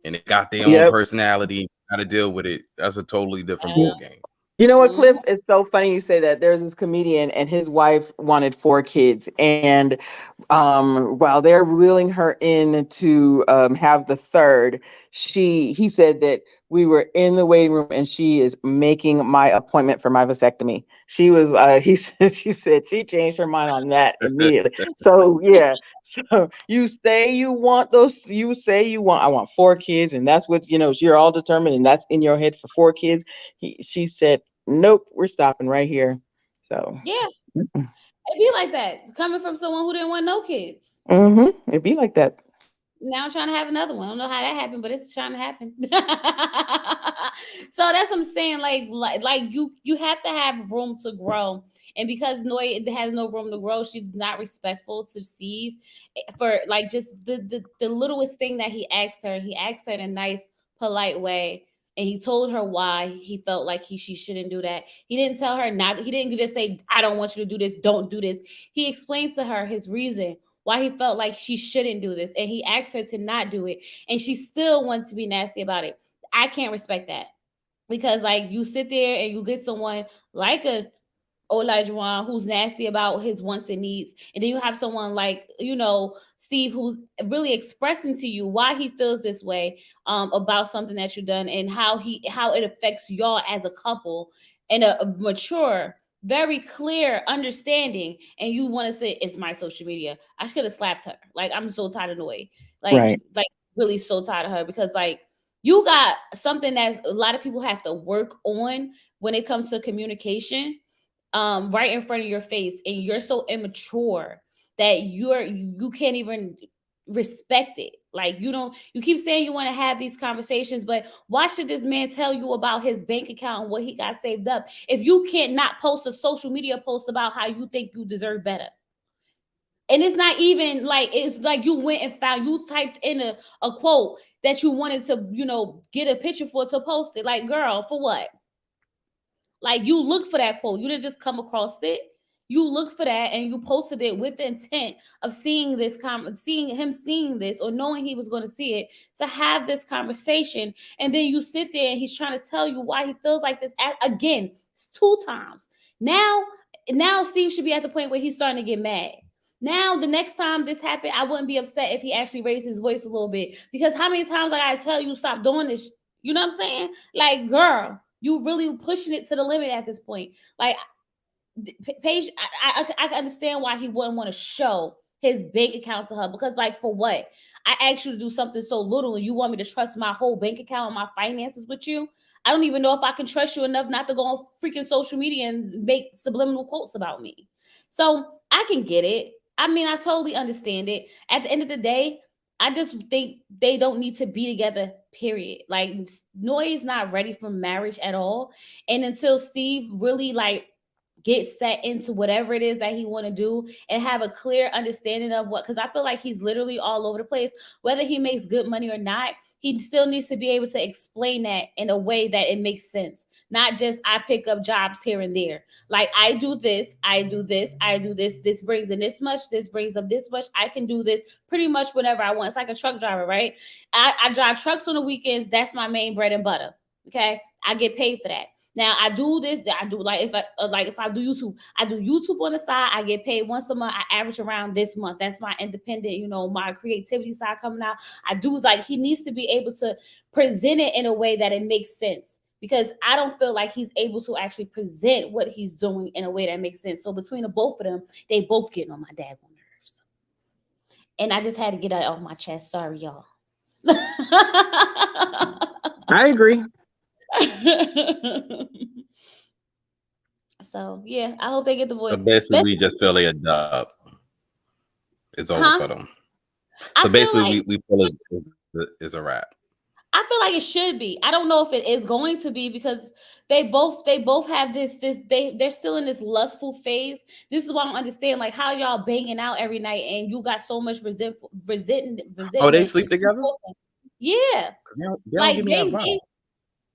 and they got their own Yep. personality. Got to deal with it. That's a totally different Yeah. ball game. You know what, Mhm. Cliff? It's so funny you say that. There's this comedian, and his wife wanted 4 kids, and while they're wheeling her in to have the third, he said that we were in the waiting room, and she is making my appointment for my vasectomy. She was, she said she changed her mind on that immediately. So yeah, so you say you want those, you say you want, I want 4 kids, and that's what you're all determined, and that's in your head for 4 kids. She said, "Nope, we're stopping right here." So, Yeah, it be like that. Coming from someone who didn't want no kids. it'd be like that. Now I'm trying to have another one. I don't know how that happened, but it's trying to happen. So that's what I'm saying. Like you have to have room to grow. And because Noy has no room to grow, she's not respectful to Steve for like just the littlest thing that he asked her. He asked her in a nice, polite way. And he told her why he felt like she shouldn't do that. He didn't tell her not. He didn't just say, "I don't want you to do this. Don't do this." He explained to her his reason why he felt like she shouldn't do this, and he asked her to not do it, and she still wants to be nasty about it. I can't respect that because like you sit there and you get someone like a Olajuwon who's nasty about his wants and needs, and then you have someone like Steve who's really expressing to you why he feels this way about something that you've done and how it affects y'all as a couple in a mature, very clear understanding. And you want to say it's my social media. I should have slapped her. Like I'm so tired of Noe. Like Right. like really so tired of her because like you got something that a lot of people have to work on when it comes to communication right in front of your face, and you're so immature that you can't even respect it. Like you keep saying you want to have these conversations, but why should this man tell you about his bank account and what he got saved up if you can't not post a social media post about how you think you deserve better? And it's not even like it's like you went and found you typed in a quote that you wanted to get a picture for to post it. Like girl, for what? Like you looked for that quote. You didn't just come across it. You looked for that and you posted it with the intent of seeing this seeing this or knowing he was going to see it to have this conversation. And then you sit there and he's trying to tell you why he feels like this again. It's 2 times. Now Steve should be at the point where he's starting to get mad. Now the next time this happened, I wouldn't be upset if he actually raised his voice a little bit. Because how many times I gotta tell you stop doing this? You know what I'm saying? Like, girl, you really pushing it to the limit at this point. Like, Paige, I can understand why he wouldn't want to show his bank account to her because, like, for what? I asked you to do something so little, and you want me to trust my whole bank account and my finances with you? I don't even know if I can trust you enough not to go on freaking social media and make subliminal quotes about me. So I can get it. I mean, I totally understand it. At the end of the day, I just think they don't need to be together, period. Like, Noy is not ready for marriage at all. And until Steve really like get set into whatever it is that he want to do and have a clear understanding of what, because I feel like he's literally all over the place, whether he makes good money or not, he still needs to be able to explain that in a way that it makes sense, not just I pick up jobs here and there. Like I do this, I do this, I do this brings in this much, this brings up this much, I can do this pretty much whenever I want. It's like a truck driver, right? I drive trucks on the weekends. That's my main bread and butter. Okay, I get paid for that. Now I do this. I do if I do YouTube, I do YouTube on the side. I get paid once a month. I average around this month. That's my independent, my creativity side coming out. I do like he needs to be able to present it in a way that it makes sense because I don't feel like he's able to actually present what he's doing in a way that makes sense. So between the both of them, they both getting on my daggone nerves, and I just had to get that off my chest. Sorry, y'all. I agree. So yeah, I hope they get the voice. So basically, But we just feel they a dub. It's over for huh? them. So I feel basically, like we feel it's a wrap. I feel like it should be. I don't know if it is going to be because they both have they're still in this lustful phase. This is why I don't understand like how y'all banging out every night and you got so much Oh, they resentment. sleep together? Yeah, 'Cause they don't like give me that they vibe.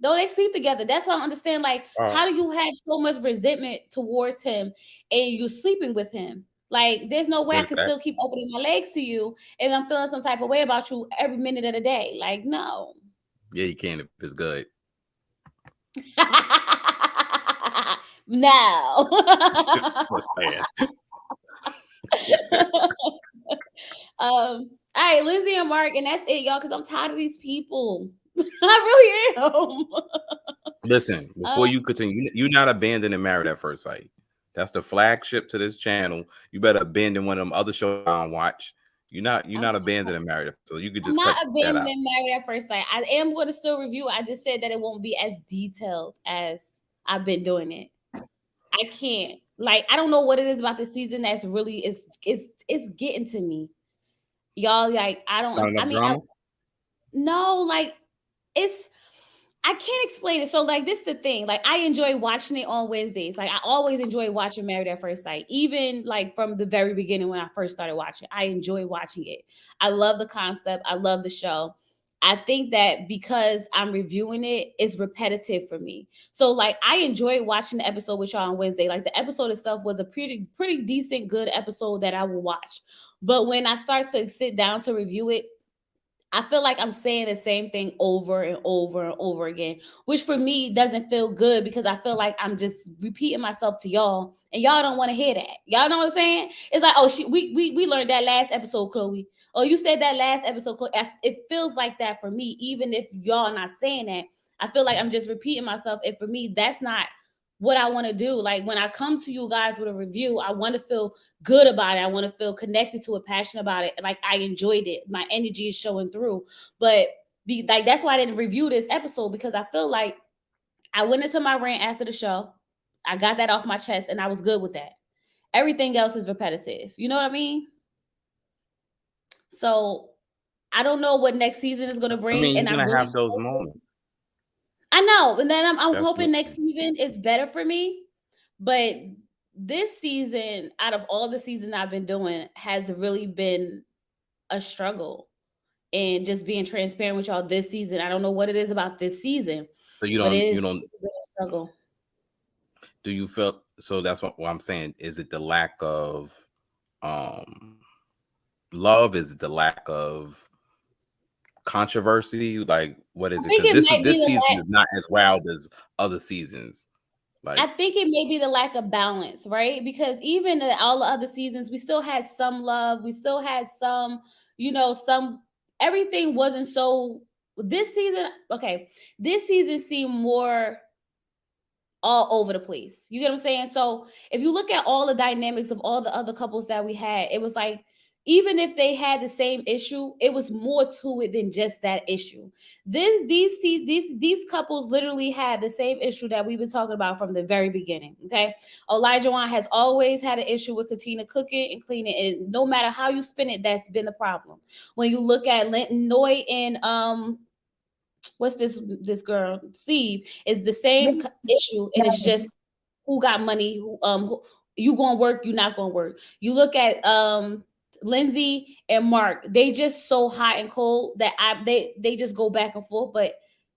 no, they sleep together. That's why I understand. Like, Oh, how do you have so much resentment towards him and you're sleeping with him? Like, there's no way I can Exactly. still keep opening my legs to you if I'm feeling some type of way about you every minute of the day. Like, no. Yeah, you can if it's good. No. What's saying? All right, Lindsay and Mark, and that's it, y'all, because I'm tired of these people. I really am. Listen, before you continue, you're not abandoning Married at First Sight. That's the flagship to this channel. You better abandon one of them other shows I don't watch. You're not abandoning Married, so you could I'm just not cut that out. abandoning Married at First Sight. I am going to still review. I just said that it won't be as detailed as I've been doing it. I can't. Like, I don't know what it is about this season that's really it's getting to me. Y'all, like, I It's don't not enough drama. no, like, it's I can't explain it. So, like, this is the thing. Like, I enjoy watching it on Wednesdays. Like, I always enjoy watching Married at First Sight. Even like from the very beginning when I first started watching, I enjoy watching it. I love the concept. I love the show. I think that because I'm reviewing it, it's repetitive for me. So, like, I enjoy watching the episode with y'all on Wednesday. Like, the episode itself was a pretty decent, good episode that I will watch. But when I start to sit down to review it, I feel like I'm saying the same thing over and over and over again, which for me doesn't feel good because I feel like I'm just repeating myself to y'all, and y'all don't want to hear that. Y'all know what I'm saying? It's like, oh, we learned that last episode, Chloe. Oh, you said that last episode, Chloe. It feels like that for me, even if y'all not saying that. I feel like I'm just repeating myself, and for me, that's not what I want to do. Like, when I come to you guys with a review, I want to feel good about it. I want to feel connected to it, passionate about it. Like, I enjoyed it. My energy is showing through. But that's why I didn't review this episode, because I feel like I went into my rant after the show. I got that off my chest and I was good with that. Everything else is repetitive. You know what I mean? So I don't know what next season is going to I bring. mean, And you're I'm gonna really have those moments. I know. And then I'm That's hoping what. next season is better for me. But this season, out of all the seasons I've been doing, has really been a struggle. And just being transparent with y'all, this season, I don't know what it is about this season, So you but don't it is you don't a struggle. do you feel so that's what I'm saying. Is it the lack of um love? Is it the lack of controversy? Like, what I is it? think Because it might be this the season lack. is not as wild as other seasons. I Like, think it may be the lack of balance, right? Because even in all the other seasons, we still had some love. We still had some, some. Everything wasn't so. This season, okay, this season seemed more all over the place. You get what I'm saying? So if you look at all the dynamics of all the other couples that we had, it was like, even if they had the same issue, it was more to it than just that issue. These couples literally had the same issue that we've been talking about from the very beginning. Okay, Elijah Wan has always had an issue with Katina cooking and cleaning, and no matter how you spin it, that's been the problem. When you look at Linton Noy and what's this girl Steve, is the same issue, and it's just who got money, who you gonna work, you not gonna work. You look at Lindsay and Mark, they just so hot and cold that they just go back and forth, but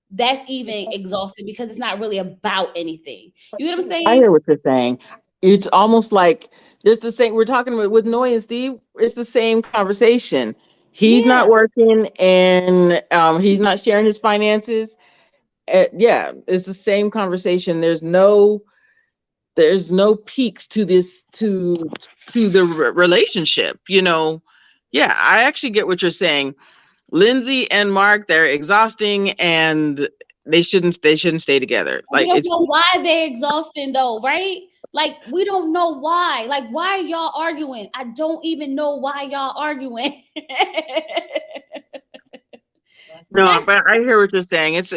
that's even exhausting because it's not really about anything. You get what I'm I saying? hear what you're saying. It's almost like just the same. We're talking with Noy and Steve. It's the same conversation. He's Yeah. not working, and he's not sharing his finances. Yeah, it's the same conversation. There's no peaks to this to the relationship. Yeah, I actually get what you're saying. Lindsay and Mark, they're exhausting, and they shouldn't stay together. We Like, don't it's know why they're exhausting though, right? Like, we don't know why. Like, why are y'all arguing? I don't even know why y'all arguing. no, That's but I hear what you're saying. It's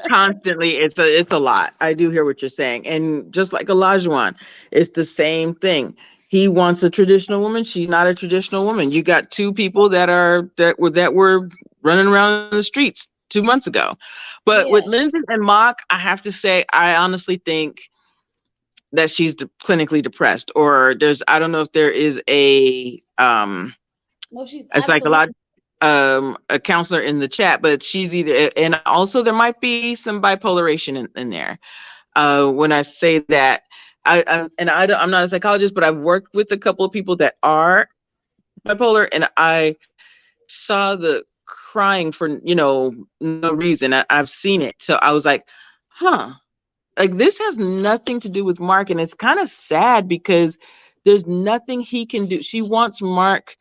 constantly it's a lot. I do hear what you're saying, and just like Olajuwon, it's the same thing. He wants a traditional woman. She's not a traditional woman. You got two people that were running around the streets 2 months ago. But with yeah. Lindsay and Mock, I have to say, I honestly think that she's clinically depressed, or I don't know if there is No, she's a absolutely. psycholog a counselor in the chat, but she's either, and also there might be some bipolaration in there. When I say that, I'm not a psychologist, but I've worked with a couple of people that are bipolar, and I saw the crying for no reason. I've seen it, so I was like, huh, like this has nothing to do with Mark, and it's kind of sad because there's nothing he can do. She wants Mark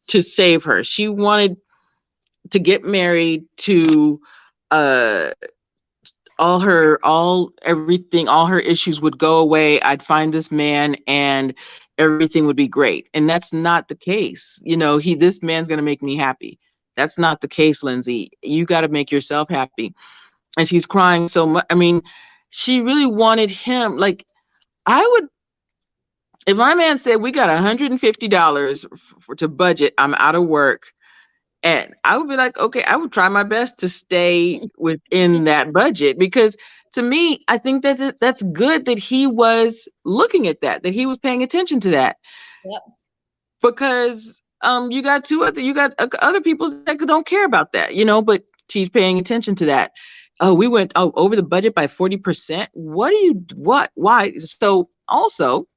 to save her. She wanted to get married to uh all her issues would go away. I'd find this man and everything would be great. And that's not the case. This man's going to make me happy. That's not the case, Lindsay. You got to make yourself happy. And she's crying so much. I mean, she really wanted him. Like, I would, if my man said, we got $150 to budget, I'm out of work. And I would be like, okay, I would try my best to stay within that budget, because to me, I think that that's good that he was looking at that he was paying attention to that. Yep. Because you got other people that don't care about that, but she's paying attention to that. Oh, we went over the budget by 40%. Why? So also,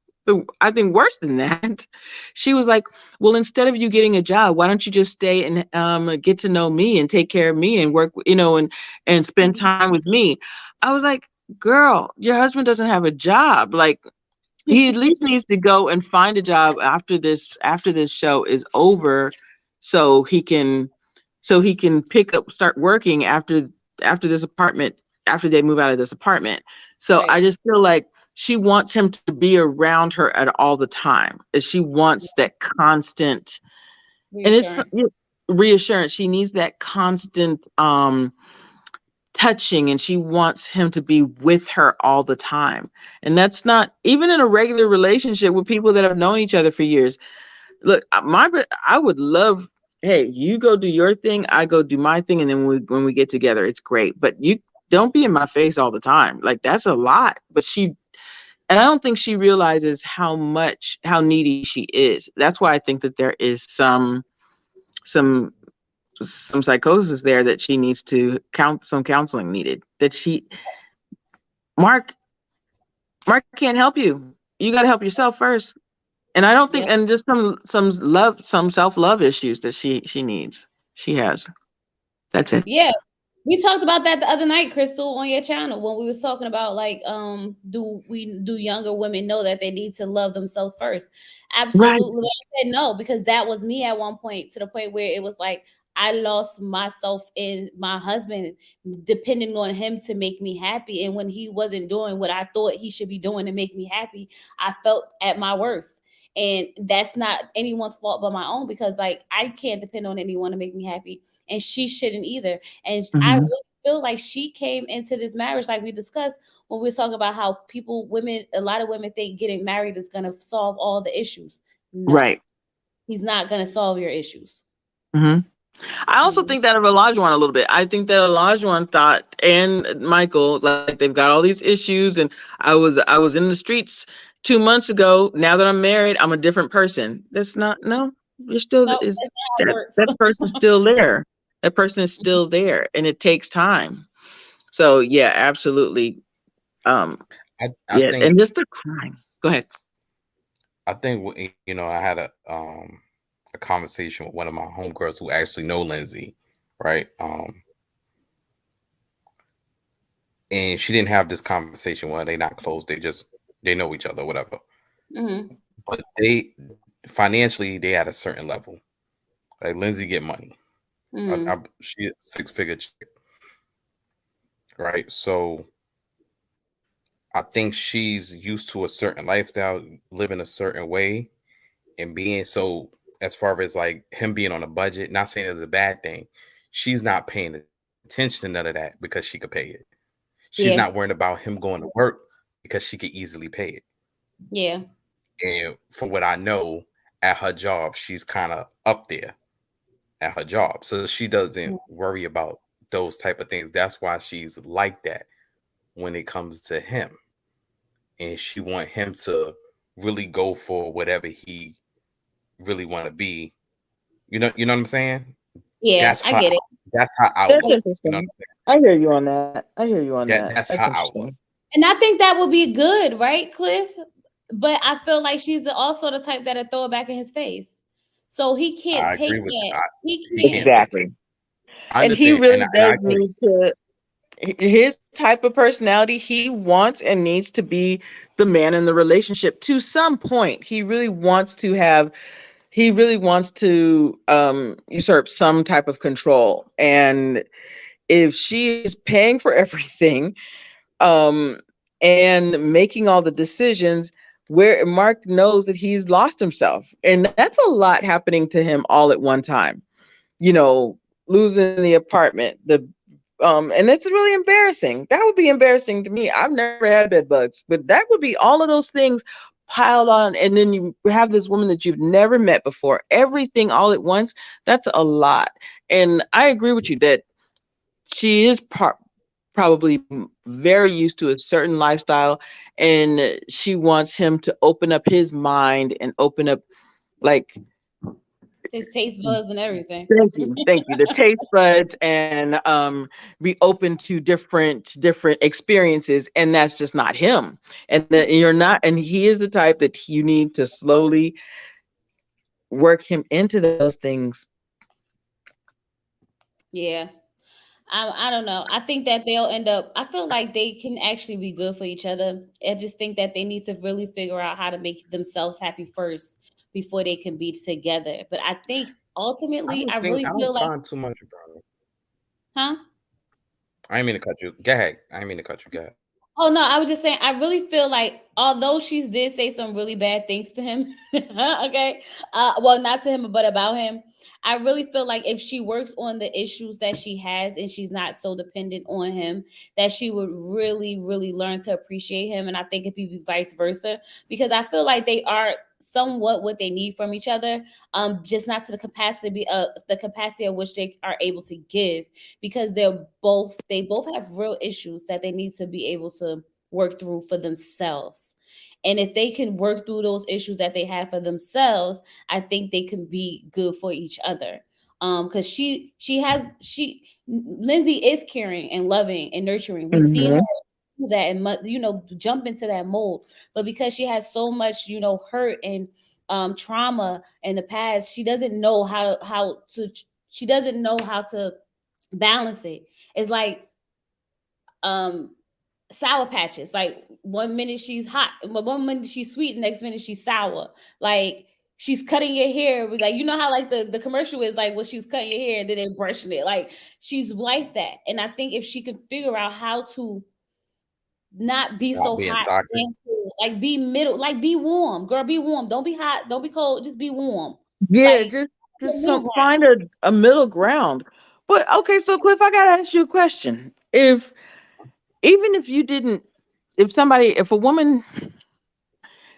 I think worse than that, she was like, well, instead of you getting a job, why don't you just stay and get to know me and take care of me and work, and spend time with me. I was like, girl, your husband doesn't have a job. Like, he at least needs to go and find a job after this show is over, so he can start working after this apartment, after they move out of this apartment. So Right. I just feel like she wants him to be around her at all the time. She wants that constant Reassurance. and it's reassurance. She needs that constant touching, and she wants him to be with her all the time. And that's not even in a regular relationship with people that have known each other for years. Look, I would love, hey, you go do your thing, I go do my thing, and then when we get together, it's great. But you don't be in my face all the time. Like, that's a lot. But and I don't think she realizes how needy she is. That's why I think that there is some psychosis there, that she needs to some counseling needed. That Mark can't help you. You got to help yourself first. And I don't think, Yep. and just some self-love issues that she has. That's it. Yeah. We talked about that the other night, Crystal, on your channel, when we was talking about, like, do younger women know that they need to love themselves first? Right. Absolutely. I said no, because that was me at one point, to the point where it was like I lost myself in my husband, depending on him to make me happy. And when he wasn't doing what I thought he should be doing to make me happy, I felt at my worst. And that's not anyone's fault but my own, because, like, I can't depend on anyone to make me happy, and she shouldn't either. And I Mhm. really feel like she came into this marriage, like we discussed when we were talking about how a lot of women think getting married is going to solve all the issues. No, Right. he's not going to solve your issues. Mm-hmm. I also Mhm. think that of Olajuwon a little bit. I think that Olajuwon thought, and Michael, like, they've got all these issues, and I was in the streets 2 months ago. Now that I'm married, I'm a different person. That's not, no. You're still, No, is that's not how it works. that person's still there. That person is still there, and it takes time. So yeah, absolutely. I Yeah, and think just the crime. Go ahead. I had a conversation with one of my homegirls who actually know Lindsay, right? And she didn't have this conversation. Well, they not close. They know each other, whatever. Mm-hmm. But they financially, they at a certain level. Like, Lindsay get money. Mm-hmm. She a 6-figure chick, right? So I think she's used to a certain lifestyle, living a certain way, and being so, as far as like him being on a budget. Not saying it's a bad thing. She's not paying attention to none of that because she could pay it. She's not Yeah. worrying about him going to work because she could easily pay it. Yeah. And from what I know, at her job, she's kind of up there at her job, so she doesn't worry about those type of things. That's why she's like that when it comes to him, and she want him to really go for whatever he really want to be. You know what I'm saying? Yeah. That's I her. get it. That's her That's outlook. You know what I'm interesting. saying? I hear you on that. That's That's her outlook. interesting. And I think that would be good, right, Cliff? But I feel like she's also the type that'll throw it back in his face. So he can't I take agree with that. I, He he can't. can't take it. Exactly. I And he understand, really and I does agree. need to, his type of personality, he wants and needs to be the man in the relationship to some point. He really wants to usurp some type of control. And if she is paying for everything, um, and making all the decisions, where Mark knows that he's lost himself. And that's a lot happening to him all at one time. You know, losing the apartment, and it's really embarrassing. That would be embarrassing to me. I've never had bed bugs, but that would be all of those things piled on. And then you have this woman that you've never met before, everything all at once. That's a lot. And I agree with you that she is probably very used to a certain lifestyle, and she wants him to open up his mind and open up, like, His taste buds and everything. thank you, the taste buds, and be open to different experiences. And that's just not him. And that you're not, and he is the type that you need to slowly work him into those things. Yeah. I don't know. I think that they'll end up. I feel like they can actually be good for each other. I just think that they need to really figure out how to make themselves happy first before they can be together. But I think ultimately, I really I don't feel like, find too much about it. huh? I didn't mean to cut you. Go ahead. I didn't mean to cut you. Go ahead. Oh no, I was just saying I really feel like although she did say some really bad things to him, okay, well not to him but about him, I really feel like if she works on the issues that she has and she's not so dependent on him, that she would really learn to appreciate him, and I think it'd be vice versa because I feel like they are somewhat what they need from each other, just not to the capacity of which they are able to give because they both have real issues that they need to be able to work through for themselves. And if they can work through those issues that they have for themselves, I think they can be good for each other. Because she Lindsay is caring and loving and nurturing. We've seen her Hmm. do that and jump into that mold. But because she has so much hurt and trauma in the past, she doesn't know how to balance it. It's like um sour patches. Like 1 minute she's hot, but 1 minute she's sweet, the next minute she's sour. Like she's cutting your hair. Like how like the commercial is like when she's cutting your hair and then they brushing it. Like she's like that. And I think if she can figure out how to not be Not so being hot toxic. and cold, like be middle, like be warm, girl, be warm. Don't be hot, don't be cold, just be warm. Yeah, Like just middle some, ground. find a middle ground. But okay, so Cliff, I gotta ask you a question. If even if you didn't, if a woman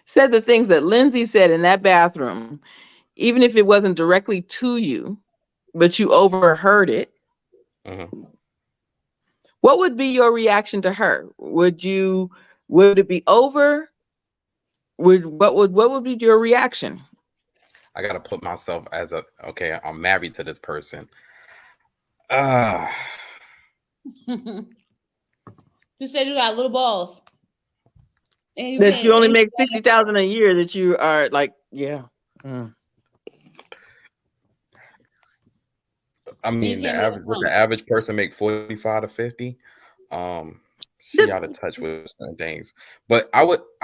said the things that Lindsay said in that bathroom, even if it wasn't directly to you, but you overheard it, Hmm. what would be your reaction to her? Would it be over? What would be your reaction? I gotta put myself as a okay. I'm married to this person. Uh You said you got little balls and you That can't you only and make 60,000 a year, that you are like, yeah. Mm. I you mean, can't make a the song. average person make 45 to 50. Um, she out of touch with certain things. But I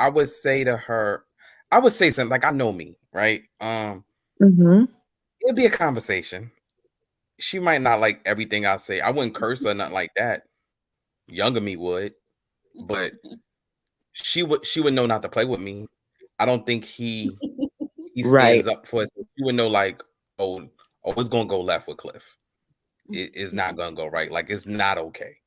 would say to her, I would say something like I know me, right? Hmm. It'd be a conversation. She might not like everything I say. I wouldn't curse her, nothing like that. Younger me would, but she would know not to play with me. I don't think he stands Right. up for us. She would know like, oh, it's gonna go left with Cliff. It's not gonna go right. Like it's not okay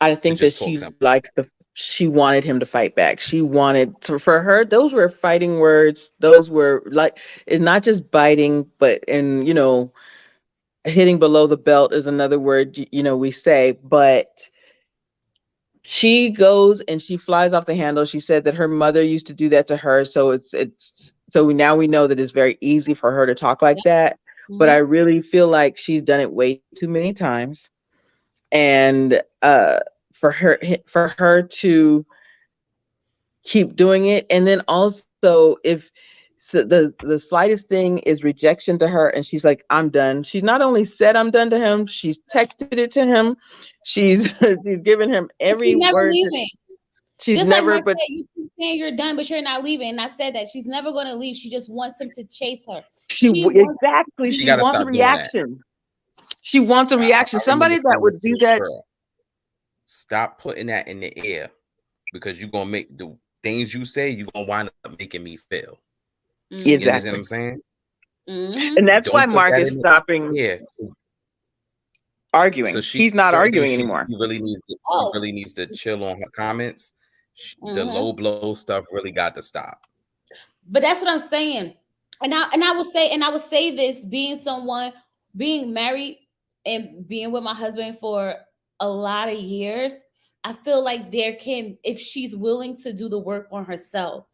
I to think that just talk to she him. likes the she wanted him to fight back. She wanted to, for her, those were fighting words. Those were like, it's not just biting, but, and hitting below the belt is another word, we say. But she goes and she flies off the handle. She said that her mother used to do that to her. So now we know that it's very easy for her to talk like Yeah. that. But I Hmm. really feel like she's done it way too many times. And for her to keep doing it. And then also, if the slightest thing is rejection to her and she's like, I'm done, she's not only said I'm done to him, she's texted it to him, she's she's given him every She's never word. leaving. She's Just like never, Mark but said, you keep saying you're done, but you're not leaving. And I said that she's never going to leave. She just wants him to chase her. She wants exactly, She she got to wants a stop doing that. reaction. She wants a reaction. I remember Somebody that saying this would to do this that. girl. Stop putting that in the air, because you're gonna make the things you say, you're gonna wind up making me feel. You understand what Exactly. I'm saying? And that's why Don't put Mark that is in the stopping air. So arguing. He's not certain arguing things he anymore. really needs to Oh. chill on her comments. The low blow stuff really got to stop. But that's what I'm saying. And I will say this, being married and being with my husband for a lot of years, I feel like if she's willing to do the work on herself,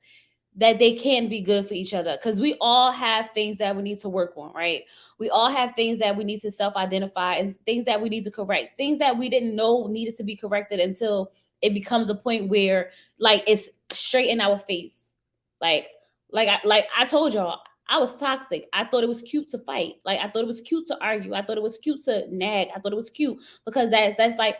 that they can be good for each other, because we all have things that we need to work on, right? We all have things that we need to self-identify and things that we need to correct, things that we didn't know needed to be corrected until it becomes a point where like it's straight in our face. Like I told y'all, I was toxic. I thought it was cute to fight. Like I thought it was cute to argue. I thought it was cute to nag. I thought it was cute because that's like,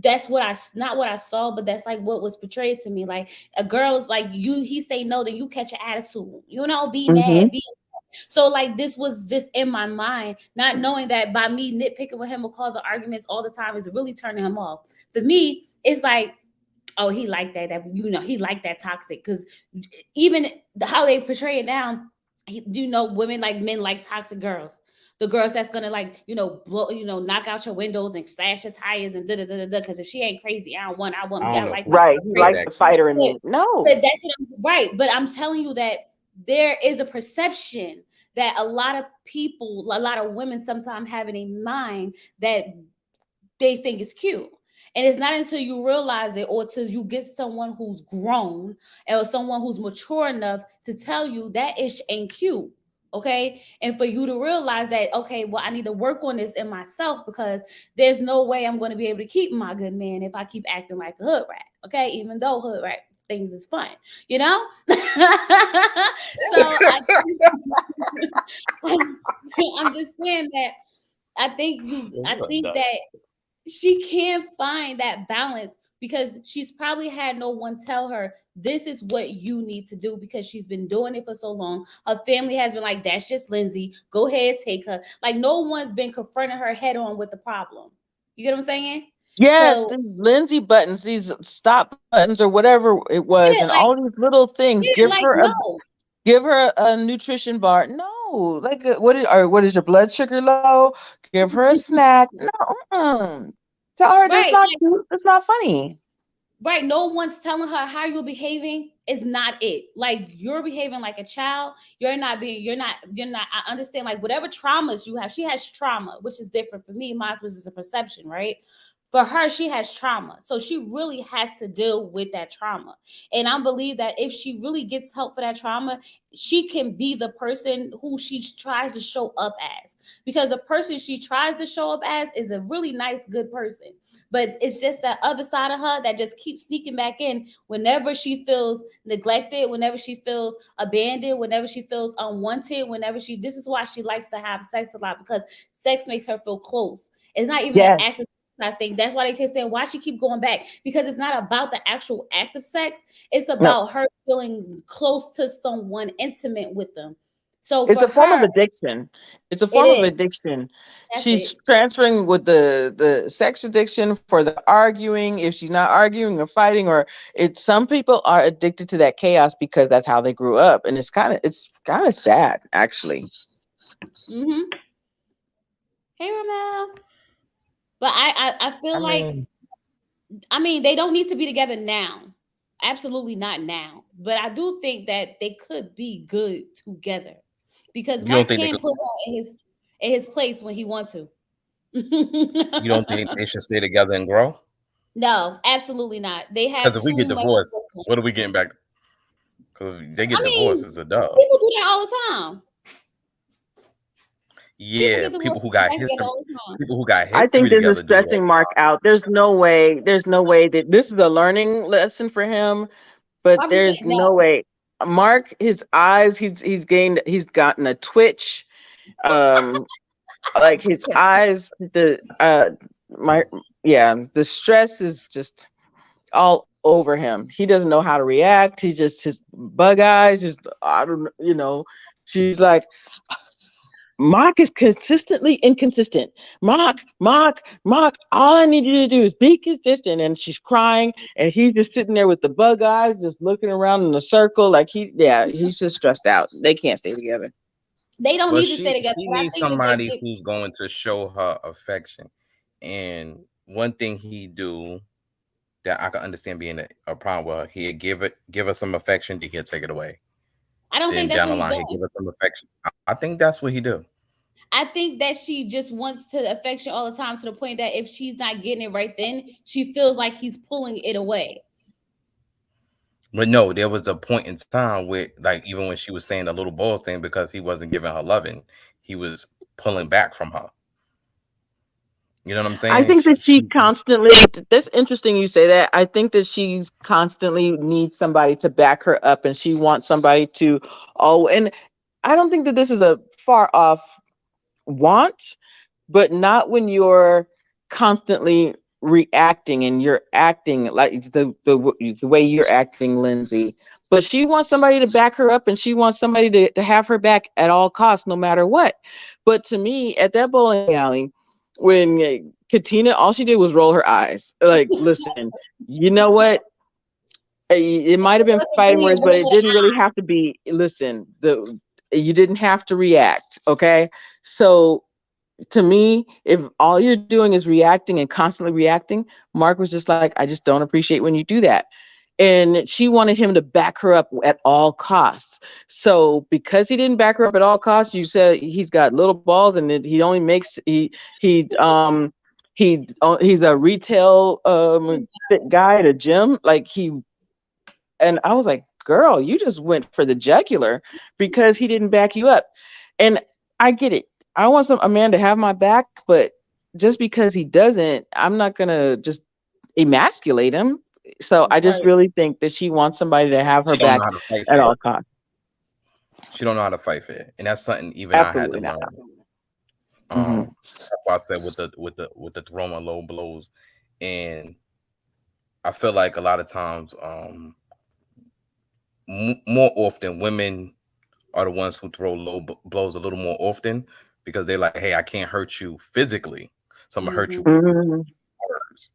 that's what not what I saw, but that's like what was portrayed to me. Like a girl's like, he say no, then you catch an attitude, be mad, be. So like this was just in my mind, not knowing that by me nitpicking with him or causing arguments all the time is really turning him off. For me, it's like, oh, he liked that he liked that toxic, because even how they portray it now, women like men like toxic girls. The girls that's gonna like, blow, knock out your windows and slash your tires and da da da da. Because if she ain't crazy, I want me. I don't I know. like my Right. He crazy. likes the fighter in me. No. But that's what right. But I'm telling you that there is a perception that a lot of people, a lot of women sometimes have in a mind that they think is cute. And it's not until you realize it or till you get someone who's grown or someone who's mature enough to tell you that ish ain't cute. Okay. And for you to realize that, okay, well, I need to work on this in myself, because there's no way I'm going to be able to keep my good man if I keep acting like a hood rat. Okay. Even though hood rat things is fun, So I'm just saying that I think that she can't find that balance, because she's probably had no one tell her this is what you need to do, because she's been doing it for so long. Her family has been like, that's just Lindsay, go ahead, take her. Like no one's been confronting her head on with the problem. You get what I'm saying? Yes, So these Lindsay buttons, these stop buttons or whatever it was, yeah, and all these little things. no. Give her a nutrition bar. No, like what is your blood sugar low? Give her a snack. No, tell her that's Right. not cute. That's not funny. Right. No one's telling her how you're behaving is not it. Like you're behaving like a child. You're not. I understand, like whatever traumas you have, she has trauma, which is different for me. Mine was just a perception, right? For her, she has trauma. So she really has to deal with that trauma. And I believe that if she really gets help for that trauma, she can be the person who she tries to show up as. Because the person she tries to show up as is a really nice, good person. But it's just that other side of her that just keeps sneaking back in whenever she feels neglected, whenever she feels abandoned, whenever she feels unwanted, this is why she likes to have sex a lot, because sex makes her feel close. It's not even an Yes. act of, I think that's why they keep saying, why she keep going back, because it's not about the actual act of sex. It's No. about her feeling close to someone, intimate with them. So It's for a form of her, addiction. It's a it form of is. addiction. That's She's it. transferring with the sex addiction for the arguing. If she's not arguing or fighting, or some people are addicted to that chaos because that's how they grew up, and it's kind of sad, actually. Mm-hmm. Hey, Ramel. But I feel like, they don't need to be together now. Absolutely not now. But I do think that they could be good together, because You don't Mark think they can could? put her in his place when he wants to. You don't think they should stay together and grow? No, absolutely not. They Because have if we too get much. divorced, what are we getting back? Because they get divorced, it's a dub. People do that all the time. People Yeah, get people divorced who got together history, all the time. people who got I history think this is together do it all stressing Mark out. There's no way that this is a learning lesson for him, but I'm just saying there's no. no way. Mark, his eyes, he's gotten a twitch. Um, like his eyes, my the stress is just all over him. He doesn't know how to react. He just his bug eyes, just I don't she's like, Mark is consistently inconsistent. Mark, all I need you to do is be consistent. And she's crying, and he's just sitting there with the bug eyes, just looking around in a circle. Like he's just stressed out. They can't stay together. They don't Well, need to stay together, she but I needs think that they somebody get. who's going to show her affection. And one thing he do that I can understand being a problem with her, he'll give her some affection, then he'll take it away. I don't Then think that's down what the he's line, he'll doing. give her some affection. I think that's what he do. I think that she just wants to affection all the time to the point that if she's not getting it right then, she feels like he's pulling it away. But no, there was a point in time where, like, even when she was saying the little balls thing, because he wasn't giving her loving, he was pulling back from her. You know what I'm I saying? think that she She constantly, that's interesting you say that. I think that she's constantly needs somebody to back her up, and she wants somebody to, and I don't think that this is a far off want, but not when you're constantly reacting and you're acting like the way you're acting, Lindsay. But she wants somebody to back her up, and she wants somebody to have her back at all costs, no matter what. But to me, at that bowling alley, when Katina, all she did was roll her eyes. Like, listen, you know what? It might have It been wasn't fighting really a words, but it little didn't really have to be. Listen, you didn't have to react. Okay, so to me, if all you're doing is reacting and constantly reacting, Mark was just like, I just don't appreciate when you do that. And she wanted him to back her up at all costs. So because he didn't back her up at all costs, you said he's got little balls, and he only makes he's a retail fit guy at a gym. Like and I was like, girl, you just went for the jugular because he didn't back you up. And I get it. I want a man to have my back, but just because he doesn't, I'm not gonna just emasculate him. So I just right. really think that she wants somebody to have her she don't know back how to fight at fair. all costs. She don't know how to fight fair, and that's something even I had to Absolutely not. learn. Hmm. That's why I said with the throwing low blows, and I feel like a lot of times, more often, women are the ones who throw low blows a little more often because they're like, hey, I can't hurt you physically, so I'm gonna hurt you Mm-hmm. with Hmm. words.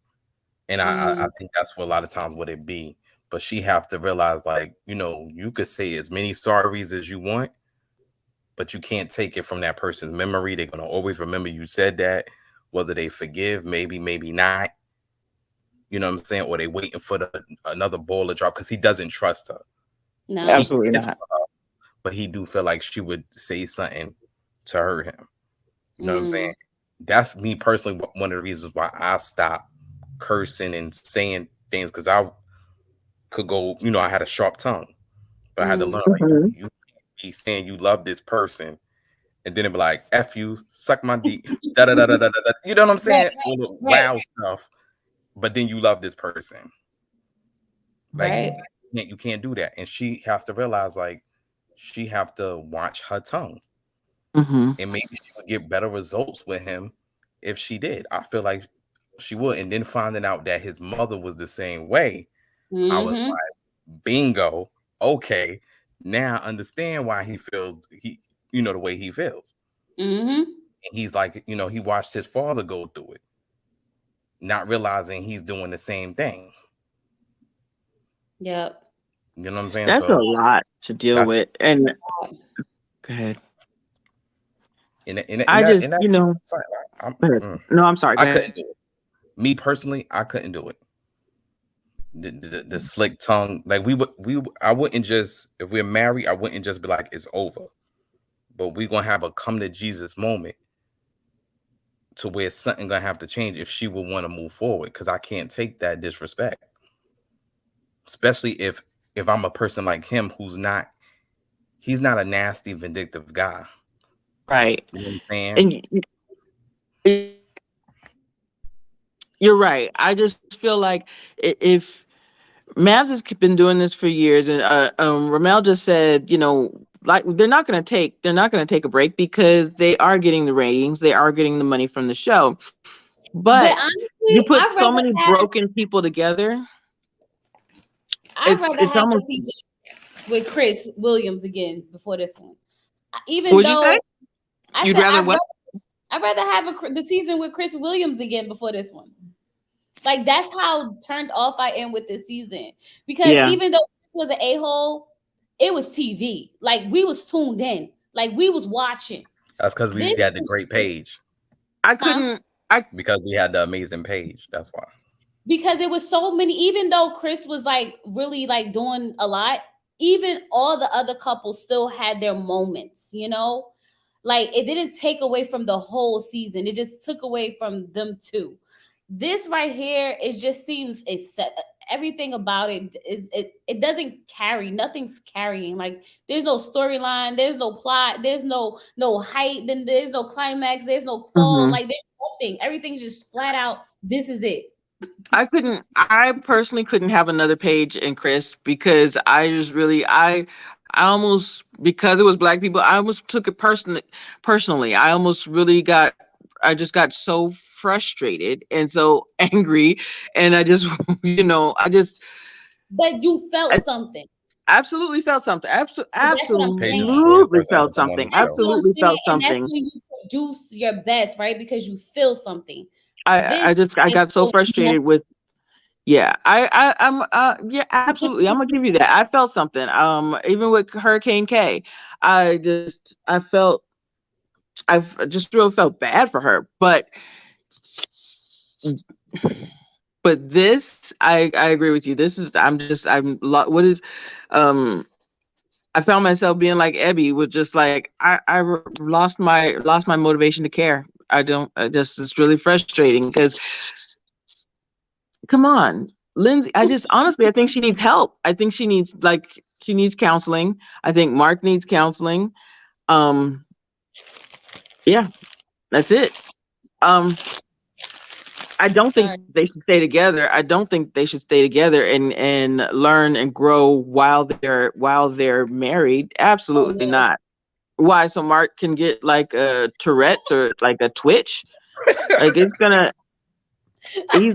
And I Mm-hmm. think that's what a lot of times would it be. But she have to realize, like, you could say as many sorries as you want, but you can't take it from that person's memory. They're gonna always remember you said that, whether they forgive, maybe not. You know what I'm saying? Or they waiting for another ball to drop because he doesn't trust her. He No. Absolutely cares not. for her, but he do feel like she would say something to hurt him. You know what I'm saying? Mm. That's me personally. One of the reasons why I stopped cursing and saying things because I could go. I had a sharp tongue, but I had to learn Mm. like Hmm. you be saying you love this person, and then it be like "f you, suck my dick," da da da da da da. You know what I'm Right. saying? All the Right. wow stuff, but then you love this person. Like Right. you can't do that, and she has to realize like she have to watch her tongue, Hmm. and maybe she would get better results with him if she did. I feel like she would, and then finding out that his mother was the same way, I was Mm-hmm. like, bingo, okay, now I understand why he feels the way he feels. Mm-hmm. And he's like, he watched his father go through it, not realizing he's doing the same thing. Yep. You know what I'm saying? That's a So lot to deal that's with. And go ahead. and I that just, and that's go ahead. No, I'm sorry. I Go ahead. couldn't do it. Me personally, I couldn't do it. The slick tongue, like I wouldn't just if we're married, I wouldn't just be like it's over. But we're gonna have a come to Jesus moment to where something gonna have to change if she would want to move forward. Because I can't take that disrespect, especially if I'm a person like him he's not a nasty, vindictive guy. Right. You know what I'm saying? And you're right. I just feel like if Mavs has been doing this for years, and Ramel just said, like they're not gonna take a break because they are getting the ratings, they are getting the money from the show. But But you honestly, put so many broken people together, I'd it's rather it's have the almost. season with Chris Williams again before this one. Even What'd you say? though I You'd said rather what? I'd rather have the season with Chris Williams again before this one. Like that's how turned off I am with this season. Because Yeah, even though it was an a-hole, it was TV. Like we was tuned in. Like we was watching. That's because we This had the is great just, page. I huh? couldn't. I Because we had the amazing page. That's why. Because it was so many, even though Chris was like really like doing a lot, even all the other couples still had their moments, like it didn't take away from the whole season, it just took away from them too. This right here, it just seems it's everything about it is it doesn't carry, nothing's carrying. Like there's no storyline, there's no plot, there's no height, then there's no climax, there's no fall, mhm. like there's nothing, everything's just flat out, this is it. I couldn't. I personally couldn't have another page in Chris because I just really. I almost, because it was black people, I almost took it personally. I almost really got. I just got so frustrated and so angry, and I just, I just But you felt I something. absolutely felt something. But that's what I'm Page saying. is the Absolutely person that had felt to come on the something. That's show. what I'm Absolutely saying. felt And that's something. when you produce your best, right? Because you feel something. I This, I just I I got so feel frustrated nothing. with. Yeah, I'm yeah, absolutely. I'm gonna give you that. I felt something. Even with Hurricane K, I felt just really felt bad for her. But this, I agree with you. This is what is um I found myself being like Ebby, with just like lost my motivation to care. I don't. I just It's really frustrating because, come on, Lindsay. I just honestly, I think she needs help. I think she needs counseling. I think Mark needs counseling. Um, yeah, that's it. Um, I don't think Sorry. they should stay together. I don't think they should stay together and learn and grow while they're married. Oh Absolutely no. not. Why? So Mark can get like a Tourette's or like a twitch? Like it's gonna. He's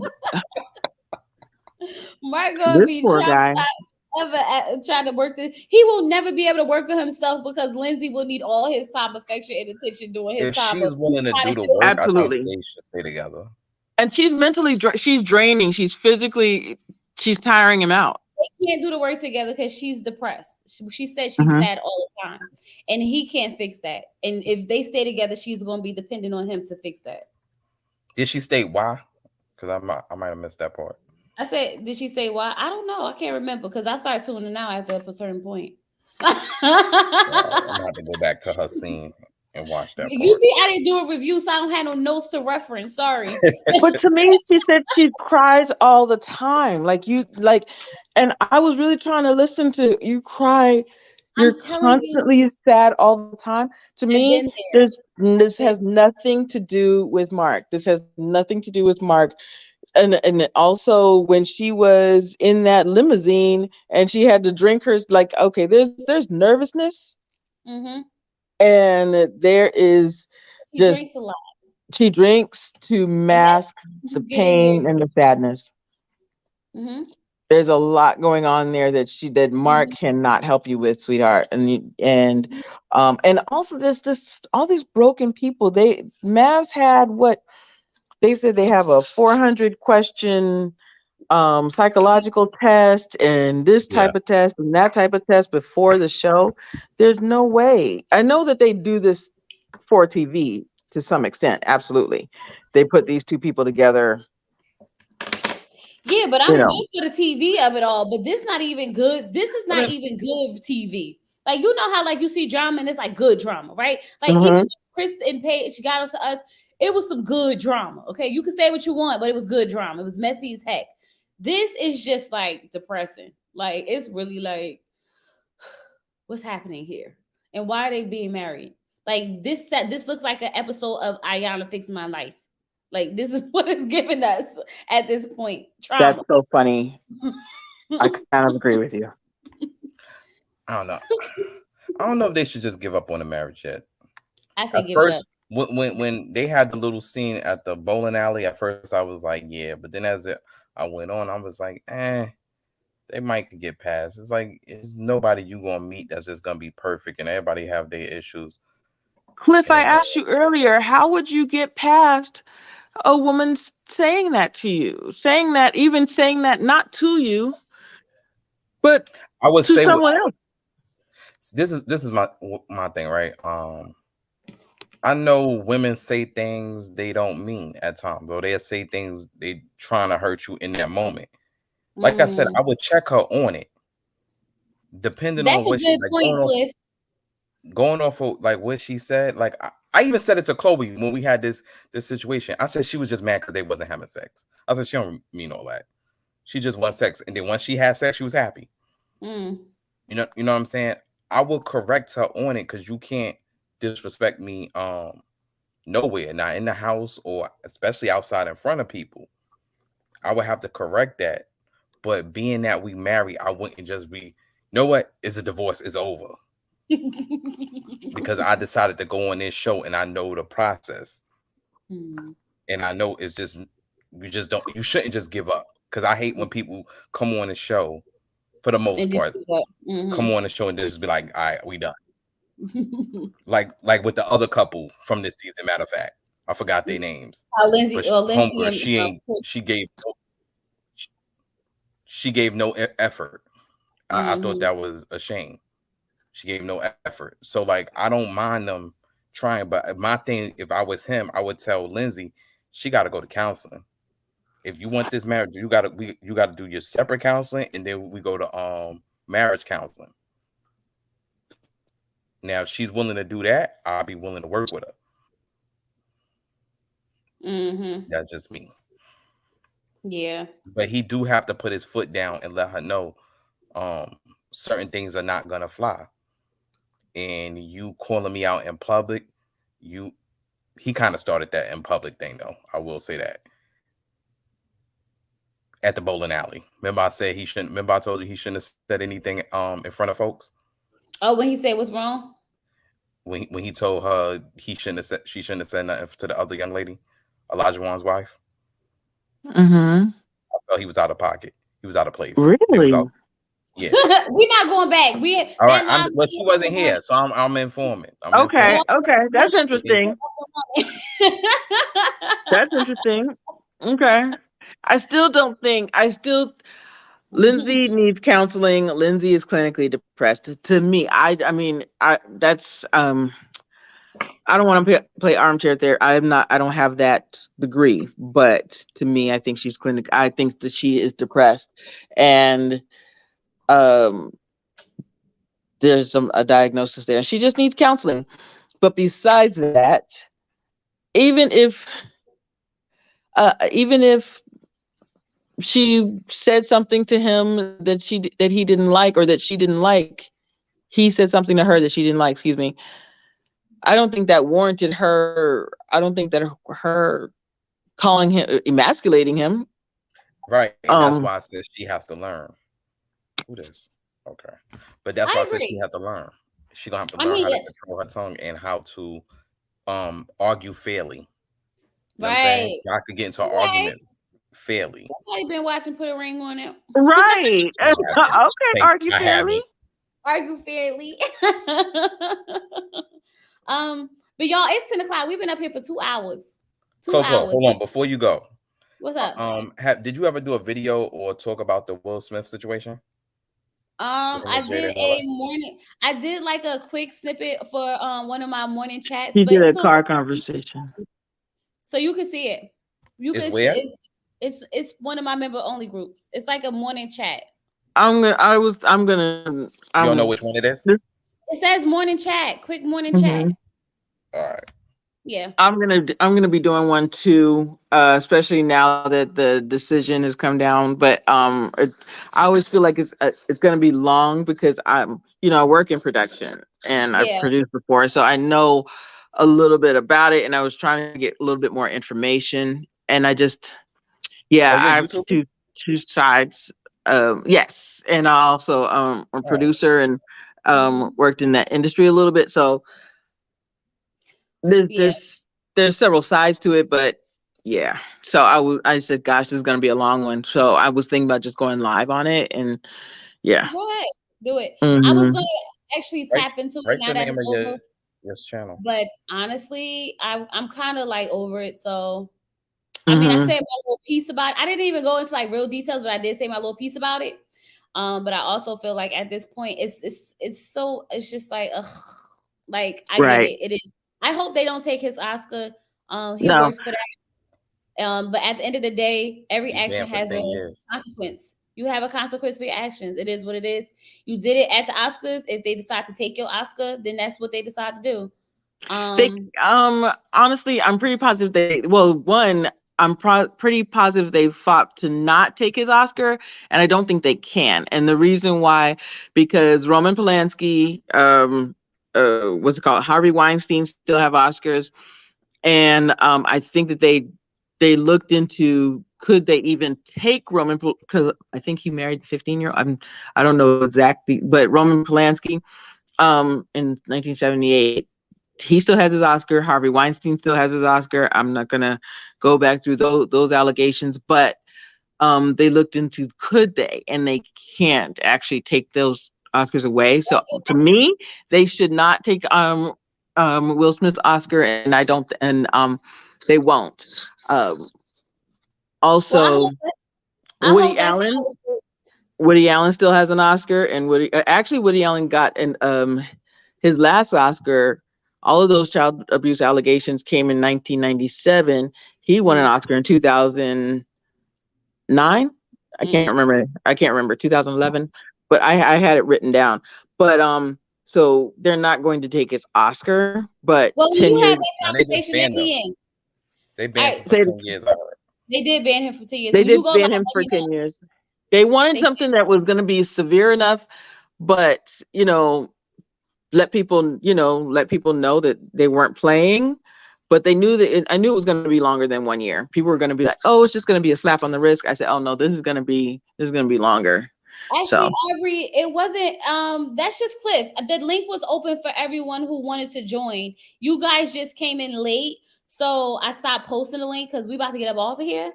Mark gonna this be poor guy. traumatized ever trying to work this. He will never be able to work on himself because Lindsay will need all his time, affection, and attention during his If time of she's willing to trying do to the feel work, I himself. think Absolutely. they should stay together. And she's she's draining. She's physically, she's tiring him out. They can't do the work together because she's depressed. She said she's Hmm. sad all the time, and he can't fix that. And if they stay together, she's gonna be dependent on him to fix that. Did she state why? Because I might have missed that part. I said, did she say why? I don't know. I can't remember because I started tuning out after a certain point. I'm gonna have to go back to her scene and watch that You part. see, I didn't do a review, so I don't have no notes to reference. Sorry. But to me, she said she cries all the time. And I was really trying to listen to you cry. You're I'm telling you, constantly sad all the time. To I've me, been there. this Been, has nothing to do with Mark. This has nothing to do with Mark. And also when she was in that limousine and she had to drink her, like, okay, there's nervousness, mm-hmm. and there is She just, drinks a lot, she drinks to and that's mask the you get in your. pain and the sadness. Mm-hmm. There's a lot going on there that Mark Mm-hmm. cannot help you with, sweetheart. And also this all these broken people. Mavs had what they said, they have a 400 question psychological test and this Yeah. type of test and that type of test before the show. There's no way. I know that they do this for TV to some extent. Absolutely. They put these two people together, Yeah, but you I'm know. good for the TV of it all. But this not even good. This is not even good TV. Like you know how like you see drama and it's like good drama, right? Like even Mhm. when Chris and Paige got onto us, it was some good drama. Okay, you can say what you want, but it was good drama. It was messy as heck. This is just like depressing. Like it's really like what's happening here and why are they being married? Like this looks like an episode of Ayana Fix My Life. Like this is what it's giving us at this point. Trauma. That's so funny. I kind of agree with you. I don't know. I don't know if they should just give up on the marriage yet. I say At give it up. first, when they had the little scene at the bowling alley, at first I was like, yeah, but then I went on, I was like, they might could get past. It's like it's nobody you gonna meet that's just gonna be perfect, and everybody have their issues. Cliff, I And asked you earlier, how would you get past a woman saying that to you? Even saying that not to you, but I would to say someone else. this is my thing, right? I know women say things they don't mean at times, or they'll say things they trying to hurt you in that moment. Like I said, I would check her on it, depending on That's a what she good like point, Cliff. going off of like what she said. Like I even said it to Chloe when we had this situation. I said she was just mad because they wasn't having sex. I said she don't mean all that. She just wants sex, and then once she had sex, she was happy. Mm. You know what I'm saying? I will correct her on it because you can't disrespect me nowhere, not in the house or especially outside in front of people. I would have to correct that. But being that we married, I wouldn't just be, you know what? It's a divorce, it's over. Because I decided to go on this show and I know the process. And I know it's just you shouldn't just give up. Because I hate when people come on the show for the most part. Come on the show and just be like, all right, we done. like with the other couple from this season, matter of fact. I forgot their names. Lindsay, but Lindsay homegirl, she gave no effort. I thought that was a shame. She gave no effort. So like I don't mind them trying, but my thing, if I was him, I would tell Lindsay she got to go to counseling. If you want this marriage, you got to do your separate counseling, and then we go to marriage counseling. Now, if she's willing to do that, I'll be willing to work with her. That's just me. Yeah. But he do have to put his foot down and let her know certain things are not gonna fly. And you calling me out in public, he kind of started that in public thing though. I will say that. At the bowling alley. Remember I said he shouldn't, remember I told you he shouldn't have said anything in front of folks? Oh, when he said what's wrong? When he told her she shouldn't have said nothing to the other young lady, Elijah Wan's wife. I felt he was out of pocket. He was out of place. Really? Yeah. We're not going back. All right. Well, she wasn't here, so I'm informing. Okay. That's interesting. That's interesting. Okay. Lindsay needs counseling. Lindsay is clinically depressed. To me, I don't want to play armchair there. I don't have that degree, but to me, I think she's clinical. I think that she is depressed, and there's a diagnosis there. She just needs counseling. But besides that, even if she said something to him that he didn't like, or that she didn't like, he said something to her that she didn't like. Excuse me. I don't think that warranted her. I don't think that her calling him, emasculating him. Right. And that's why I said she has to learn. Who this? Okay. But that's why I said she has to learn. She's gonna have to learn how to control her tongue and how to argue fairly. You know what I'm saying? Y'all could get into an argument fairly. I've been watching Put a Ring on It. Right. Okay, argue fairly. Argue fairly. But y'all, it's 10 o'clock. We've been up here for 2 hours. 2 hours. Hold on, before you go. What's up? Did you ever do a video or talk about the Will Smith situation? I did like a quick snippet for one of my morning chats. He did a car conversation. So you can see it. You can see it. It's one of my member only groups. It's like a morning chat. You don't know which one it is? It says morning chat, quick morning chat. All right. Yeah. I'm gonna be doing one too, especially now that the decision has come down. But I always feel like it's gonna be long because I work in production and I've Yeah. produced before, so I know a little bit about it. And I was trying to get a little bit more information, and I just Oh, yeah, you're I a have YouTuber? two sides. Yes, and I also a Oh, producer and Hmm. worked in that industry a little bit, so there's Yeah. there's there's several sides to it, but yeah. So I said, gosh, this is gonna be a long one. So I was thinking about just going live on it, and yeah. Go ahead. Do it. I was Hmm. gonna actually write tap into it write now your that name it's of over, your channel. but honestly, I'm kind of like over it. So I mean, I Hmm. said my little piece about it. I didn't even go into like real details, but I did say my little piece about it. But I also feel like at this point, it's just like ugh, like I get Right. it. It is. I hope they don't take his Oscar. He No. worked for that. But at the end of the day, every He action banned for has a 10 years. consequence. You have a consequence for your actions. It is what it is. You did it at the Oscars. If they decide to take your Oscar, then that's what they decide to do. They Um, honestly, I'm pretty positive one, pretty positive they fought to not take his Oscar, and I don't think they can. And the reason why, because Roman Polanski, what's it called, Harvey Weinstein still have Oscars, and I think that they looked into could they even take because I think he married the 15-year-old. I don't know exactly, but Roman Polanski in 1978, he still has his Oscar. Harvey Weinstein still has his Oscar. I'm not gonna go back through those allegations, but they looked into could they, and they can't actually take those Oscars away. So to me, they should not take Will Smith's Oscar, and I don't, and they won't. Um, well, Also, I Woody hope that's Allen. how it's. Woody Allen still has an Oscar, and Woody Allen got an his last Oscar. All of those child abuse allegations came in 1997. He won an Mm, Oscar in 2009. I can't mm. remember. I can't remember 2011, but I had it written down. But so they're not going to take his Oscar, but Well, when 10 you have years that Now they just conversation, let banned him. me in. They All banned him right, for they 10 years. I heard. they did ban him for 2 years. they When you did go live, ban him let for me 10 know. years. They wanted Thank something that was going to be severe enough, but let people know that they weren't playing, but they knew that I knew it was going to be longer than 1 year. People were going to be like, oh, it's just going to be a slap on the wrist. I said, oh no, this is going to be longer. Actually, So Aubrey, it wasn't. That's just Cliff. The link was open for everyone who wanted to join. You guys just came in late, so I stopped posting the link because we about to get up off of here.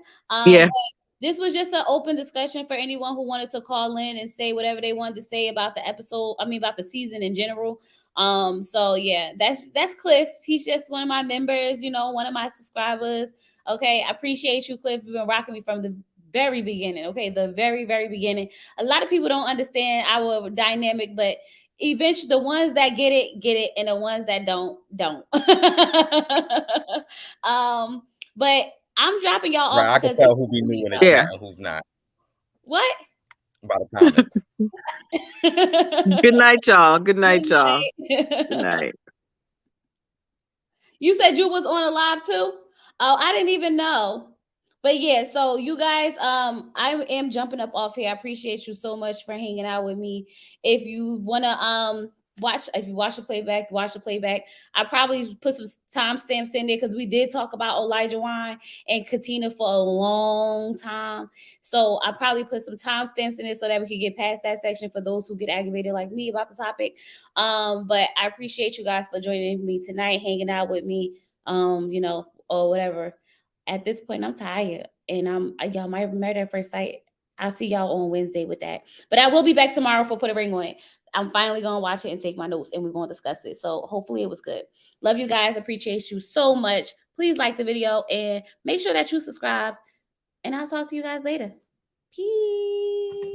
yeah. But this was just an open discussion for anyone who wanted to call in and say whatever they wanted to say about the episode. I mean, about the season in general. So yeah, that's Cliff. He's just one of my members. One of my subscribers. Okay, I appreciate you, Cliff. You've been rocking me from the very beginning. Okay, the very, very beginning. A lot of people don't understand our dynamic, but eventually the ones that get it, and the ones that don't. But I'm dropping y'all Right, off I can because it's tell who be new in the go. chat Yeah. and who's not What? by the comments. Good night, y'all. Good Good night, y'all. Good night. night. You said you was on a live too? Oh, I didn't even know. But yeah, so you guys, I am jumping up off here. I appreciate you so much for hanging out with me. If you wanna if you watch the playback. I probably put some timestamps in there because we did talk about Elijah Wine and Katina for a long time. So I probably put some timestamps in there so that we can get past that section for those who get aggravated like me about the topic. But I appreciate you guys for joining me tonight, hanging out with me, or whatever. At this point, I'm tired, and y'all might Married at First Sight. I'll see y'all on Wednesday with that. But I will be back tomorrow for Put a Ring on It. I'm finally gonna watch it and take my notes, and we're gonna discuss it. So hopefully it was good. Love you guys. Appreciate you so much. Please like the video and make sure that you subscribe. And I'll talk to you guys later. Peace.